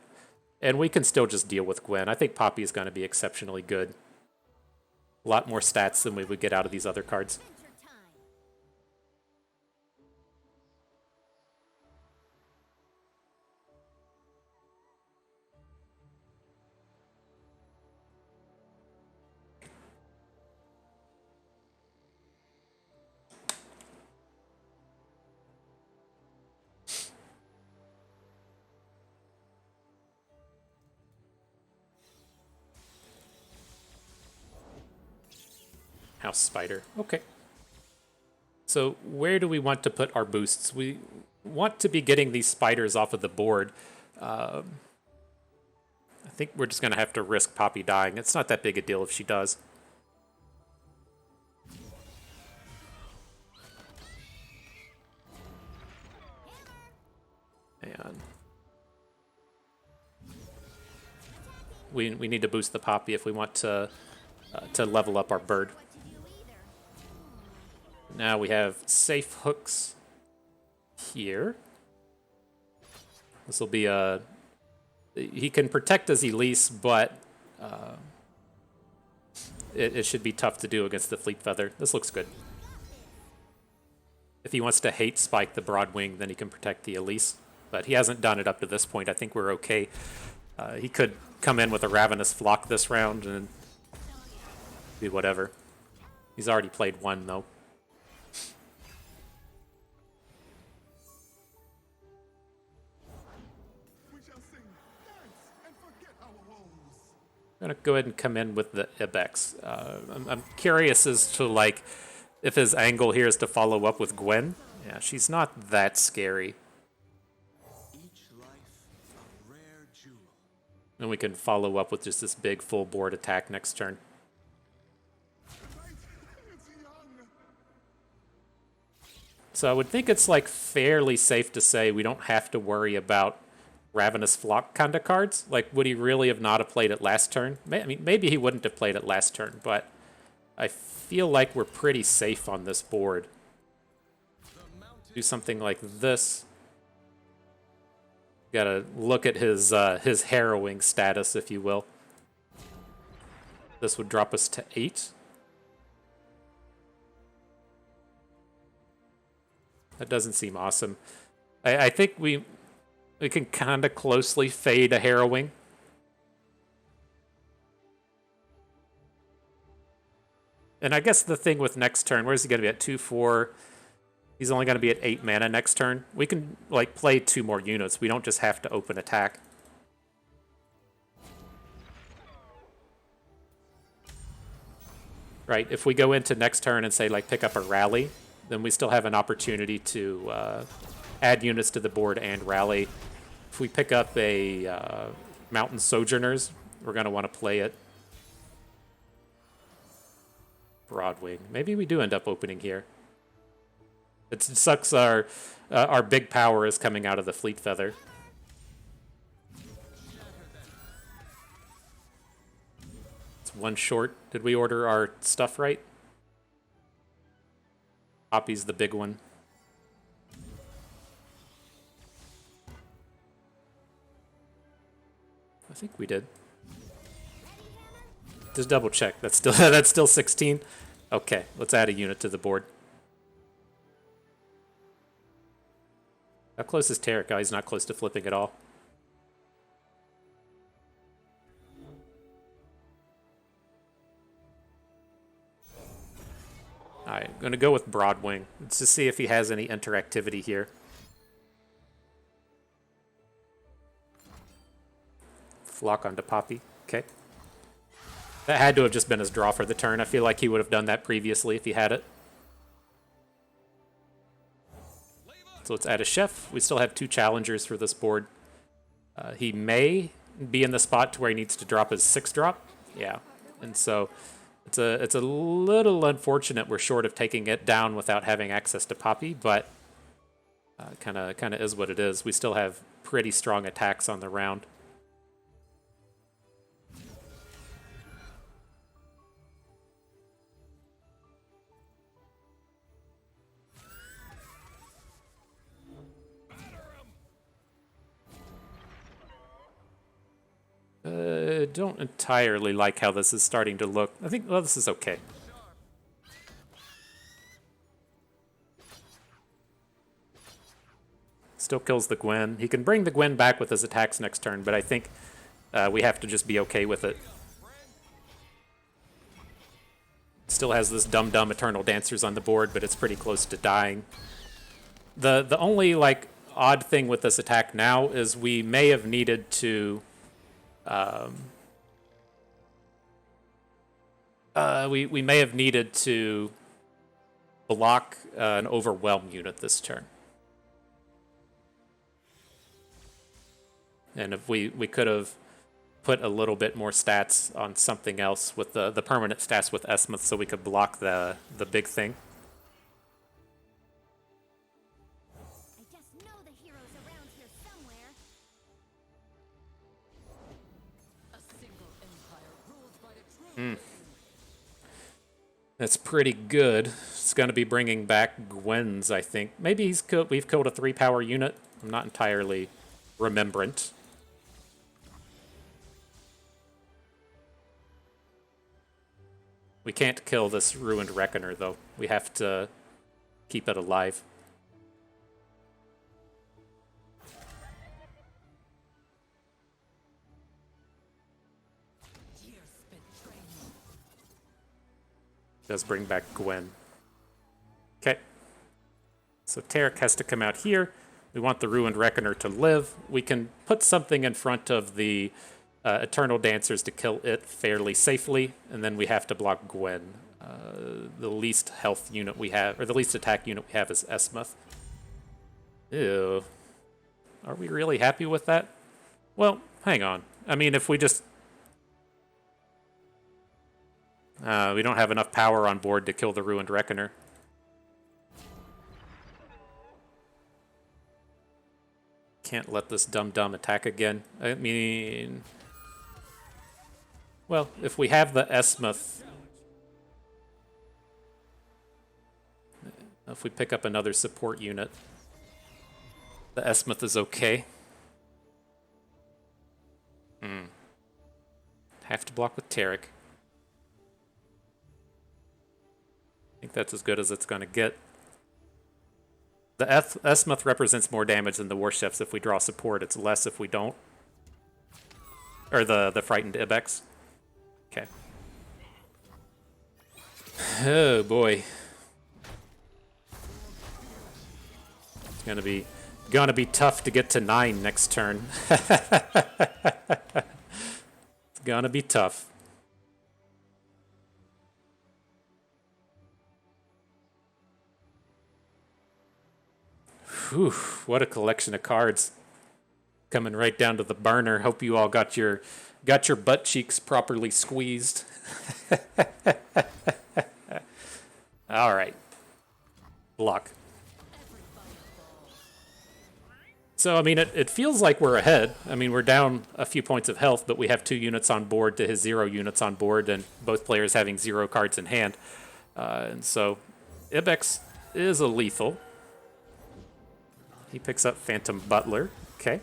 And we can still just deal with Gwen. I think Poppy is going to be exceptionally good. A lot more stats than we would get out of these other cards. Adventure time. House Spider. Okay. So where do we want to put our boosts? We want to be getting these spiders off of the board. I think we're just going to have to risk Poppy dying. It's not that big a deal if she does. And we need to boost the Poppy if we want to level up our bird. What to do either. Now we have safe hooks here. This will be a... He can protect his Elise, but it should be tough to do against the Fleet Feather. This looks good. If he wants to hate spike the Broadwing, then he can protect the Elise. But he hasn't done it up to this point. I think we're okay. He could come in with a Ravenous Flock this round and do whatever. He's already played one, though. I'm gonna go ahead and come in with the Ibex. I'm curious as to, like, if his angle here is to follow up with Gwen. Yeah, she's not that scary. Each life a rare jewel. And we can follow up with just this big full board attack next turn. So I would think it's, like, fairly safe to say we don't have to worry about Ravenous Flock kind of cards. Like, would he really have not have played it last turn? I mean, maybe he wouldn't have played it last turn, but I feel like we're pretty safe on this board. Do something like this. Gotta look at his harrowing status, if you will. This would drop us to 8. That doesn't seem awesome. I think we can kind of closely fade a harrowing. And I guess the thing with next turn, where's he going to be at 2-4? He's only going to be at 8 mana next turn. We can, like, play 2 more units. We don't just have to open attack. Right, if we go into next turn and say, like, pick up a rally, then we still have an opportunity to add units to the board and rally. If we pick up a Mountain Sojourners, we're going to want to play it. Broadwing. Maybe we do end up opening here. It sucks our big power is coming out of the Fleet Feather. It's one short. Did we order our stuff right? Poppy's the big one. I think we did. Just double check. That's still 16. Okay, let's add a unit to the board. How close is Taric? Oh, he's not close to flipping at all. Alright, I'm going to go with Broadwing. Let's just see if he has any interactivity here. Flock onto Poppy. Okay. That had to have just been his draw for the turn. I feel like he would have done that previously if he had it. So let's add a chef. We still have 2 challengers for this board. He may be in the spot to where he needs to drop his 6-drop. Yeah, and so it's a little unfortunate we're short of taking it down without having access to Poppy, but kind of is what it is. We still have pretty strong attacks on the round. Don't entirely like how this is starting to look. I think, well, this is okay. Still kills the Gwen. He can bring the Gwen back with his attacks next turn, but I think we have to just be okay with it. Still has this dumb Eternal Dancers on the board, but it's pretty close to dying. The only, like, odd thing with this attack now is we may have needed to... we may have needed to block an Overwhelm unit this turn. And if we could have put a little bit more stats on something else with the permanent stats with Esmuth so we could block the big thing. I just know the hero's around here somewhere. A single empire ruled by a true That's pretty good. It's going to be bringing back Gwen's, I think. Maybe we've killed a 3-power unit. I'm not entirely remembrant. We can't kill this Ruined Reckoner, though. We have to keep it alive. years spent training. Does bring back Gwen. Okay. So Taric has to come out here. We want the Ruined Reckoner to live. We can put something in front of the Eternal Dancers to kill it fairly safely, and then we have to block Gwen. The least health unit we have, or the least attack unit we have is Esmuth. Ew. Are we really happy with that? Well, hang on. I mean, if we just... we don't have enough power on board to kill the Ruined Reckoner. Can't let this dumb attack again. I mean... Well, if we have the Esmuth... If we pick up another support unit, the Esmuth is okay. Have to block with Taric. I think that's as good as it's going to get. The Esmuth represents more damage than the War Chefs if we draw support. It's less if we don't. Or the Frightened Ibex. Okay. Oh boy. It's gonna be tough to get to 9 next turn. It's gonna be tough. Whew, what a collection of cards. Coming right down to the burner. Hope you all got your butt cheeks properly squeezed. All right. Block. So, I mean, it feels like we're ahead. I mean, we're down a few points of health, but we have 2 units on board to his 0 units on board, and both players having 0 cards in hand. And so, Ibex is a lethal. He picks up Phantom Butler. Okay.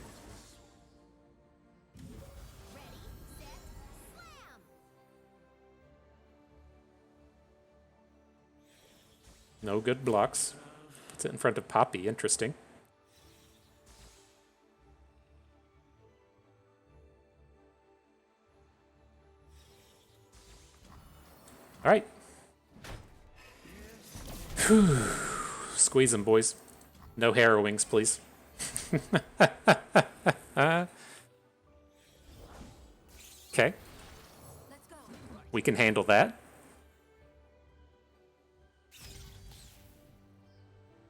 No good blocks. Puts it in front of Poppy. Interesting. All right. Whew. Squeeze them, boys. No harrowings, please. Okay. Let's go. We can handle that.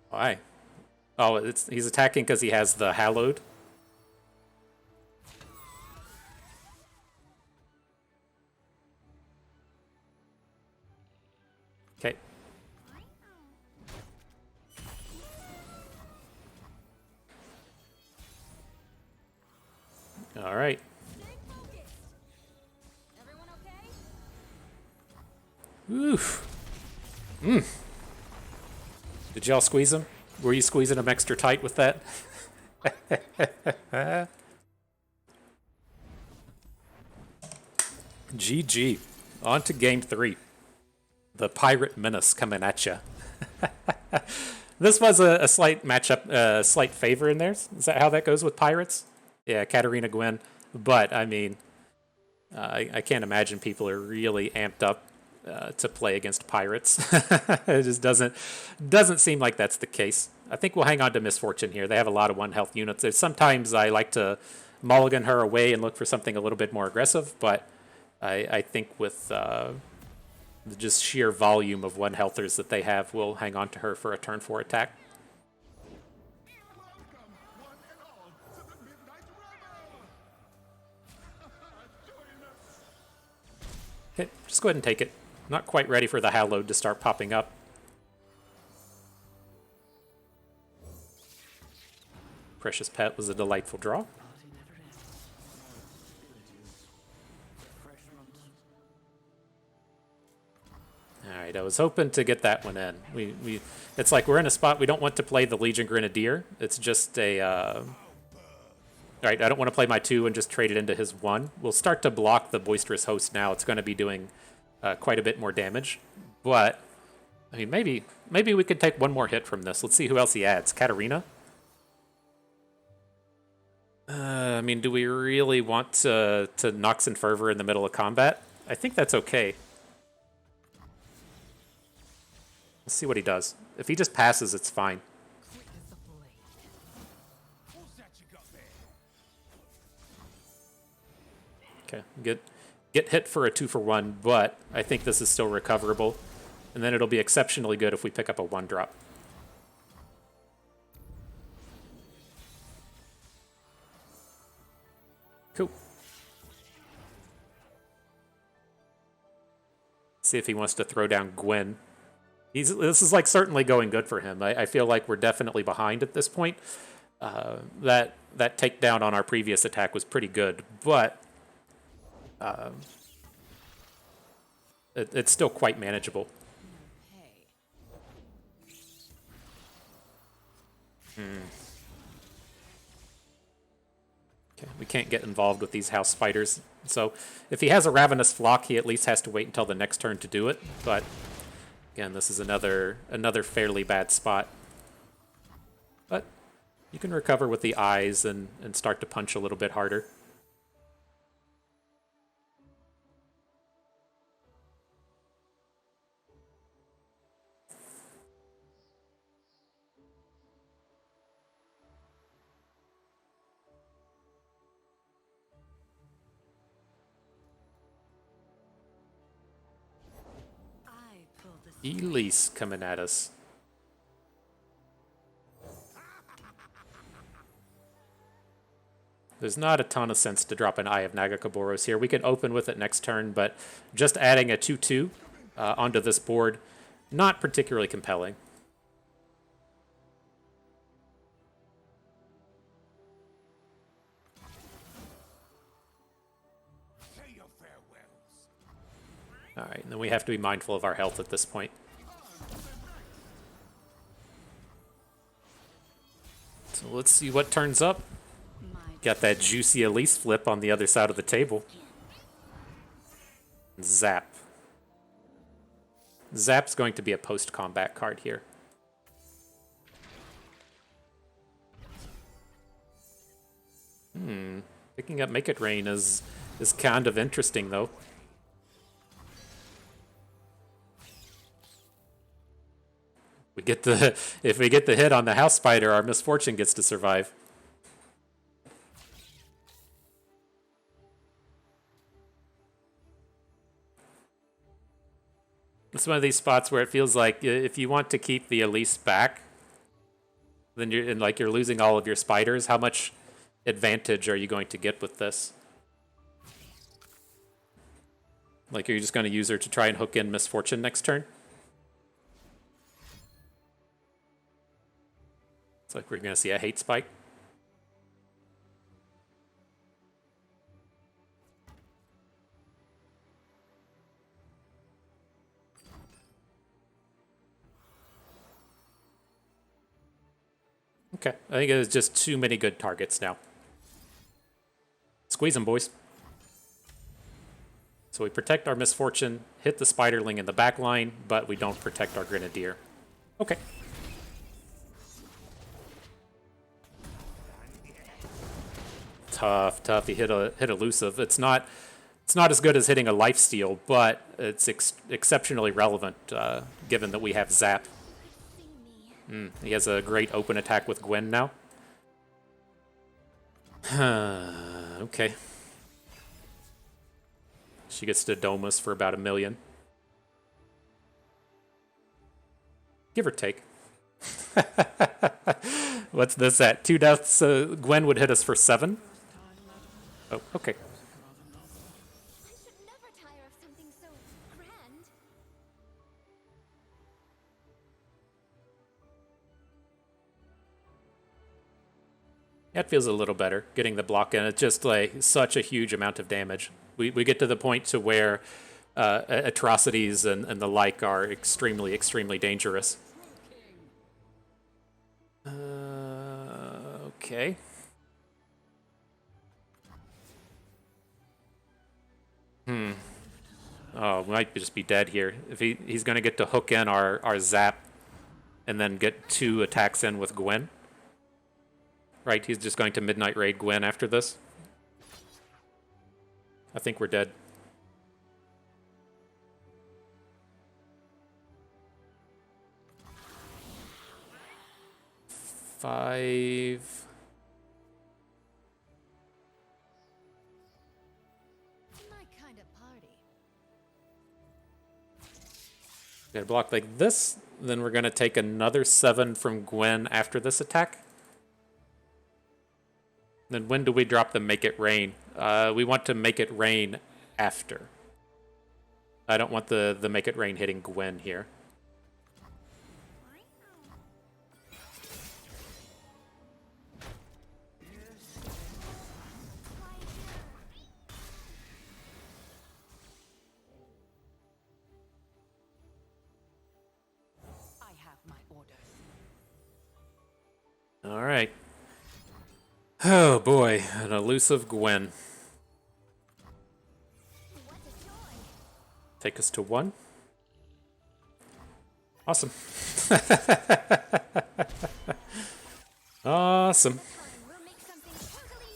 Why? Oh, he's attacking because he has the Hallowed. Okay. All right. Stay focused. Everyone okay? Oof. Did y'all squeeze him? Were you squeezing him extra tight with that? GG. On to game 3. The Pirate Menace coming at you. This was a slight matchup, slight favor in there. Is that how that goes with Pirates? Yeah, Katarina Gwen. But, I mean, I can't imagine people are really amped up to play against Pirates. It just doesn't seem like that's the case. I think we'll hang on to Misfortune here. They have a lot of 1 health units. Sometimes I like to mulligan her away and look for something a little bit more aggressive, but I think with the just sheer volume of 1 healthers that they have, we'll hang on to her for a turn 4 attack. Okay, just go ahead and take it. Not quite ready for the Hallowed to start popping up. Precious Pet was a delightful draw. Alright, I was hoping to get that one in. It's like we're in a spot we don't want to play the Legion Grenadier. It's just a... Alright, I don't want to play my 2 and just trade it into his 1. We'll start to block the Boisterous Host now. It's going to be doing quite a bit more damage. But, I mean, maybe we could take 1 more hit from this. Let's see who else he adds. Katarina? I mean, do we really want to Nox and Fervor in the middle of combat? I think that's okay. Let's see what he does. If he just passes, it's fine. Okay, get hit for a 2-for-1, but I think this is still recoverable. And then it'll be exceptionally good if we pick up a 1-drop. Cool. See if he wants to throw down Gwen. This is like certainly going good for him. I feel like we're definitely behind at this point. That takedown on our previous attack was pretty good, but it's still quite manageable. Okay, we can't get involved with these house spiders. So if he has a Ravenous Flock, he at least has to wait until the next turn to do it. But again, this is another fairly bad spot. But you can recover with the eyes and start to punch a little bit harder. Elise coming at us. There's not a ton of sense to drop an Eye of Nagakaboros here. We can open with it next turn, but just adding a 2/2 onto this board, not particularly compelling. All right, and then we have to be mindful of our health at this point. So let's see what turns up. Got that juicy Elise flip on the other side of the table. Zap. Zap's going to be a post-combat card here. Picking up Make It Rain is kind of interesting, though. If we get the hit on the house spider, our Misfortune gets to survive. It's one of these spots where it feels like if you want to keep the Elise back, then you're losing all of your spiders. How much advantage are you going to get with this? Like, are you just going to use her to try and hook in Misfortune next turn? It's like we're going to see a hate spike. Okay, I think it's just too many good targets now. Squeeze them, boys. So we protect our Misfortune, hit the Spiderling in the back line, but we don't protect our Grenadier. Okay. Tough. He hit elusive. It's not as good as hitting a lifesteal, but it's exceptionally relevant given that we have Zap. He has a great open attack with Gwen now. Okay. She gets to dome us for about 1 million. Give or take. What's this at? 2 deaths. Gwen would hit us for 7. Oh, okay. I should never tire of something so grand. That feels a little better, getting the block in. It's just like such a huge amount of damage. We get to the point to where atrocities and the like are extremely, extremely dangerous. Okay. Oh, we might just be dead here. If he's going to get to hook in our Zap and then get 2 attacks in with Gwen. Right, he's just going to Midnight Raid Gwen after this. I think we're dead. Five. My kind of party. Gonna block like this, then we're gonna take another 7 from Gwen after this attack. Then when do we drop the Make It Rain? We want to Make It Rain after. I don't want the Make It Rain hitting Gwen here. I have my orders. All right. Oh boy, an elusive Gwen. What a joy. Take us to 1. Awesome. Awesome. We'll make something totally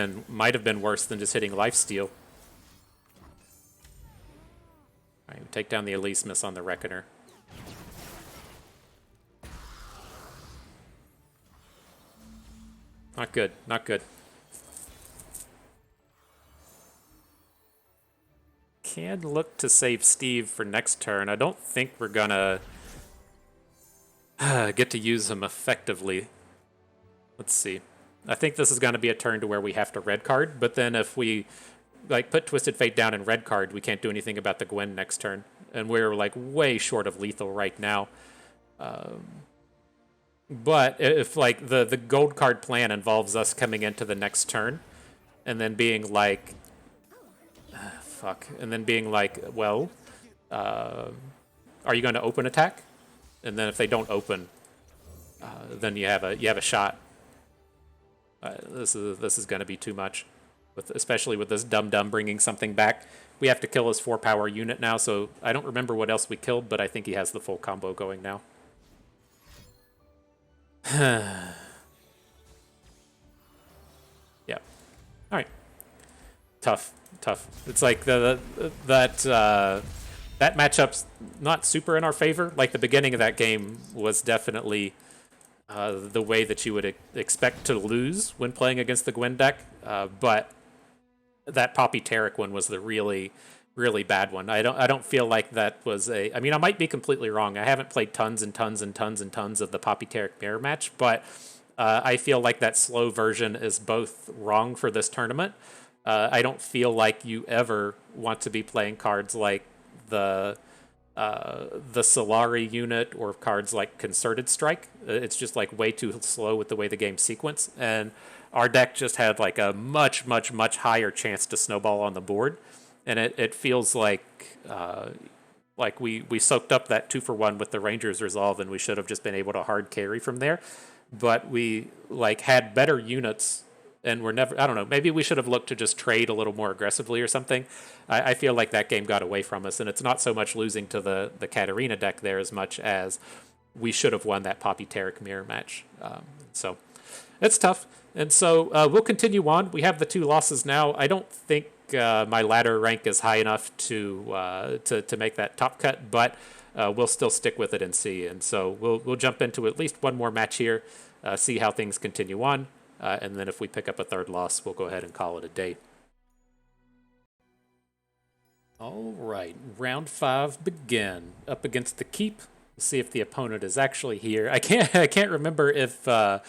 new. Might have been worse than just hitting lifesteal. All right, we take down the Elise Miss on the Reckoner. Not good. Not good. Can look to save Steve for next turn. I don't think we're gonna get to use him effectively. Let's see. I think this is gonna be a turn to where we have to red card, but then if we like put Twisted Fate down and red card, we can't do anything about the Gwen next turn. And we're like way short of lethal right now. But if like the gold card plan involves us coming into the next turn and then being like, and then being like, well, are you going to open attack? And then if they don't open, then you have a shot. This is going to be too much, especially with this dum bringing something back. We have to kill his 4-power unit now, so I don't remember what else we killed, but I think he has the full combo going now. Yeah. All right. Tough. It's like that matchup's not super in our favor. Like the beginning of that game was definitely the way that you would expect to lose when playing against the Gwen deck. But that Poppy Taric one was the really really bad one. I don't feel like that was a. I mean, I might be completely wrong. I haven't played tons and tons and tons and tons of the Poppy Taric mirror match, but I feel like that slow version is both wrong for this tournament. I don't feel like you ever want to be playing cards like the the Solari unit or cards like Concerted Strike. It's just like way too slow with the way the game sequence, and our deck just had like a much, much, much higher chance to snowball on the board, and it feels like we soaked up that 2-for-1 with the Rangers Resolve, and we should have just been able to hard carry from there, but we like had better units and we're never. I don't know. Maybe we should have looked to just trade a little more aggressively or something. I feel like that game got away from us, and it's not so much losing to the Katarina deck there as much as we should have won that Poppy Taric mirror match. So it's tough, and so we'll continue on. We have the 2 losses now. I don't think my ladder rank is high enough to make that top cut, but we'll still stick with it and see. And so we'll jump into at least one more match here, see how things continue on. And then if we pick up a 3rd loss, we'll go ahead and call it a day. All right, round 5 begin. Up against the Keep. We'll see if the opponent is actually here. I can't remember if the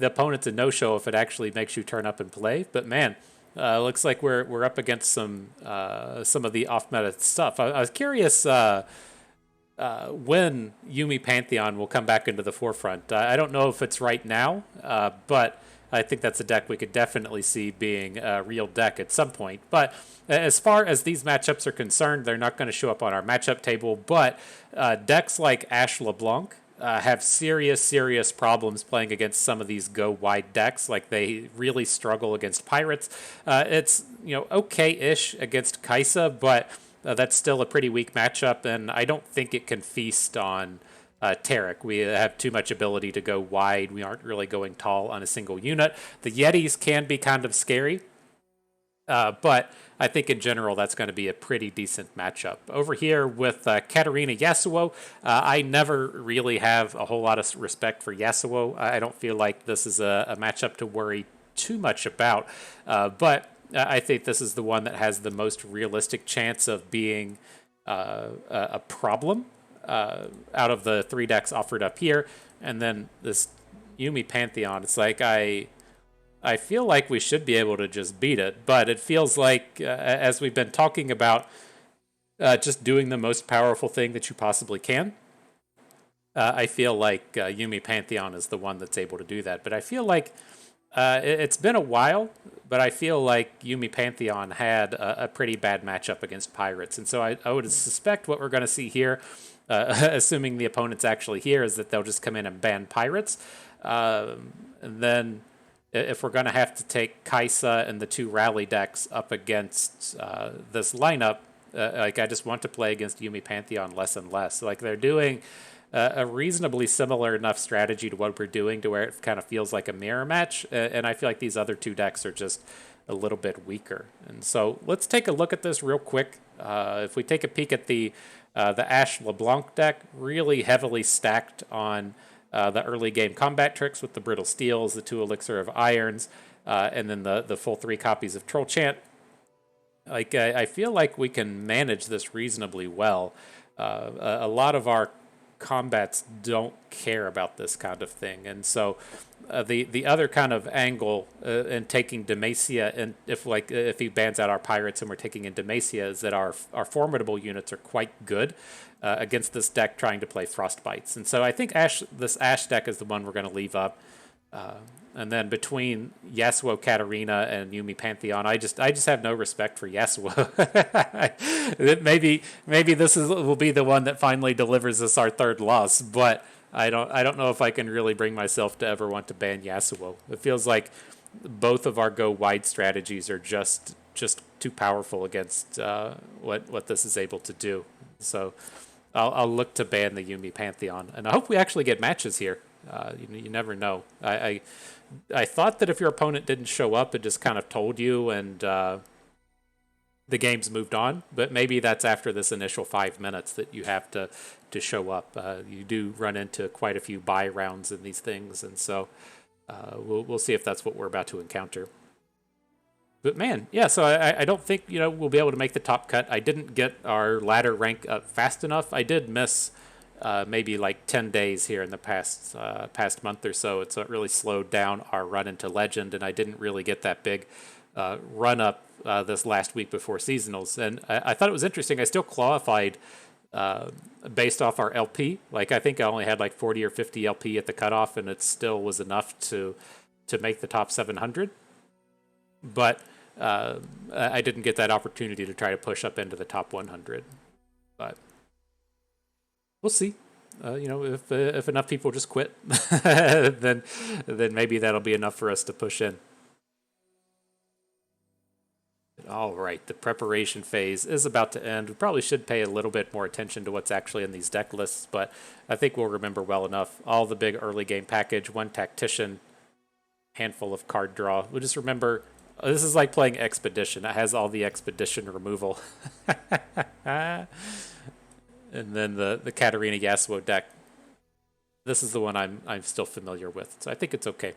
opponent's a no-show, if it actually makes you turn up and play. But man, looks like we're up against some of the off-meta stuff. I was curious when Yuumi Pantheon will come back into the forefront. I don't know if it's right now, but I think that's a deck we could definitely see being a real deck at some point. But as far as these matchups are concerned, they're not going to show up on our matchup table. But decks like Ash LeBlanc have serious problems playing against some of these go-wide decks. Like, they really struggle against Pirates. It's, okay-ish against Kaisa, but that's still a pretty weak matchup, and I don't think it can feast on Taric. We have too much ability to go wide. We aren't really going tall on a single unit. The Yetis can be kind of scary, but I think in general that's going to be a pretty decent matchup. Over here with Katarina Yasuo, I never really have a whole lot of respect for Yasuo. I don't feel like this is a matchup to worry too much about, but I think this is the one that has the most realistic chance of being a problem out of the 3 decks offered up here. And then this Yuumi Pantheon, it's like I feel like we should be able to just beat it, but it feels like, as we've been talking about, just doing the most powerful thing that you possibly can. I feel like Yuumi Pantheon is the one that's able to do that, but I feel like it's been a while, but I feel like Yuumi Pantheon had a pretty bad matchup against Pirates. And so I would suspect what we're going to see here, assuming the opponent's actually here, is that they'll just come in and ban Pirates. And then if we're going to have to take Kaisa and the 2 rally decks up against this lineup, I just want to play against Yuumi Pantheon less and less. Like, they're doing a reasonably similar enough strategy to what we're doing to where it kind of feels like a mirror match, and I feel like these other 2 decks are just a little bit weaker. And so let's take a look at this real quick. If we take a peek at the Ash LeBlanc deck, really heavily stacked on the early game combat tricks with the Brittle Steels, the 2 Elixir of Irons, and then the full 3 copies of Troll Chant. Like, I feel like we can manage this reasonably well. A lot of our combats don't care about this kind of thing, and so the other kind of angle in taking Demacia, and if he bans out our Pirates and we're taking in Demacia, is that our formidable units are quite good against this deck trying to play Frostbites. And so I think this Ash deck is the one we're going to leave up. And then between Yasuo, Katarina, and Yuumi Pantheon, I just have no respect for Yasuo. maybe this will be the one that finally delivers us our 3rd loss, but I don't know if I can really bring myself to ever want to ban Yasuo. It feels like both of our go wide strategies are just too powerful against what this is able to do. So I'll look to ban the Yuumi Pantheon, and I hope we actually get matches here. You never know. I thought that if your opponent didn't show up, it just kind of told you, and the game's moved on. But maybe that's after this initial 5 minutes that you have to show up. You do run into quite a few buy rounds in these things, and so we'll see if that's what we're about to encounter. But man, yeah, so I don't think, we'll be able to make the top cut. I didn't get our ladder rank up fast enough. I did miss maybe like 10 days here in the past month or so. It's really slowed down our run into Legend, and I didn't really get that big run up this last week before seasonals. And I thought it was interesting. I still qualified based off our LP. Like, I think I only had like 40 or 50 LP at the cutoff, and it still was enough to make the top 700. But I didn't get that opportunity to try to push up into the top 100. But we'll see. If enough people just quit, then maybe that'll be enough for us to push in. All right, the preparation phase is about to end. We probably should pay a little bit more attention to what's actually in these deck lists, but I think we'll remember well enough. All the big early game package, one tactician, handful of card draw. We'll just remember, this is like playing Expedition. It has all the Expedition removal. And then the Katarina Yasuo deck. This is the one I'm still familiar with, so I think it's okay.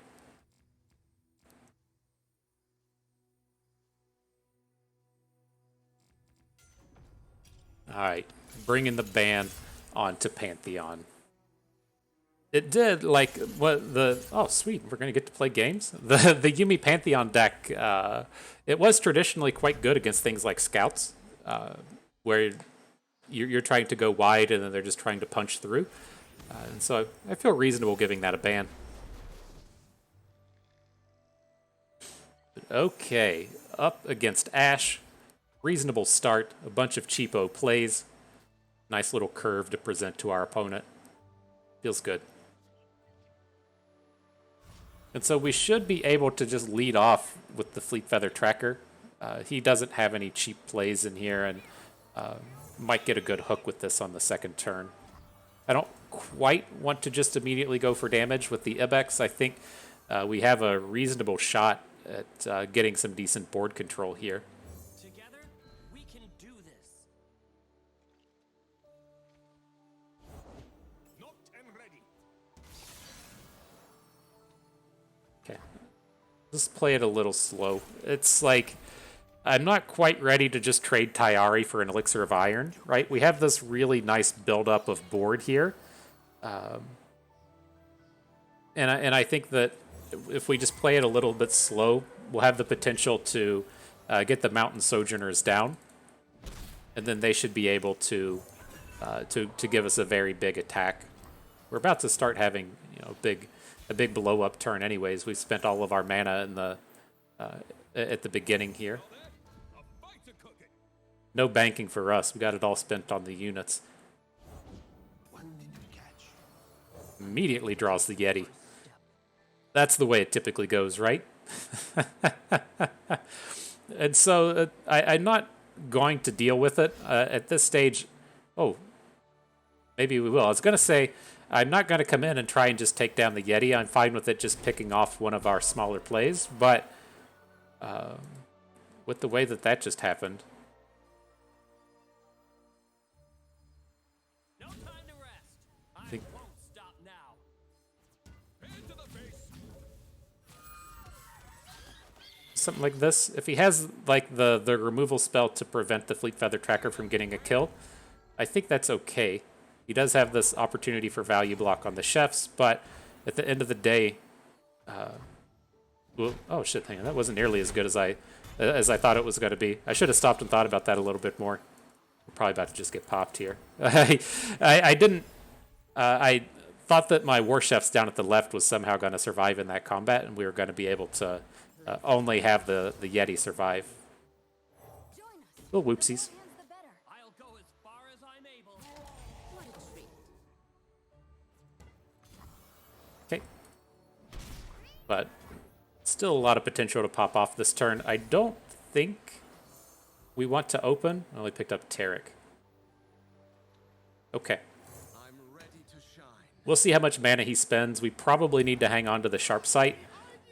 All right, bringing the ban onto Pantheon. It did, like, what the... Oh, sweet, we're going to get to play games? The Yuumi Pantheon deck, it was traditionally quite good against things like Scouts, where you're trying to go wide and then they're just trying to punch through. And so I feel reasonable giving that a ban. Okay, up against Ashe. Reasonable start, a bunch of cheapo plays. Nice little curve to present to our opponent. Feels good. And so we should be able to just lead off with the Fleet Feather Tracker. He doesn't have any cheap plays in here, and might get a good hook with this on the second turn. I don't quite want to just immediately go for damage with the Ibex. I think we have a reasonable shot at getting some decent board control here. Together, we can do this. Locked and ready. Okay. Just play it a little slow. It's like, I'm not quite ready to just trade Tayari for an Elixir of Iron, right? We have this really nice buildup of board here. And I think that if we just play it a little bit slow, we'll have the potential to get the Mountain Sojourners down. And then they should be able to give us a very big attack. We're about to start having, a big blow up turn anyways. We spent all of our mana in the at the beginning here. No banking for us. We got it all spent on the units. Immediately draws the Yeti. That's the way it typically goes, right? And so I'm not going to deal with it at this stage. Oh, maybe we will. I was going to say, I'm not going to come in and try and just take down the Yeti. I'm fine with it just picking off one of our smaller plays, but with the way that just happened... No time to rest. I won't stop now. Hand to the face. Something like this. If he has like the removal spell to prevent the Fleet Feather Tracker from getting a kill, I think that's okay. He does have this opportunity for value block on the chefs, but at the end of the day, well, oh shit, hang on, that wasn't nearly as good as I thought it was going to be. I should have stopped and thought about that a little bit more. I'm probably about to just get popped here. I didn't. I thought that my war chefs down at the left was somehow going to survive in that combat, and we were going to be able to only have the Yeti survive. Oh, whoopsies. I'll go as far as I'm able. Okay. But still a lot of potential to pop off this turn. I don't think we want to open. I only picked up Taric. Okay. I'm ready to shine. We'll see how much mana he spends. We probably need to hang on to the sharp sight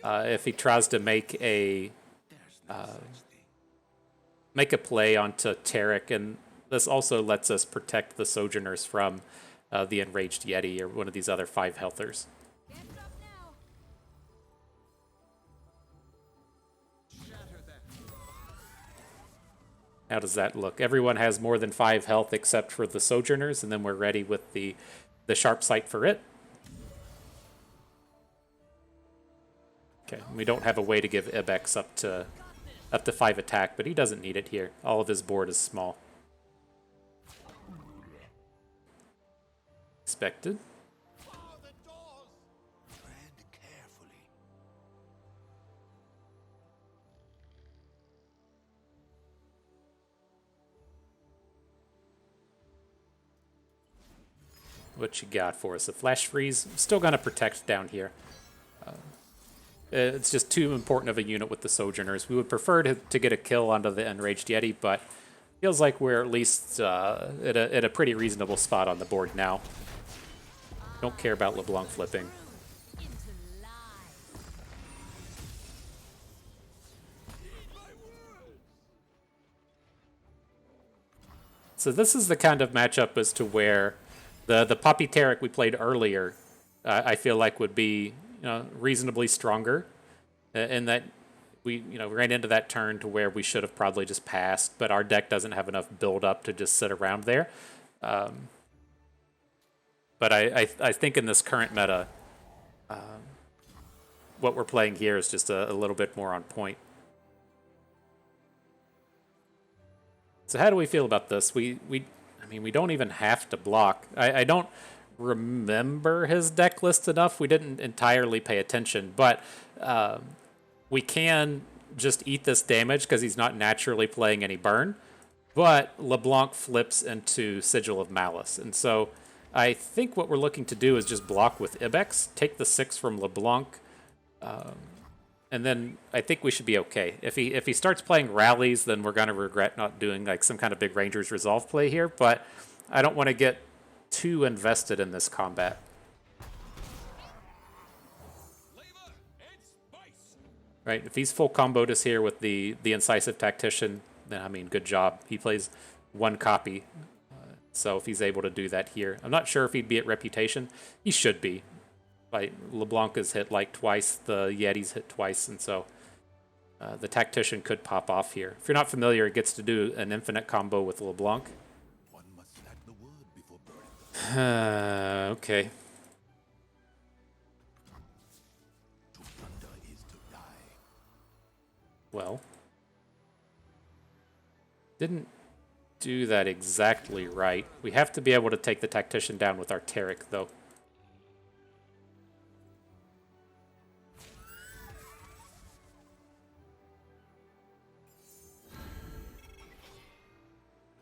if he tries to make a play onto Taric, and this also lets us protect the Sojourners from the Enraged Yeti or one of these other 5 healthers. Hands up now. Shatter them. How does that look? Everyone has more than 5 health except for the Sojourners, and then we're ready with the Sharp Sight for it. Okay, we don't have a way to give Ibex up to 5 attack, but he doesn't need it here. All of his board is small. Expected. What you got for us? A Flash Freeze. Still going to protect down here. It's just too important of a unit with the Sojourners. We would prefer to get a kill onto the Enraged Yeti, but feels like we're at least at a pretty reasonable spot on the board now. Don't care about LeBlanc flipping. So this is the kind of matchup as to where the Poppy Taric we played earlier, I feel like would be reasonably stronger, in that we ran into that turn to where we should have probably just passed, but our deck doesn't have enough build up to just sit around there. But I think in this current meta, what we're playing here is just a little bit more on point. So how do we feel about this? I mean, we don't even have to block. I don't remember his deck list enough. We didn't entirely pay attention, but we can just eat this damage because he's not naturally playing any burn. But LeBlanc flips into Sigil of Malice, and so I think what we're looking to do is just block with Ibex, take the 6 from LeBlanc, and then I think we should be okay. If he starts playing rallies, then we're gonna regret not doing like some kind of big Rangers Resolve play here. But I don't want to get too invested in this combat. Right? If he's full comboed us here with the Incisive Tactician, then I mean, good job. He plays 1 copy, so if he's able to do that here, I'm not sure if he'd be at Reputation. He should be. Like, LeBlanc is hit like twice, the Yeti's hit twice, and so the Tactician could pop off here. If you're not familiar, it gets to do an infinite combo with LeBlanc. One must snack the word before burning. Okay. To plunder is to die. Well. Didn't do that exactly right. We have to be able to take the Tactician down with our Taric, though.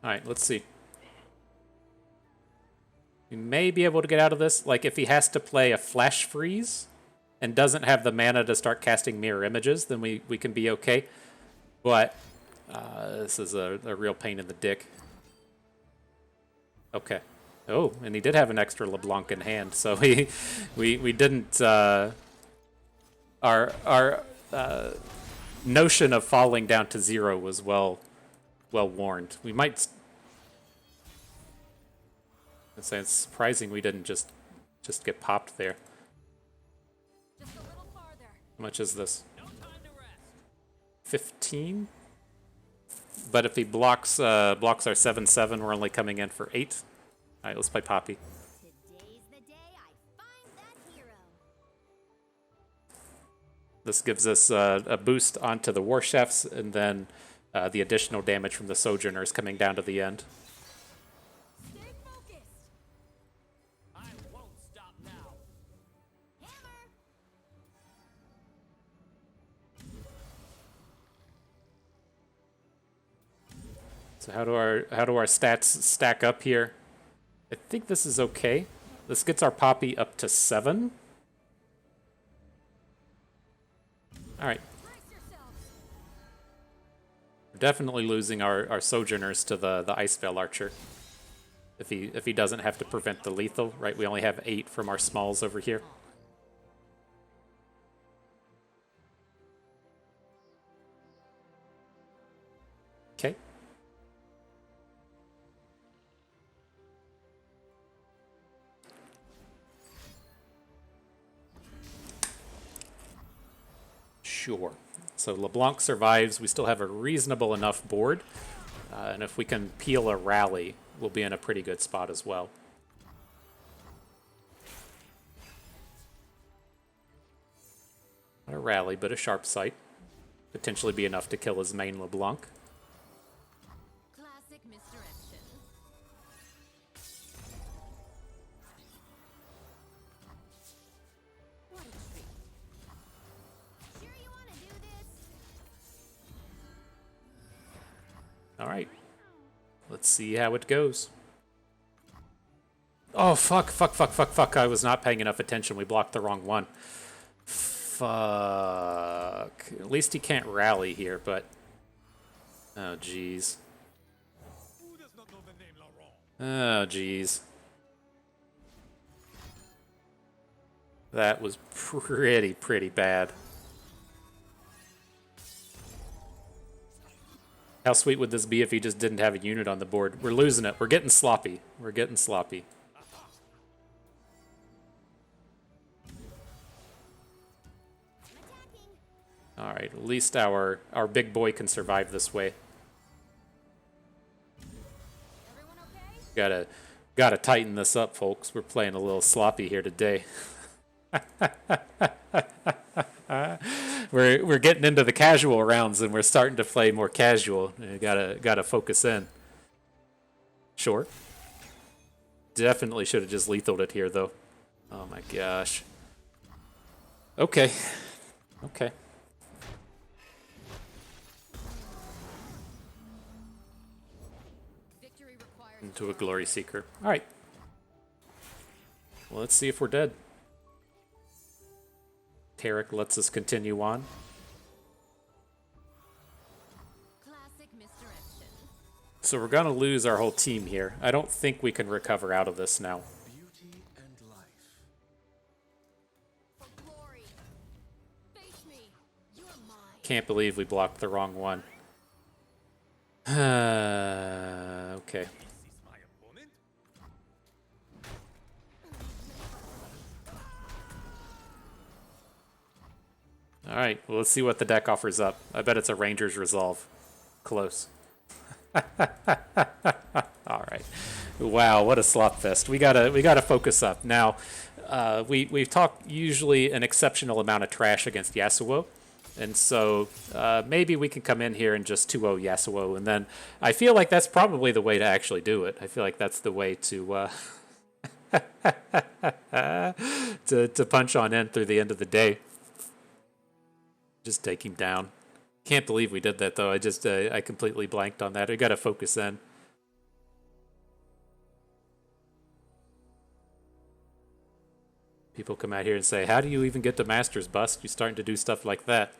Alright, let's see. We may be able to get out of this. Like, if he has to play a Flash Freeze and doesn't have the mana to start casting Mirror Images, then we can be okay. But this is a real pain in the dick. Okay. Oh, and he did have an extra LeBlanc in hand, so we didn't... Our notion of falling down to 0 was well warned. We might... It's surprising we didn't just get popped there. Just a little farther. How much is this? No time to rest. 15? But if he blocks our 7/7, we're only coming in for 8. Alright, let's play Poppy. Today's the day I find that hero. This gives us a boost onto the War Chefs, and then the additional damage from the Sojourners coming down to the end. Stay focused. I won't stop now. Hammer. So how do our stats stack up here? I think this is okay. This gets our Poppy up to 7. All right. Brace yourselves. We're definitely losing our Sojourners to the Ice Veil Archer. If he doesn't have to prevent the lethal, right? We only have 8 from our smalls over here. Okay. Sure. So LeBlanc survives. We still have a reasonable enough board. And if we can peel a rally, we'll be in a pretty good spot as well. Not a rally, but a sharp sight. Potentially be enough to kill his main LeBlanc. Classic misdirection. What a treat. Sure you want to do this? All right. Let's see how it goes. Oh, fuck. I was not paying enough attention. We blocked the wrong one. Fuck. At least he can't rally here, but... Oh, jeez. Who does not know the name Laurent? Oh, jeez. That was pretty bad. How sweet would this be if he just didn't have a unit on the board? We're losing it. We're getting sloppy. We're getting sloppy. All right, at least our big boy can survive this way. Everyone okay? Gotta tighten this up, folks. We're playing a little sloppy here today. We're getting into the casual rounds and we're starting to play more casual. You gotta focus in. Sure. Definitely should have just lethaled it here though. Oh my gosh. Okay. Okay. Victory requires Into a glory seeker. All right. Well, let's see if we're dead. Taric lets us continue on. classic misdirection. So we're going to lose our whole team here. I don't think we can recover out of this now. Beauty and life. For glory. Face me. You're mine. Can't believe we blocked the wrong one. Okay. This is my opponent. All right. Well, let's see what the deck offers up. I bet it's a Ranger's Resolve. Close. All right. Wow, what a slop fest. We gotta focus up now. We've talked usually an exceptional amount of trash against Yasuo, and so maybe we can come in here and just 2-0 Yasuo, and then I feel like that's probably the way to actually do it. I feel like that's the way to to punch on in through the end of the day. Just take him down. Can't believe we did that though. I completely blanked on that. I gotta focus in. People come out here and say, how do you even get to Master's Bust? You're starting to do stuff like that.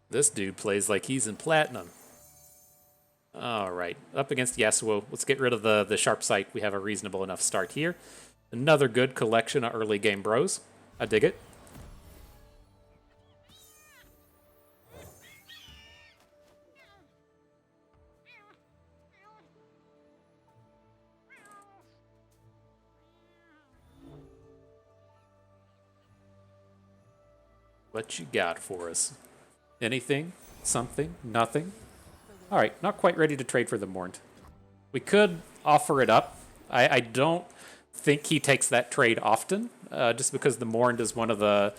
This dude plays like he's in Platinum. Alright, up against Yasuo. Let's get rid of the sharp sight. We have a reasonable enough start here. Another good collection of early game bros. I dig it. What you got for us? Anything? Something? Nothing? Alright, not quite ready to trade for the Mornt. We could offer it up. I don't think he takes that trade often, just because the Mornt is one of the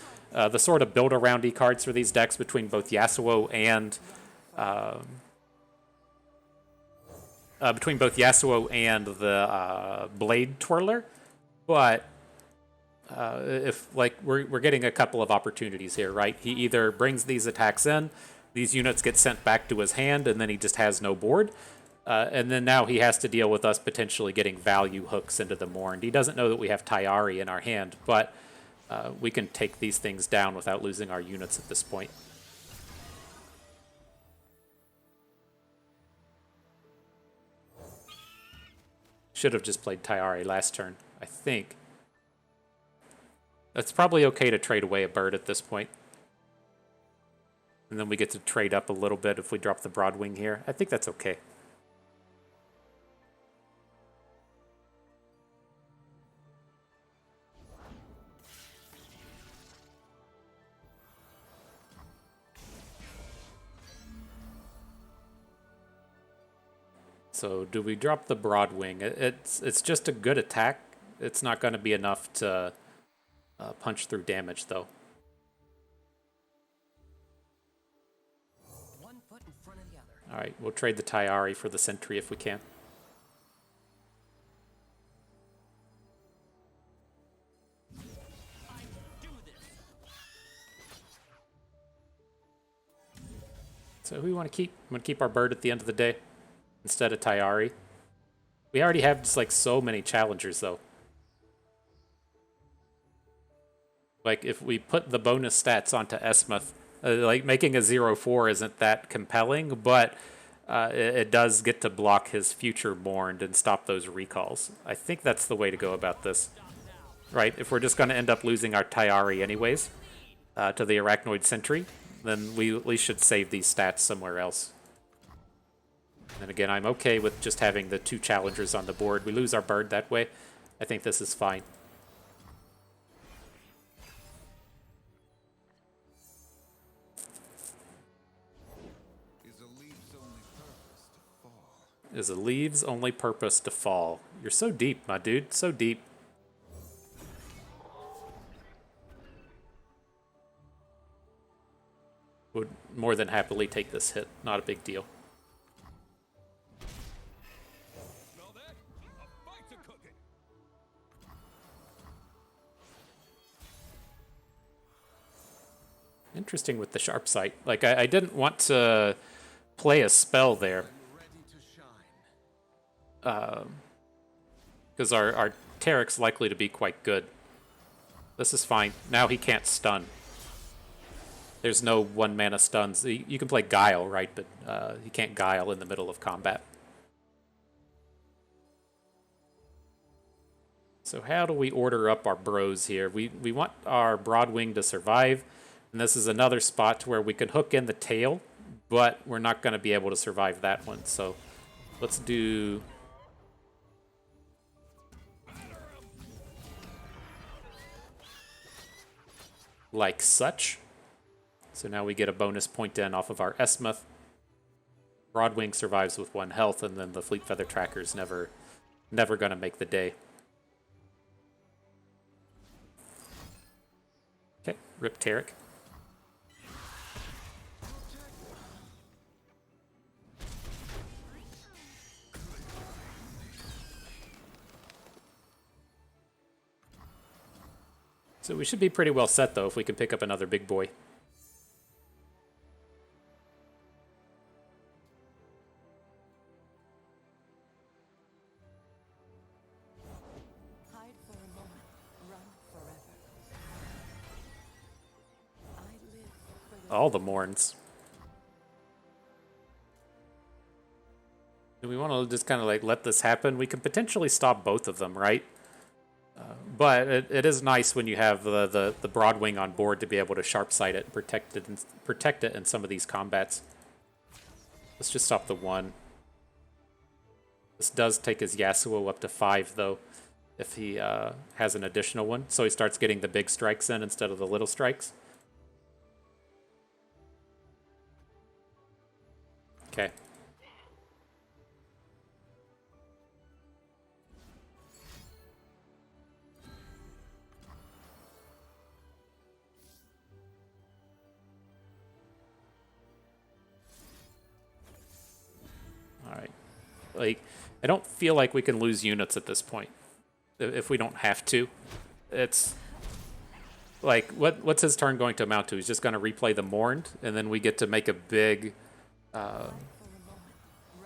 sort of build-around-y cards for these decks between both Yasuo and the Blade Twirler. But if like we're getting a couple of opportunities here, right? He either brings these attacks in, these units get sent back to his hand, and then he just has no board. And then now he has to deal with us potentially getting value hooks into the Morn. He doesn't know that we have Taric in our hand, but we can take these things down without losing our units at this point. Should have just played Taric last turn, I think. It's probably okay to trade away a bird at this point. And then we get to trade up a little bit if we drop the Broadwing here. I think that's okay. So do we drop the Broadwing? It's just a good attack. It's not going to be enough to punch through damage, though. One foot in front of the other. All right, we'll trade the Taric for the Sentry if we can. I do this. So who we want to keep? We want to keep our bird at the end of the day instead of Taric. We already have just like so many challengers, though. Like, if we put the bonus stats onto Esmuth, like, making a 0-4 isn't that compelling, but it does get to block his future Mourned and stop those recalls. I think that's the way to go about this. Right? If we're just going to end up losing our Taric anyways to the Arachnoid Sentry, then we should save these stats somewhere else. And again, I'm okay with just having the 2 challengers on the board. We lose our bird that way. I think this is fine. Is a leave's only purpose to fall. You're so deep, my dude. So deep. Would more than happily take this hit. Not a big deal. Smell that? A fight's a cooking. Interesting with the sharp sight. Like, I didn't want to play a spell there. Because our Taric's likely to be quite good. This is fine. Now he can't stun. There's no 1 mana stuns. You can play Guile, right? But you can't Guile in the middle of combat. So how do we order up our bros here? We want our Broadwing to survive. And this is another spot where we can hook in the tail. But we're not going to be able to survive that one. So let's do... like such. So now we get a bonus point in off of our Esmuth. Broadwing survives with 1 health, and then the Fleet Feather Tracker's never going to make the day. Okay, rip Taric. So we should be pretty well set, though, if we can pick up another big boy. Hide for a moment, run forever. I live for the All the Mourns. Do we want to just kind of like let this happen? We can potentially stop both of them, right? But it is nice when you have the Broadwing on board to be able to sharp sight it and protect it in some of these combats. Let's just stop the 1. This does take his Yasuo up to 5, though, if he has an additional one. So he starts getting the big strikes in instead of the little strikes. Okay. Alright. Like, I don't feel like we can lose units at this point. If we don't have to. It's... like, what's his turn going to amount to? He's just going to replay the Mourned, and then we get to make a big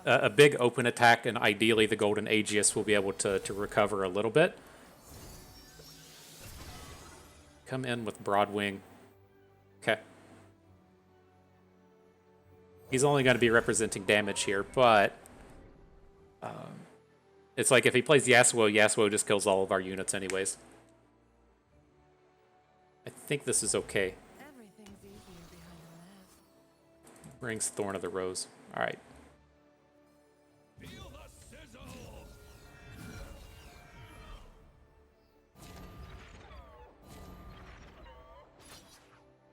open attack, and ideally the Golden Aegis will be able to recover a little bit. Come in with Broadwing. Okay. He's only going to be representing damage here, but it's like if he plays Yasuo, Yasuo just kills all of our units anyways. I think this is okay. everything's easier behind a mask. Brings Thorn of the Rose. All right. Feel the sizzle.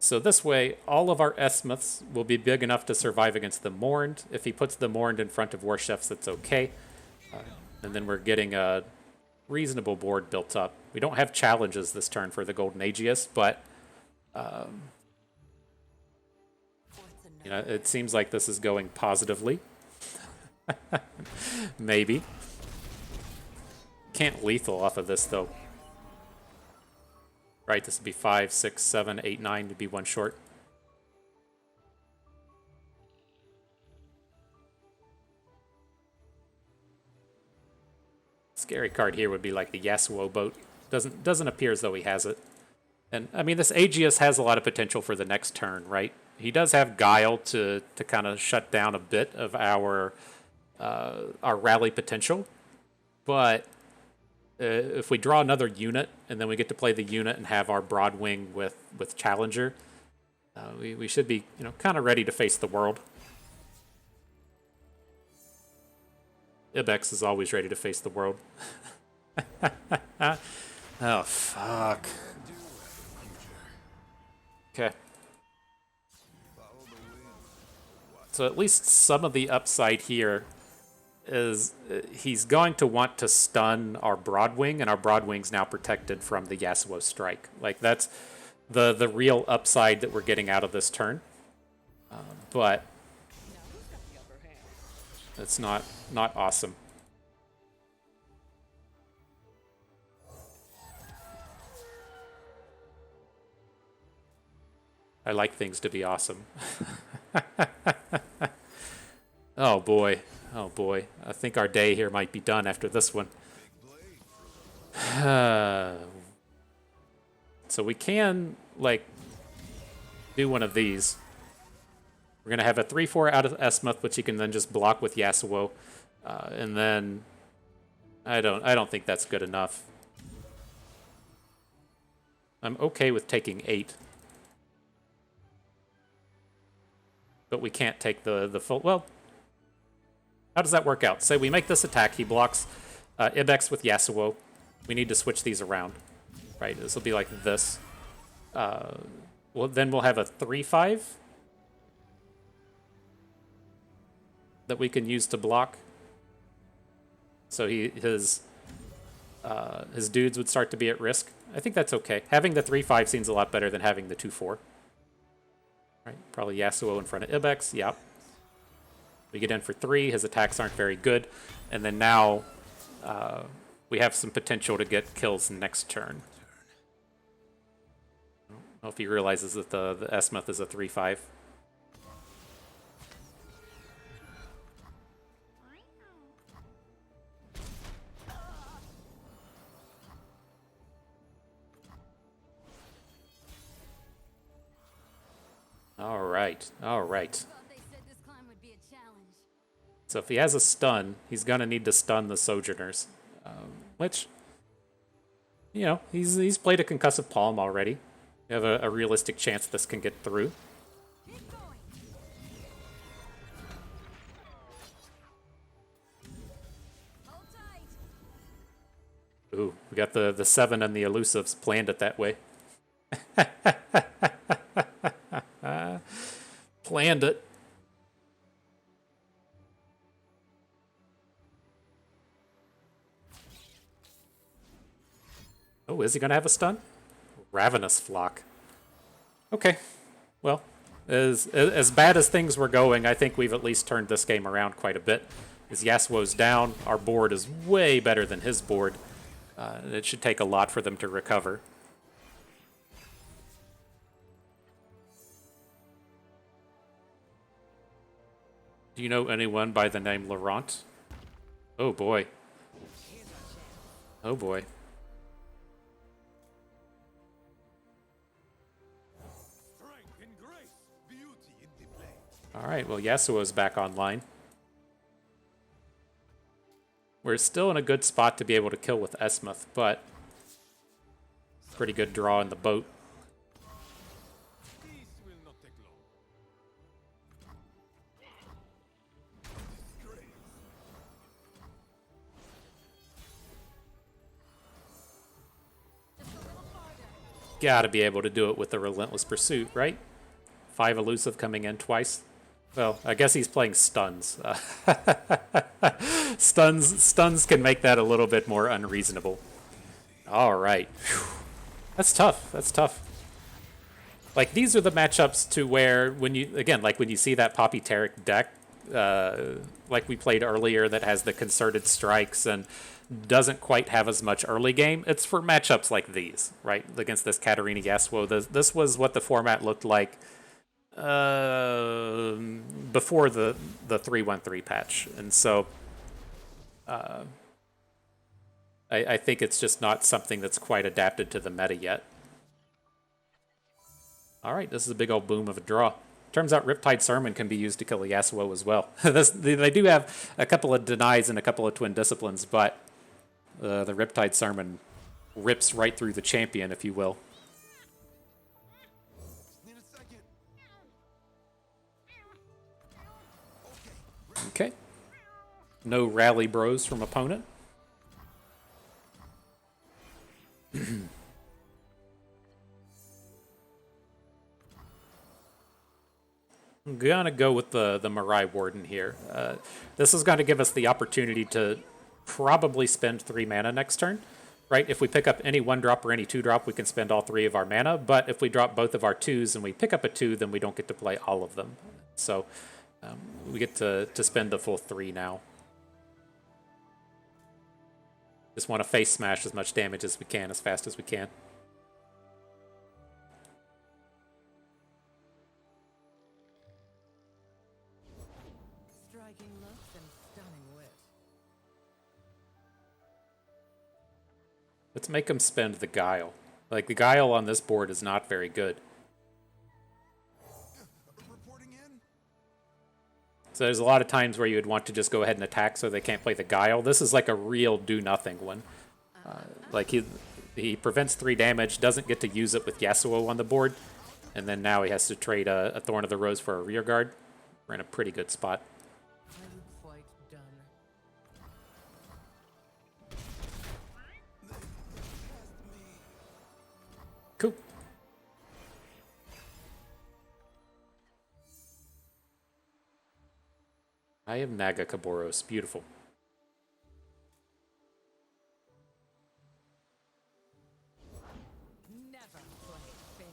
So this way, all of our Esmiths will be big enough to survive against the Mourned. If he puts the Mourned in front of War Chefs, it's okay. And then we're getting a reasonable board built up. We don't have challenges this turn for the Golden Aegis, but you know, it seems like this is going positively. Maybe. Can't lethal off of this, though. Right, this would be 5, 6, 7, 8, 9 to be one short. Scary card here would be like the Yasuo boat. Doesn't appear as though he has it. And I mean, this Aegeus has a lot of potential for the next turn, right? He does have Guile to kind of shut down a bit of our rally potential, but if we draw another unit and then we get to play the unit and have our Broadwing with Challenger, we should be, you know, kind of ready to face the world. Ibex is always ready to face the world. Oh, fuck. Okay. So at least some of the upside here is he's going to want to stun our Broadwing, and our Broadwing's now protected from the Yasuo strike. Like, that's the real upside that we're getting out of this turn. But it's not awesome. I like things to be awesome. Oh boy. Oh boy. I think our day here might be done after this one. So we can, like, do one of these. We're going to have a 3/4 out of Esmuth, which you can then just block with Yasuo. And then I don't think that's good enough. I'm okay with taking 8. But we can't take the full... Well, how does that work out? Say we make this attack, he blocks Ibex with Yasuo. We need to switch these around. Right, this will be like this. Well, then we'll have a 3/5 that we can use to block. So his dudes would start to be at risk. I think that's okay. Having the 3/5 seems a lot better than having the 2/4. Right, probably Yasuo in front of Ibex. Yep. We get in for 3. His attacks aren't very good, and then now we have some potential to get kills next turn. I don't know if he realizes that the Esmuth is a 3/5. All right. Thought they said this climb would be a challenge. So if he has a stun, he's going to need to stun the Sojourners, which, you know, he's played a Concussive Palm already. We have a realistic chance this can get through. Keep going. Hold tight. Ooh, we got the 7 and the Elusives planned it that way. Planned it. Oh, is he going to have a stun? Ravenous Flock. Okay. Well, as bad as things were going, I think we've at least turned this game around quite a bit. As Yasuo's down, our board is way better than his board. It should take a lot for them to recover. Do you know anyone by the name Laurent? Oh boy. Oh boy. Strength and grace, beauty in display. Alright, well Yasuo's back online. We're still in a good spot to be able to kill with Esmuth, but pretty good draw in the boat. This will not take long. Disgrace. Just a little farther. gotta be able to do it with the Relentless Pursuit, right? 5 elusive coming in twice. Well, I guess he's playing stuns. Stuns can make that a little bit more unreasonable. All right. Whew. That's tough. That's tough. Like, these are the matchups to where, when you, again, like when you see that Poppy Taric deck, like we played earlier, that has the concerted strikes and doesn't quite have as much early game, it's for matchups like these, right? Against this Katarina Yasuo. This was what the format looked like before the 313 patch. And so I think it's just not something that's quite adapted to the meta yet. All right, this is a big old boom of a draw. Turns out Riptide Sermon can be used to kill a Yasuo as well. They do have a couple of denies and a couple of twin disciplines, but the Riptide Sermon rips right through the champion, if you will. Okay. No rally bros from opponent. I'm gonna go with the Mirai Warden here. This is going to give us the opportunity to probably spend 3 mana next turn, right? If we pick up any 1-drop or any 2-drop, we can spend all 3 of our mana, but if we drop both of our 2s and we pick up a 2, then we don't get to play all of them. So we get to spend the full 3 now. Just want to face smash as much damage as we can, as fast as we can. Striking looks and stunning wit. Let's make him spend the Guile. Like, the Guile on this board is not very good. So there's a lot of times where you would want to just go ahead and attack so they can't play the Guile. This is like a real do-nothing one. Like, he prevents 3 damage, doesn't get to use it with Yasuo on the board, and then now he has to trade a Thorn of the Rose for a rear guard. We're in a pretty good spot. I'm quite done. Cool. I have Naga Kaboros. Beautiful. Never play fair.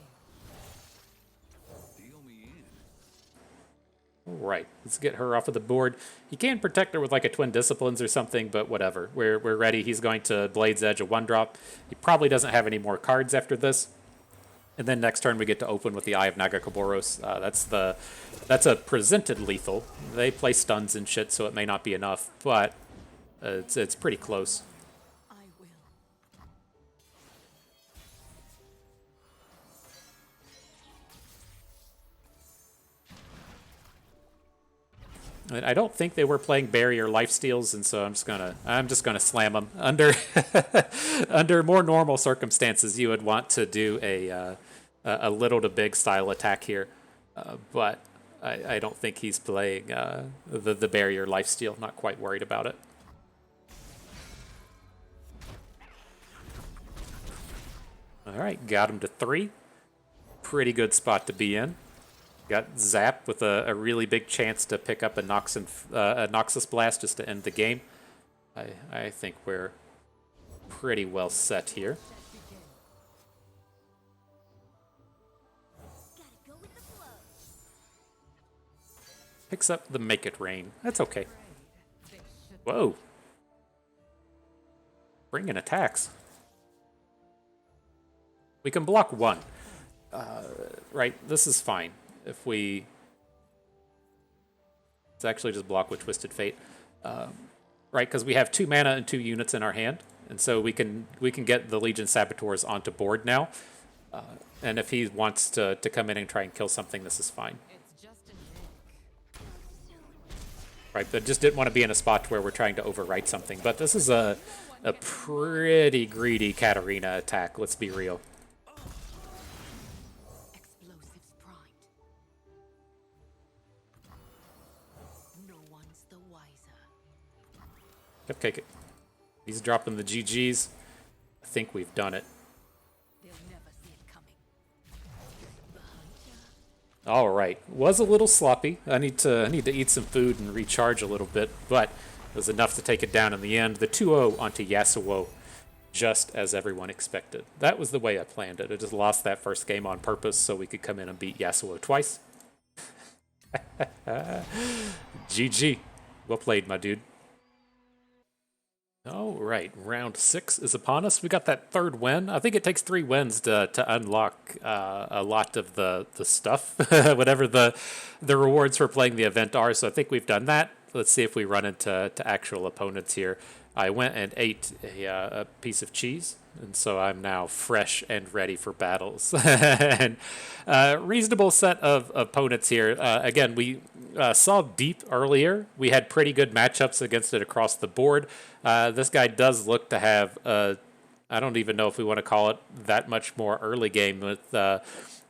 Deal me in. All right, let's get her off of the board. He can protect her with like a Twin Disciplines or something, but whatever. We're ready. He's going to Blade's Edge a 1-drop. He probably doesn't have any more cards after this. And then next turn we get to open with the Eye of Naga Kaboros. That's a presented lethal. They play stuns and shit, so it may not be enough, but it's pretty close. I will. I don't think they were playing barrier lifesteals, and so I'm just gonna slam them under under more normal circumstances. You would want to do a little to big style attack here, but I don't think he's playing the barrier lifesteal. Not quite worried about it. All right, got him to 3. Pretty good spot to be in. Got Zap with a really big chance to pick up a Noxus Blast just to end the game. I think we're pretty well set here. Gotta go with the flow. Picks up the Make It Rain. That's okay. Whoa. Bringing attacks. We can block 1. Right, this is fine. If we... Let's actually just block with Twisted Fate. Right, because we have 2 mana and 2 units in our hand. And so we can get the Legion Saboteurs onto board now. And if he wants to come in and try and kill something, this is fine. It's just a nick. Right, but just didn't want to be in a spot where we're trying to overwrite something. But this is a pretty greedy Katarina attack, let's be real. Explosives primed. No one's the wiser. Cupcake it. He's dropping the GGs. I think we've done it. They'll never see it coming. All right, was a little sloppy. I need to eat some food and recharge a little bit, but it was enough to take it down in the end. The 2-0 onto Yasuo, just as everyone expected. That was the way I planned it. I just lost that first game on purpose so we could come in and beat Yasuo twice. GG. Well played, my dude. All right, round 6 is upon us. We got that third win. I think it takes 3 wins to unlock a lot of the stuff, whatever the rewards for playing the event are. So I think we've done that. Let's see if we run into actual opponents here. I went and ate a piece of cheese, and so I'm now fresh and ready for battles. And reasonable set of opponents here. Again, we saw Deep earlier. We had pretty good matchups against it across the board. This guy does look to have, I don't even know if we want to call it that much more early game with the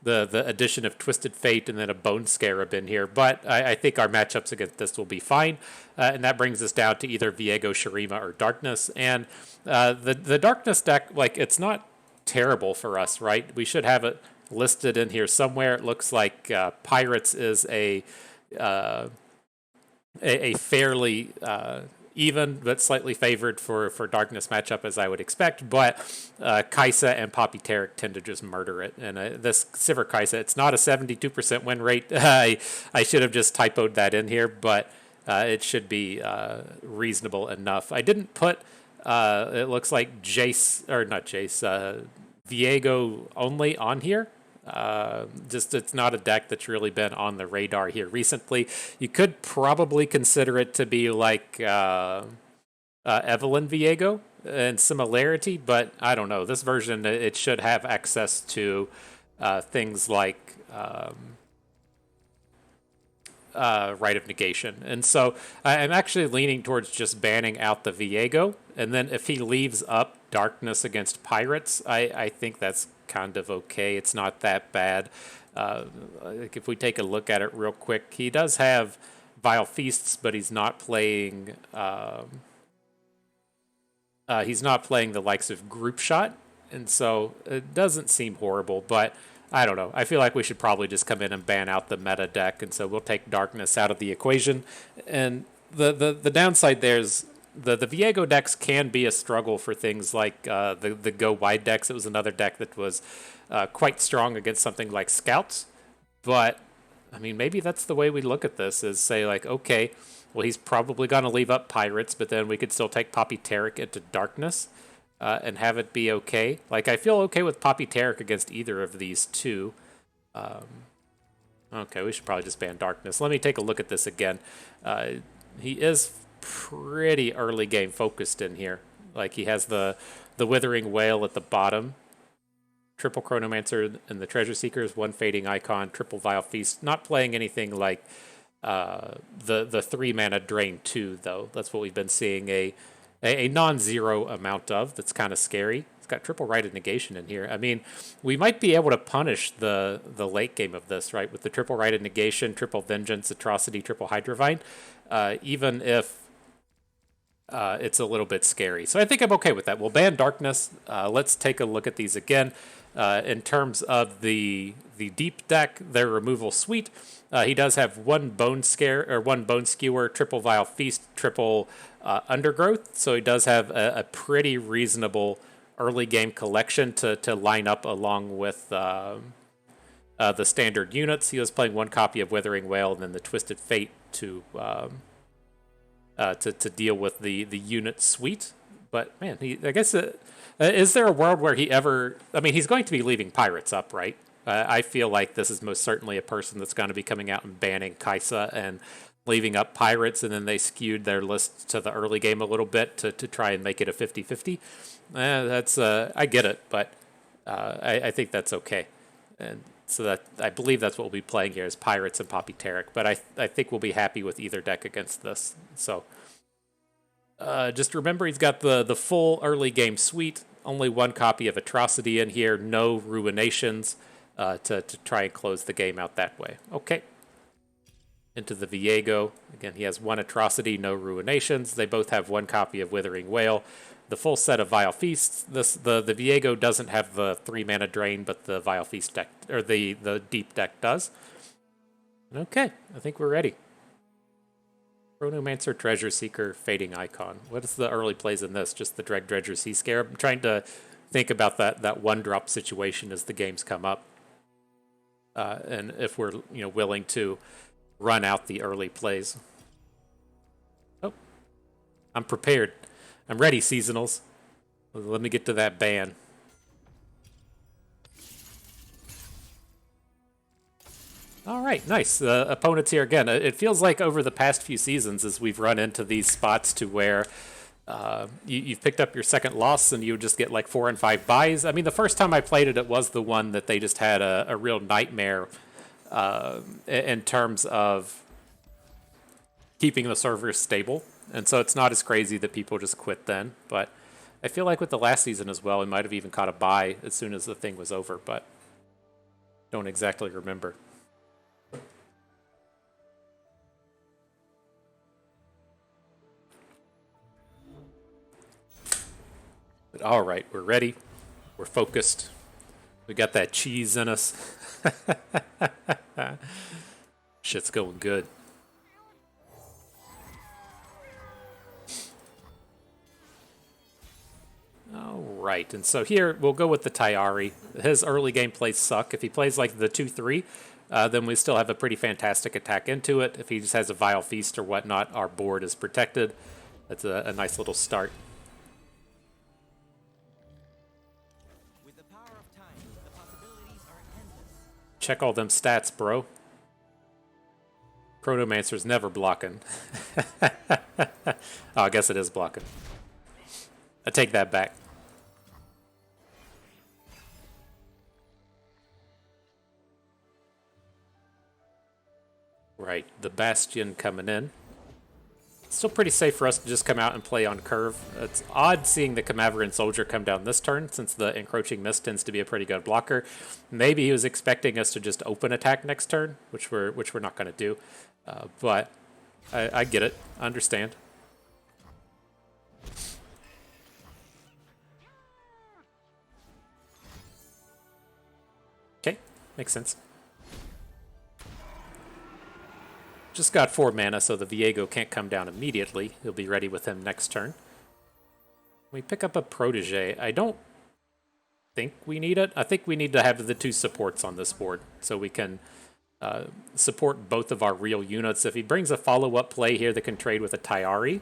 addition of Twisted Fate and then a Bone Scarab in here. But I think our matchups against this will be fine. And that brings us down to either Viego, Shurima, or Darkness. And the Darkness deck, like, it's not terrible for us, right? We should have it listed in here somewhere. It looks like Pirates is a fairly even but slightly favored for Darkness matchup, as I would expect. But Kaisa and Poppy Taric tend to just murder it. And this Sivir Kaisa, it's not a 72% win rate. I should have just typoed that in here, but it should be reasonable enough. I didn't put, it looks like Jace, or not Jace, Viego only on here. Just it's not a deck that's really been on the radar here recently. You could probably consider it to be like Evelyn Viego in similarity, but I don't know. This version, it should have access to things like Rite of Negation. And so I'm actually leaning towards just banning out the Viego. And then if he leaves up Darkness against Pirates, I think that's kind of okay. It's not that bad. Like if we take a look at it real quick, he does have Vile Feasts, but he's not playing the likes of Group Shot. And so it doesn't seem horrible, but I don't know. I feel like we should probably just come in and ban out the meta deck, and so we'll take Darkness out of the equation. And the downside there's the Viego decks can be a struggle for things like the Go Wide decks. It was another deck that was quite strong against something like Scouts. But, I mean, maybe that's the way we look at this, is say like, okay, well, he's probably going to leave up Pirates, but then we could still take Poppy Taric into Darkness. And have it be okay. Like, I feel okay with Poppy Taric against either of these two. Okay, we should probably just ban Darkness. Let me take a look at this again. He is pretty early game focused in here. Like, he has the Withering Wail at the bottom. Triple Chronomancer and the Treasure Seekers, 1 Fading Icon, triple Vile Feast. Not playing anything like the 3 mana Drain 2, though. That's what we've been seeing a non-zero amount of. That's kind of scary. It's got triple Rite of Negation in here. I mean, we might be able to punish the late game of this, right? With the triple Rite of Negation, triple Vengeance, Atrocity, triple Hydrovine, even if it's a little bit scary. So I think I'm okay with that. We'll ban Darkness. Let's take a look at these again. In terms of the deep deck, their removal suite, he does have 1 Bone Skewer, triple Vile Feast, triple Undergrowth. So he does have a pretty reasonable early game collection to line up along with the standard units. He was playing 1 copy of Withering Wail and then the Twisted Fate to deal with the unit suite. But man, I guess is there a world where he ever? I mean, he's going to be leaving Pirates up, right? I feel like this is most certainly a person that's going to be coming out and banning Kaisa and leaving up Pirates, and then they skewed their list to the early game a little bit to try and make it a 50-50. That's I get it, but I think that's okay. And so that I believe that's what we'll be playing here is Pirates and Poppy Taric. But I think we'll be happy with either deck against this. So just remember he's got the full early game suite. Only 1 copy of Atrocity in here. No Ruinations to try and close the game out that way. Okay. Into the Viego. Again, he has 1 Atrocity, no Ruinations. They both have 1 copy of Withering Wail. The full set of Vile Feasts. The Viego doesn't have the 3 mana drain, but the Vile Feast deck, or the deep deck does. Okay, I think we're ready. Chronomancer, Treasure Seeker, Fading Icon. What is the early plays in this? Just the Dreg Dredger Sea Scarab? I'm trying to think about that one drop situation as the games come up. And if we're willing to run out the early plays. Oh, I'm prepared. I'm ready, seasonals. Let me get to that ban. All right, nice. Opponents here again. It feels like over the past few seasons, as we've run into these spots to where you've picked up your second loss and you would just get like 4 and 5 buys. I mean, the first time I played it, it was the one that they just had a real nightmare in terms of keeping the servers stable. And so it's not as crazy that people just quit then. But I feel like with the last season as well, we might have even caught a buy as soon as the thing was over, but don't exactly remember. But all right, we're ready. We're focused. We got that cheese in us. Shit's going good. All right, and so here we'll go with the Taric. His early game plays suck. If he plays like the 2-3, then we still have a pretty fantastic attack into it. If he just has a Vile Feast or whatnot, our board is protected. That's a nice little start. Check all them stats, bro. Chronomancer's never blocking. Oh, I guess it is blocking. I take that back. Right, the Bastion coming in. Still pretty safe for us to just come out and play on curve. It's odd seeing the Camaveran Soldier come down this turn, since the Encroaching Mist tends to be a pretty good blocker. Maybe he was expecting us to just open attack next turn, which we're not going to do. But I get it. I understand. Okay, makes sense. Just got 4 mana, so the Viego can't come down immediately. He'll be ready with him next turn. We pick up a Protege. I don't think we need it. I think we need to have the 2 supports on this board, so we can support both of our real units. If he brings a follow-up play here that can trade with a Taric,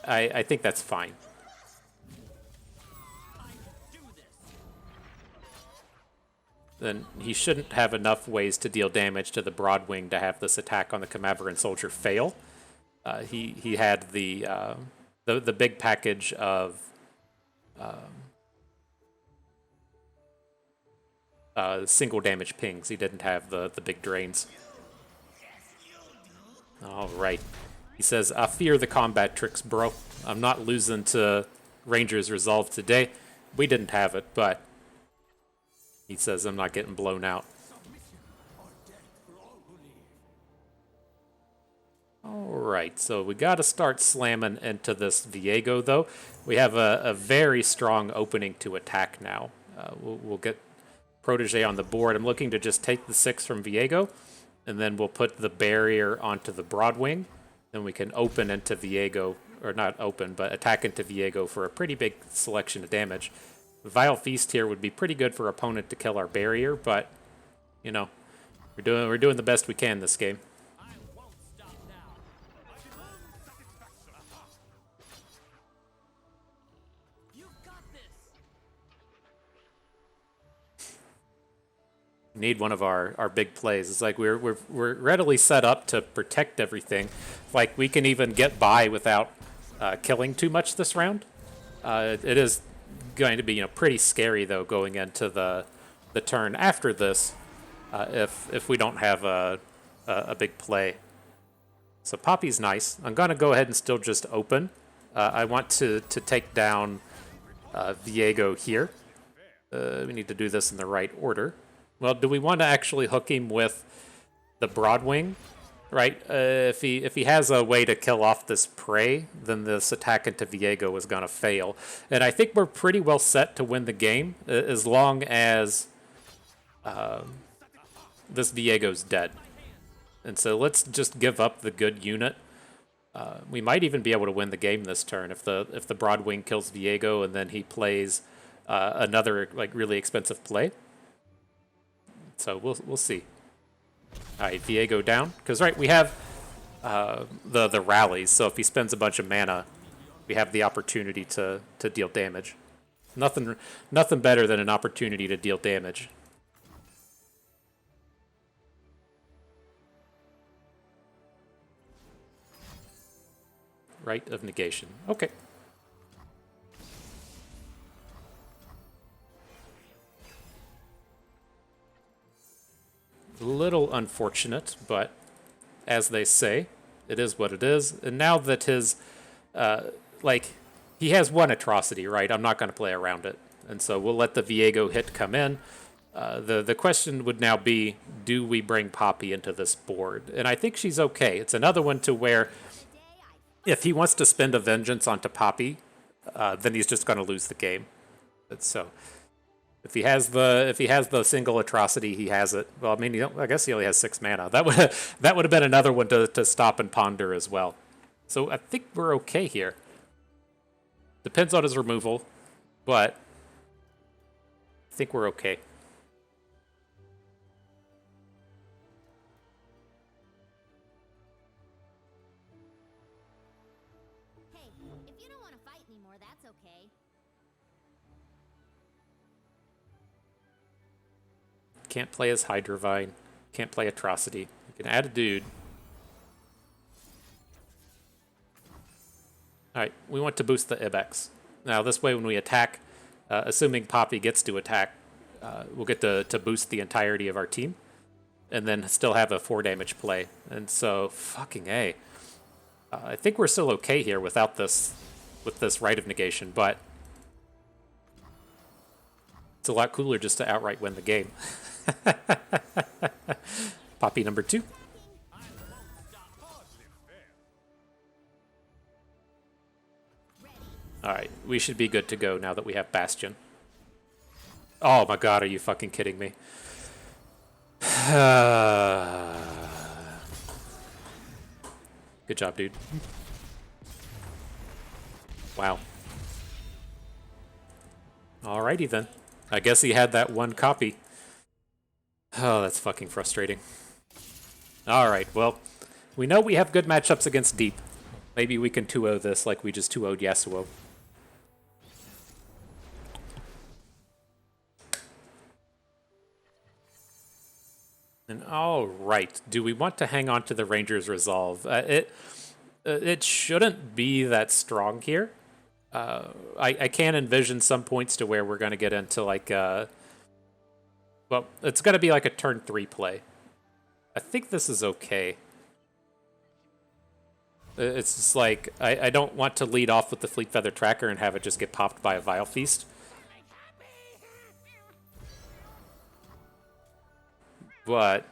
I think that's fine. Then he shouldn't have enough ways to deal damage to the Broadwing to have this attack on the Camaveran Soldier fail. He had the big package of single damage pings. He didn't have the big drains. All right. He says, I fear the combat tricks, bro. I'm not losing to Ranger's Resolve today. We didn't have it, but he says I'm not getting blown out. Alright, so we got to start slamming into this Viego, though. We have a very strong opening to attack now. We'll get Protege on the board. I'm looking to just take the 6 from Viego, and then we'll put the barrier onto the Broadwing. Then we can open into Viego, or not open, but attack into Viego for a pretty big selection of damage. Vile Feast here would be pretty good for opponent to kill our barrier, but you know, we're doing the best we can this game. I won't stop now. You've got this. Need one of our big plays. It's like we're readily set up to protect everything. Like we can even get by without killing too much this round. It is going to be pretty scary though going into the turn after this if we don't have a big play. So Poppy's nice. I'm gonna go ahead and still just open. I want to take down Viego here. We need to do this in the right order. Well, do we want to actually hook him with the Broadwing? Right, if he has a way to kill off this prey, then this attack into Viego is going to fail. And I think we're pretty well set to win the game, as long as this Viego's dead. And so let's just give up the good unit. We might even be able to win the game this turn if the Broadwing kills Viego and then he plays another like really expensive play. So we'll see. All right, Viego down because right we have the rallies. So if he spends a bunch of mana, we have the opportunity to deal damage. Nothing better than an opportunity to deal damage. Rite of negation. Okay. A little unfortunate, but as they say, it is what it is. And now that his, he has one atrocity, right? I'm not going to play around it. And so we'll let the Viego hit come in. The question would now be, do we bring Poppy into this board? And I think she's okay. It's another one to where if he wants to spend a vengeance onto Poppy, then he's just going to lose the game. So if he has the single atrocity, he has it. Well, I mean, I guess he only has 6 mana. That would have been another one to stop and ponder as well. So I think we're okay here. Depends on his removal, but I think we're okay. Hey, if you don't want to fight anymore, that's okay. Can't play as Hydrovine. Can't play Atrocity. You can add a dude. Alright, we want to boost the Ibex. Now this way when we attack, assuming Poppy gets to attack, we'll get to boost the entirety of our team. And then still have a 4 damage play. And so, fucking A. I think we're still okay here without this, with this Rite of Negation, but it's a lot cooler just to outright win the game. Poppy number 2. Alright, we should be good to go now that we have Bastion. Oh my god, are you fucking kidding me? Good job, dude. Wow. Alrighty then. I guess he had that one copy. Oh, that's fucking frustrating. Alright, well, we know we have good matchups against Deep. Maybe we can 2-0 this like we just 2-0'd Yasuo. And alright, do we want to hang on to the Ranger's Resolve? It shouldn't be that strong here. I can envision some points to where we're going to get into like well, it's going to be like a turn 3 play. I think this is okay. It's just like, I don't want to lead off with the Fleet Feather Tracker and have it just get popped by a Vile Feast. But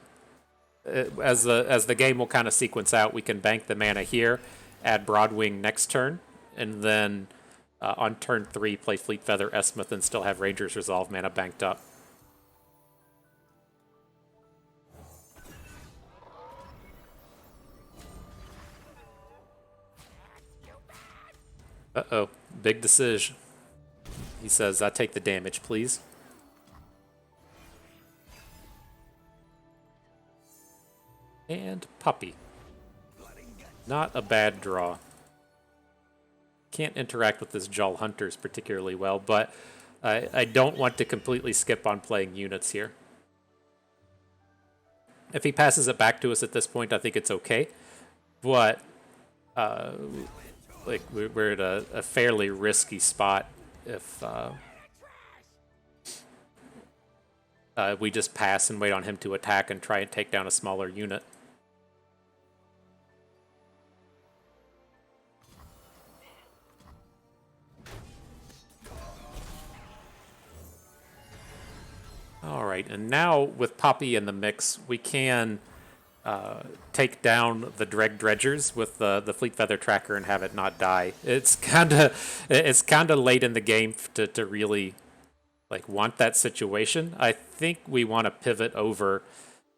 as the game will kind of sequence out, we can bank the mana here, add Broadwing next turn, and then on turn 3 play Fleet Feather Esmith and still have Ranger's Resolve mana banked up. Uh-oh, big decision. He says, I take the damage, please. And Puppy. Not a bad draw. Can't interact with this Jol Hunters particularly well, but I don't want to completely skip on playing units here. If he passes it back to us at this point, I think it's okay. But like we're at a fairly risky spot if we just pass and wait on him to attack and try and take down a smaller unit. All right, and now with Poppy in the mix, we can take down the Dredgers with the Fleet Feather Tracker and have it not die. It's kind of late in the game to really like want that situation. I think we want to pivot over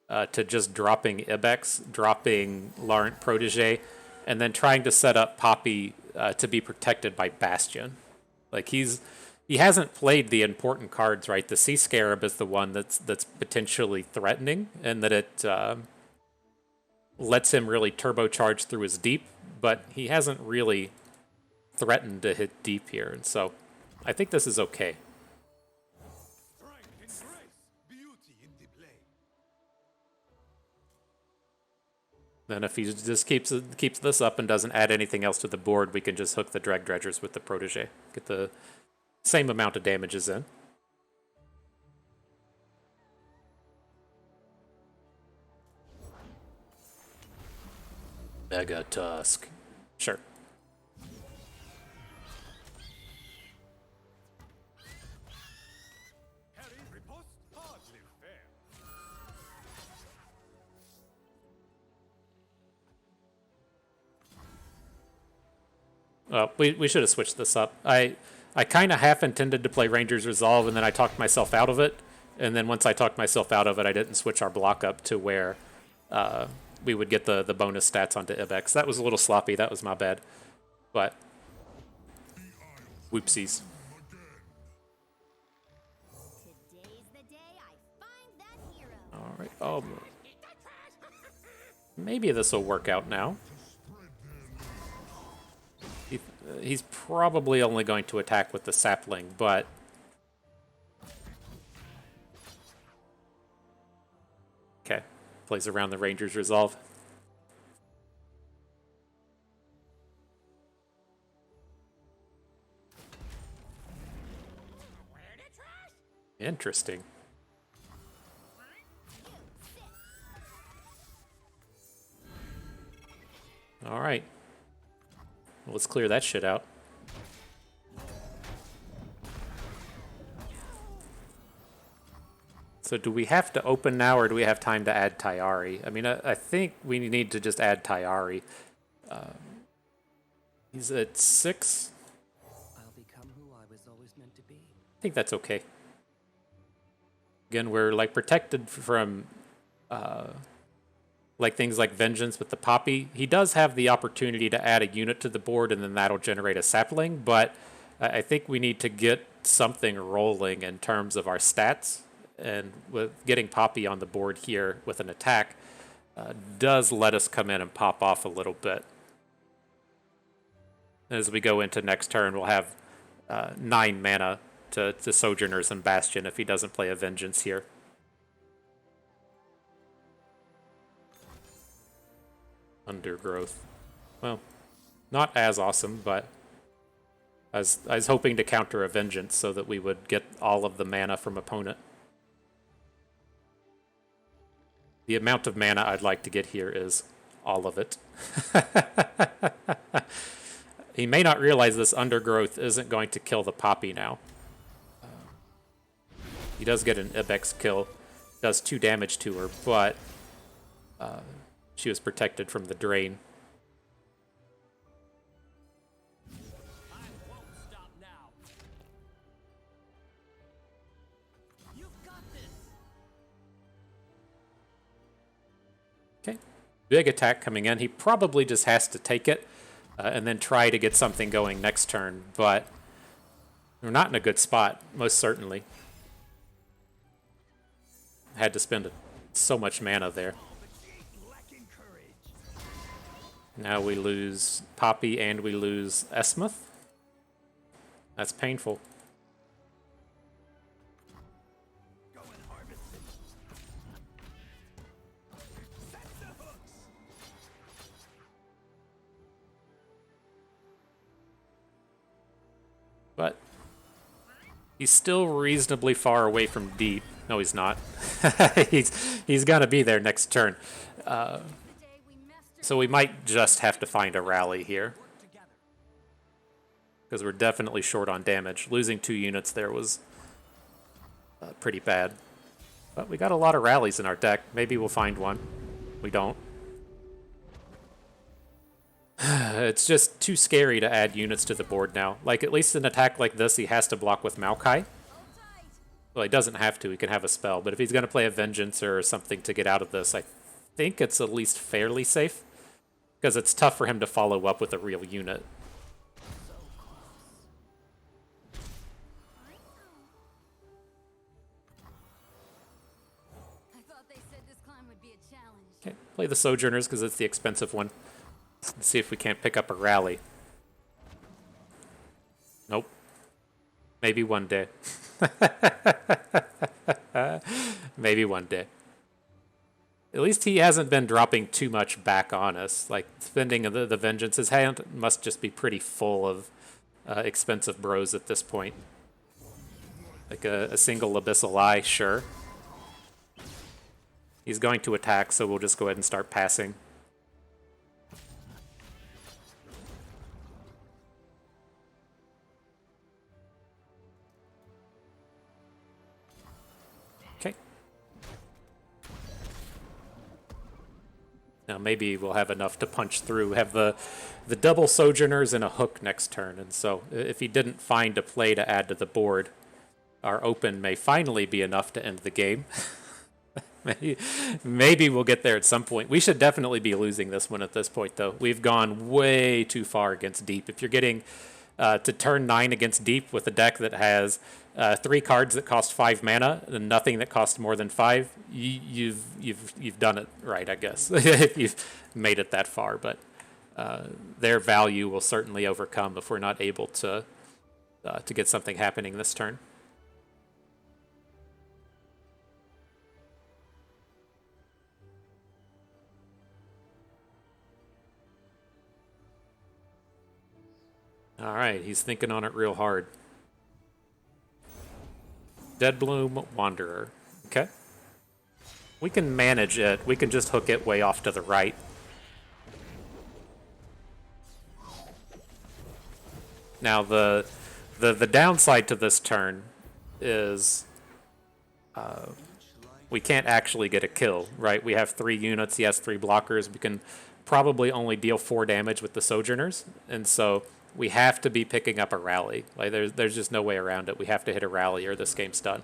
to just dropping Ibex, dropping Laurent Protege, and then trying to set up Poppy to be protected by Bastion. Like he hasn't played the important cards, right? The Sea Scarab is the one that's potentially threatening, and that it lets him really turbocharge through his deep, but he hasn't really threatened to hit deep here, and so I think this is okay. Strength in grace, beauty in display. Then if he just keeps this up and doesn't add anything else to the board, we can just hook the Dreg Dredgers with the Protege. Get the same amount of damages in. Mega Tusk. Sure. Harry riposte, hardly fair. We should have switched this up. I kind of half intended to play Ranger's Resolve, and then I talked myself out of it. And then once I talked myself out of it, I didn't switch our block up to where we would get the bonus stats onto Ibex. That was a little sloppy. That was my bad. But whoopsies. Today's the day I find that hero. All right. Oh, maybe this will work out now. He's probably only going to attack with the sapling, but okay. Plays around the Ranger's Resolve. Interesting. All right. Well, let's clear that shit out. So do we have to open now, or do we have time to add Tayari? I mean, I think we need to just add Tayari. He's at 6. I'll become who I was always meant to be. I think that's okay. Again, we're like protected from like things like Vengeance with the Poppy. He does have the opportunity to add a unit to the board, and then that'll generate a sapling, but I think we need to get something rolling in terms of our stats, and with getting Poppy on the board here with an attack does let us come in and pop off a little bit. As we go into next turn, we'll have 9 mana to Sojourners and Bastion if he doesn't play a Vengeance here. Undergrowth. Well, not as awesome, but I was hoping to counter a Vengeance so that we would get all of the mana from opponent. The amount of mana I'd like to get here is all of it. He may not realize this Undergrowth isn't going to kill the Poppy now. He does get an Ibex kill, does 2 damage to her, but she was protected from the drain. I won't stop now. You've got this. Okay, big attack coming in. He probably just has to take it and then try to get something going next turn, but we're not in a good spot, most certainly. Had to spend so much mana there. Lacking courage. Now we lose Poppy and we lose Esmuth. That's painful. Go and harvest it. Set the hooks. But he's still reasonably far away from deep. No, he's not. he's gonna be there next turn. The day we master So we might just have to find a rally here, Work together. because we're definitely short on damage. Losing 2 units there was pretty bad. But we got a lot of rallies in our deck. Maybe we'll find one. We don't. It's just too scary to add units to the board now. Like, at least an attack like this, he has to block with Maokai. hold tight. Well, he doesn't have to. He can have a spell. But if he's going to play a Vengeance or something to get out of this, I think it's at least fairly safe. Because it's tough for him to follow up with a real unit. I thought they said this climb would be a challenge. Okay, play the Sojourners because it's the expensive one. Let's see if we can't pick up a rally. Nope. Maybe one day. Maybe one day. At least he hasn't been dropping too much back on us. Like, spending the Vengeance, his hand must just be pretty full of expensive bros at this point. Like a single Abyssal Eye, sure. He's going to attack, so we'll just go ahead and start passing. Okay. Now maybe we'll have enough to punch through. Have the double Sojourners and a hook next turn, and so if he didn't find a play to add to the board, our open may finally be enough to end the game. Maybe we'll get there at some point. We should definitely be losing this one at this point, though. We've gone way too far against Deep. If you're getting to turn 9 against Deep with a deck that has 3 cards that cost 5 mana and nothing that costs more than 5, you've done it right, I guess. If you've made it that far, but their value will certainly overcome if we're not able to get something happening this turn. All right, he's thinking on it real hard. Deadbloom Wanderer. Okay. We can manage it. We can just hook it way off to the right. Now, the downside to this turn is we can't actually get a kill, right? We have 3 units. He has 3 blockers. We can probably only deal 4 damage with the Sojourners, and so we have to be picking up a rally. Like there's just no way around it. We have to hit a rally or this game's done.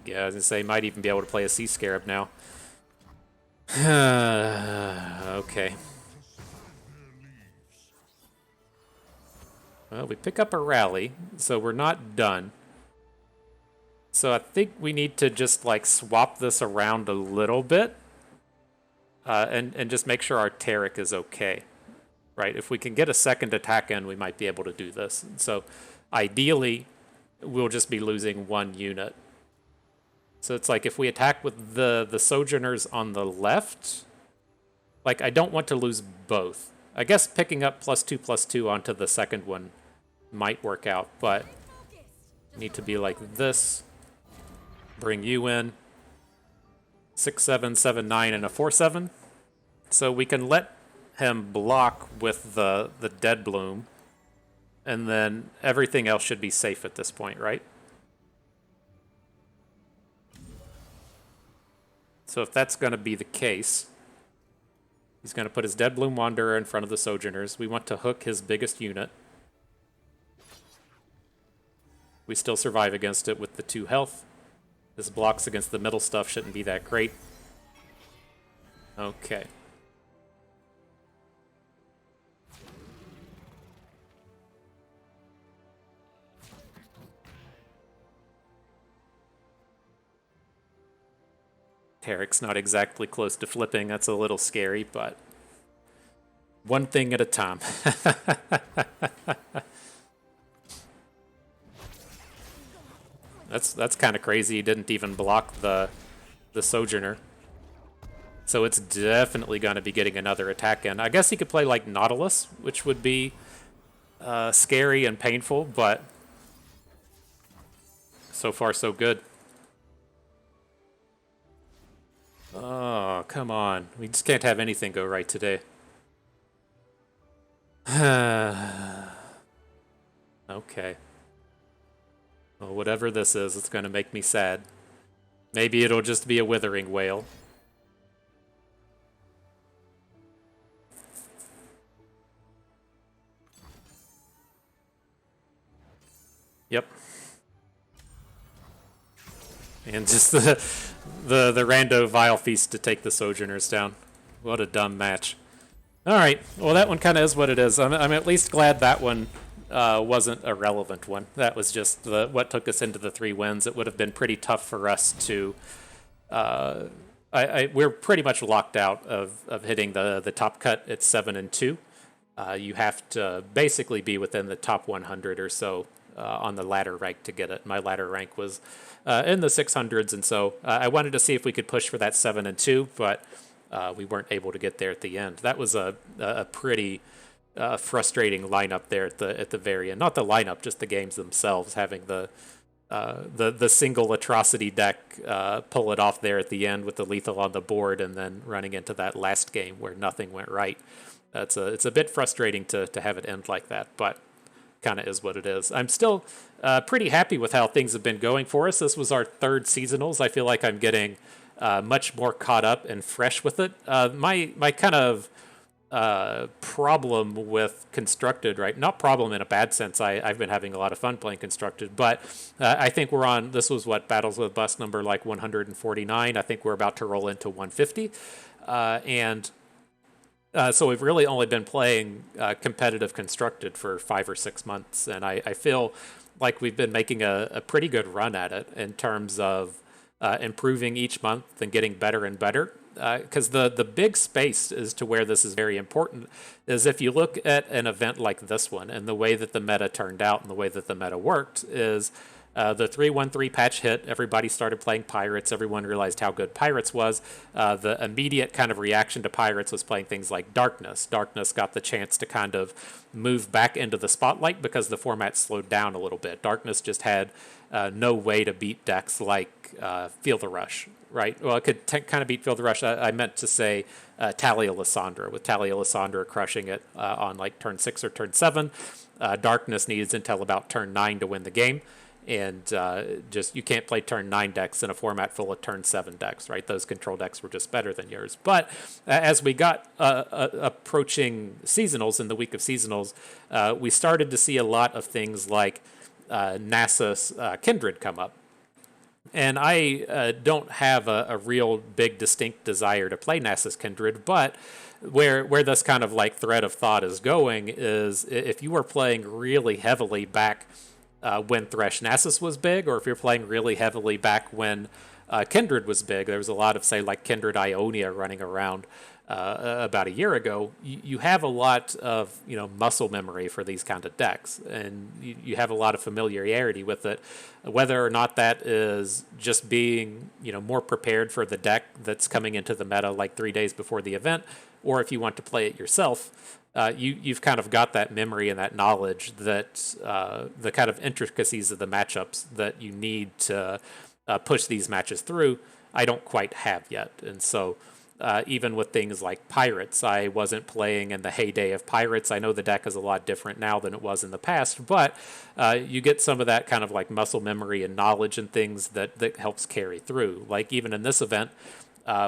Yeah, I was gonna say might even be able to play a Sea Scarab now. Okay. Well, we pick up a rally, so we're not done. So I think we need to just like swap this around a little bit and just make sure our Taric is okay, right? If we can get a second attack in, we might be able to do this. So ideally, we'll just be losing 1 unit. So it's like if we attack with the Sojourners on the left, like I don't want to lose both. I guess picking up +2/+2 onto the second one might work out, but need to be like this. Bring you in. 6/7, 7/9, and a 4/7. So we can let him block with the Deadbloom, and then everything else should be safe at this point, right? So if that's going to be the case, he's going to put his Deadbloom Wanderer in front of the Sojourners. We want to hook his biggest unit. We still survive against it with the 2 health. This blocks against the middle stuff, shouldn't be that great. Okay. Taric's not exactly close to flipping. That's a little scary, but one thing at a time. That's kind of crazy. He didn't even block the Sojourner. So it's definitely going to be getting another attack in. I guess he could play like Nautilus, which would be scary and painful, but so far so good. Oh, come on. We just can't have anything go right today. Okay. Well, whatever this is, it's going to make me sad. Maybe it'll just be a withering wail. And just the rando Vile Feast to take the Sojourners down. What a dumb match. All right, well that one kind of is what it is. I'm at least glad that one wasn't a relevant one. That was just what took us into the 3 wins. It would have been pretty tough for us to. We're pretty much locked out of hitting the top cut at 7-2. You have to basically be within the top 100 or so on the ladder rank to get it. My ladder rank was in the 600s, and so I wanted to see if we could push for that 7-2, but we weren't able to get there at the end. That was a pretty frustrating lineup there at the very end. Not the lineup, just the games themselves. Having the single atrocity deck pull it off there at the end with the lethal on the board, and then running into that last game where nothing went right. It's a bit frustrating to have it end like that, but kind of is what it is. I'm still pretty happy with how things have been going for us. This was our 3rd seasonals. I feel like I'm getting much more caught up and fresh with it. My kind of problem with Constructed, right? Not problem in a bad sense. I've been having a lot of fun playing Constructed, but I think we're on, this was what, Battles with Bust number like 149. I think we're about to roll into 150. So we've really only been playing competitive Constructed for 5 or 6 months, and I feel like we've been making a pretty good run at it in terms of improving each month and getting better and better. Because the big space is to where this is very important is if you look at an event like this one and the way that the meta turned out and the way that the meta worked is the 3-1-3 patch hit. Everybody started playing Pirates. Everyone realized how good Pirates was. The immediate kind of reaction to Pirates was playing things like Darkness. Darkness got the chance to kind of move back into the spotlight because the format slowed down a little bit. Darkness just had no way to beat decks like Feel the Rush, right? Well, it could kind of beat Feel the Rush. I meant to say Talia Lysandra, with Talia Lysandra crushing it on like turn 6 or turn 7. Darkness needs until about turn 9 to win the game. And just you can't play turn 9 decks in a format full of turn 7 decks, right? Those control decks were just better than yours. But as we got approaching seasonals, in the week of seasonals, we started to see a lot of things like Nasus Kindred come up. And I don't have a real big distinct desire to play Nasus Kindred, but where this kind of like thread of thought is going is if you were playing really heavily back when Thresh Nasus was big, or if you're playing really heavily back when Kindred was big, there was a lot of, say, like Kindred Ionia running around about a year ago. You have a lot of muscle memory for these kind of decks, and you have a lot of familiarity with it. Whether or not that is just being more prepared for the deck that's coming into the meta like 3 days before the event, or if you want to play it yourself. You've kind of got that memory and that knowledge that the kind of intricacies of the matchups that you need to push these matches through, I don't quite have yet. And so even with things like Pirates, I wasn't playing in the heyday of Pirates. I know the deck is a lot different now than it was in the past, but you get some of that kind of like muscle memory and knowledge and things that helps carry through. Like even in this event,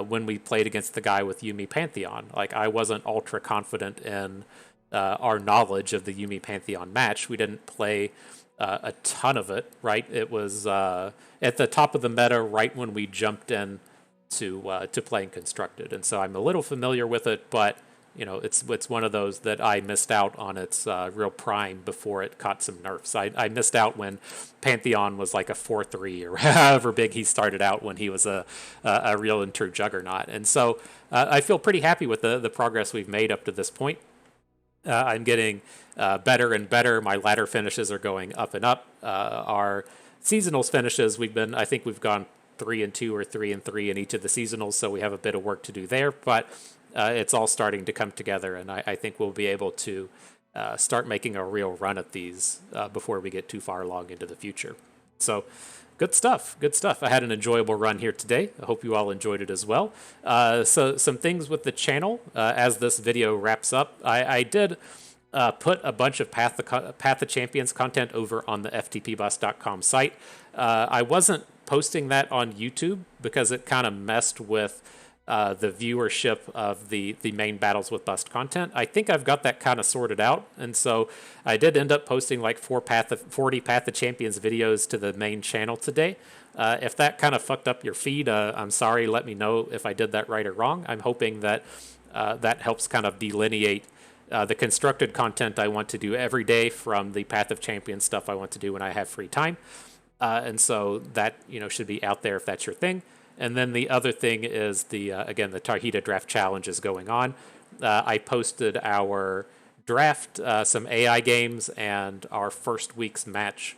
when we played against the guy with Yuumi Pantheon, like I wasn't ultra confident in our knowledge of the Yuumi Pantheon match. We didn't play a ton of it, right? It was at the top of the meta right when we jumped in to playing Constructed, and so I'm a little familiar with it, but it's one of those that I missed out on its real prime before it caught some nerfs. I missed out when Pantheon was like a 4-3 or however big he started out when he was a real and true juggernaut. And so I feel pretty happy with the progress we've made up to this point. I'm getting better and better. My ladder finishes are going up and up. Our seasonals finishes, I think we've gone 3-2 or 3-3 in each of the seasonals, so we have a bit of work to do there, but it's all starting to come together, and I think we'll be able to start making a real run at these before we get too far along into the future. So good stuff. I had an enjoyable run here today. I hope you all enjoyed it as well. So some things with the channel as this video wraps up. I did put a bunch of Path of Champions content over on the ftpbus.com site. I wasn't posting that on YouTube because it kind of messed with the viewership of the main Battles with Bust content. I think I've got that kind of sorted out, and so I did end up posting like 40 Path of Champions videos to the main channel today. If that kind of fucked up your feed, I'm sorry. Let me know if I did that right or wrong. I'm hoping that that helps kind of delineate the constructed content I want to do every day from the Path of Champions stuff I want to do when I have free time. And so that, should be out there if that's your thing. And then the other thing is again, the Tarhita Draft Challenge is going on. I posted our draft, some AI games, and our first week's match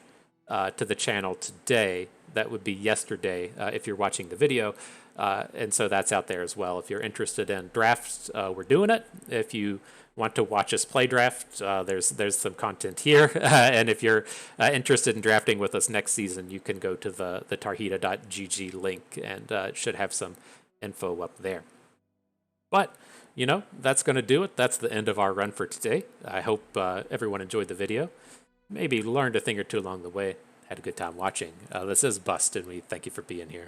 to the channel today. That would be yesterday if you're watching the video. And so that's out there as well. If you're interested in drafts, we're doing it. If you want to watch us play draft, there's some content here. And if you're interested in drafting with us next season, you can go to the tarhita.gg link, and it should have some info up there. But, that's going to do it. That's the end of our run for today. I hope everyone enjoyed the video. Maybe learned a thing or two along the way. Had a good time watching. This is Bust, and we thank you for being here.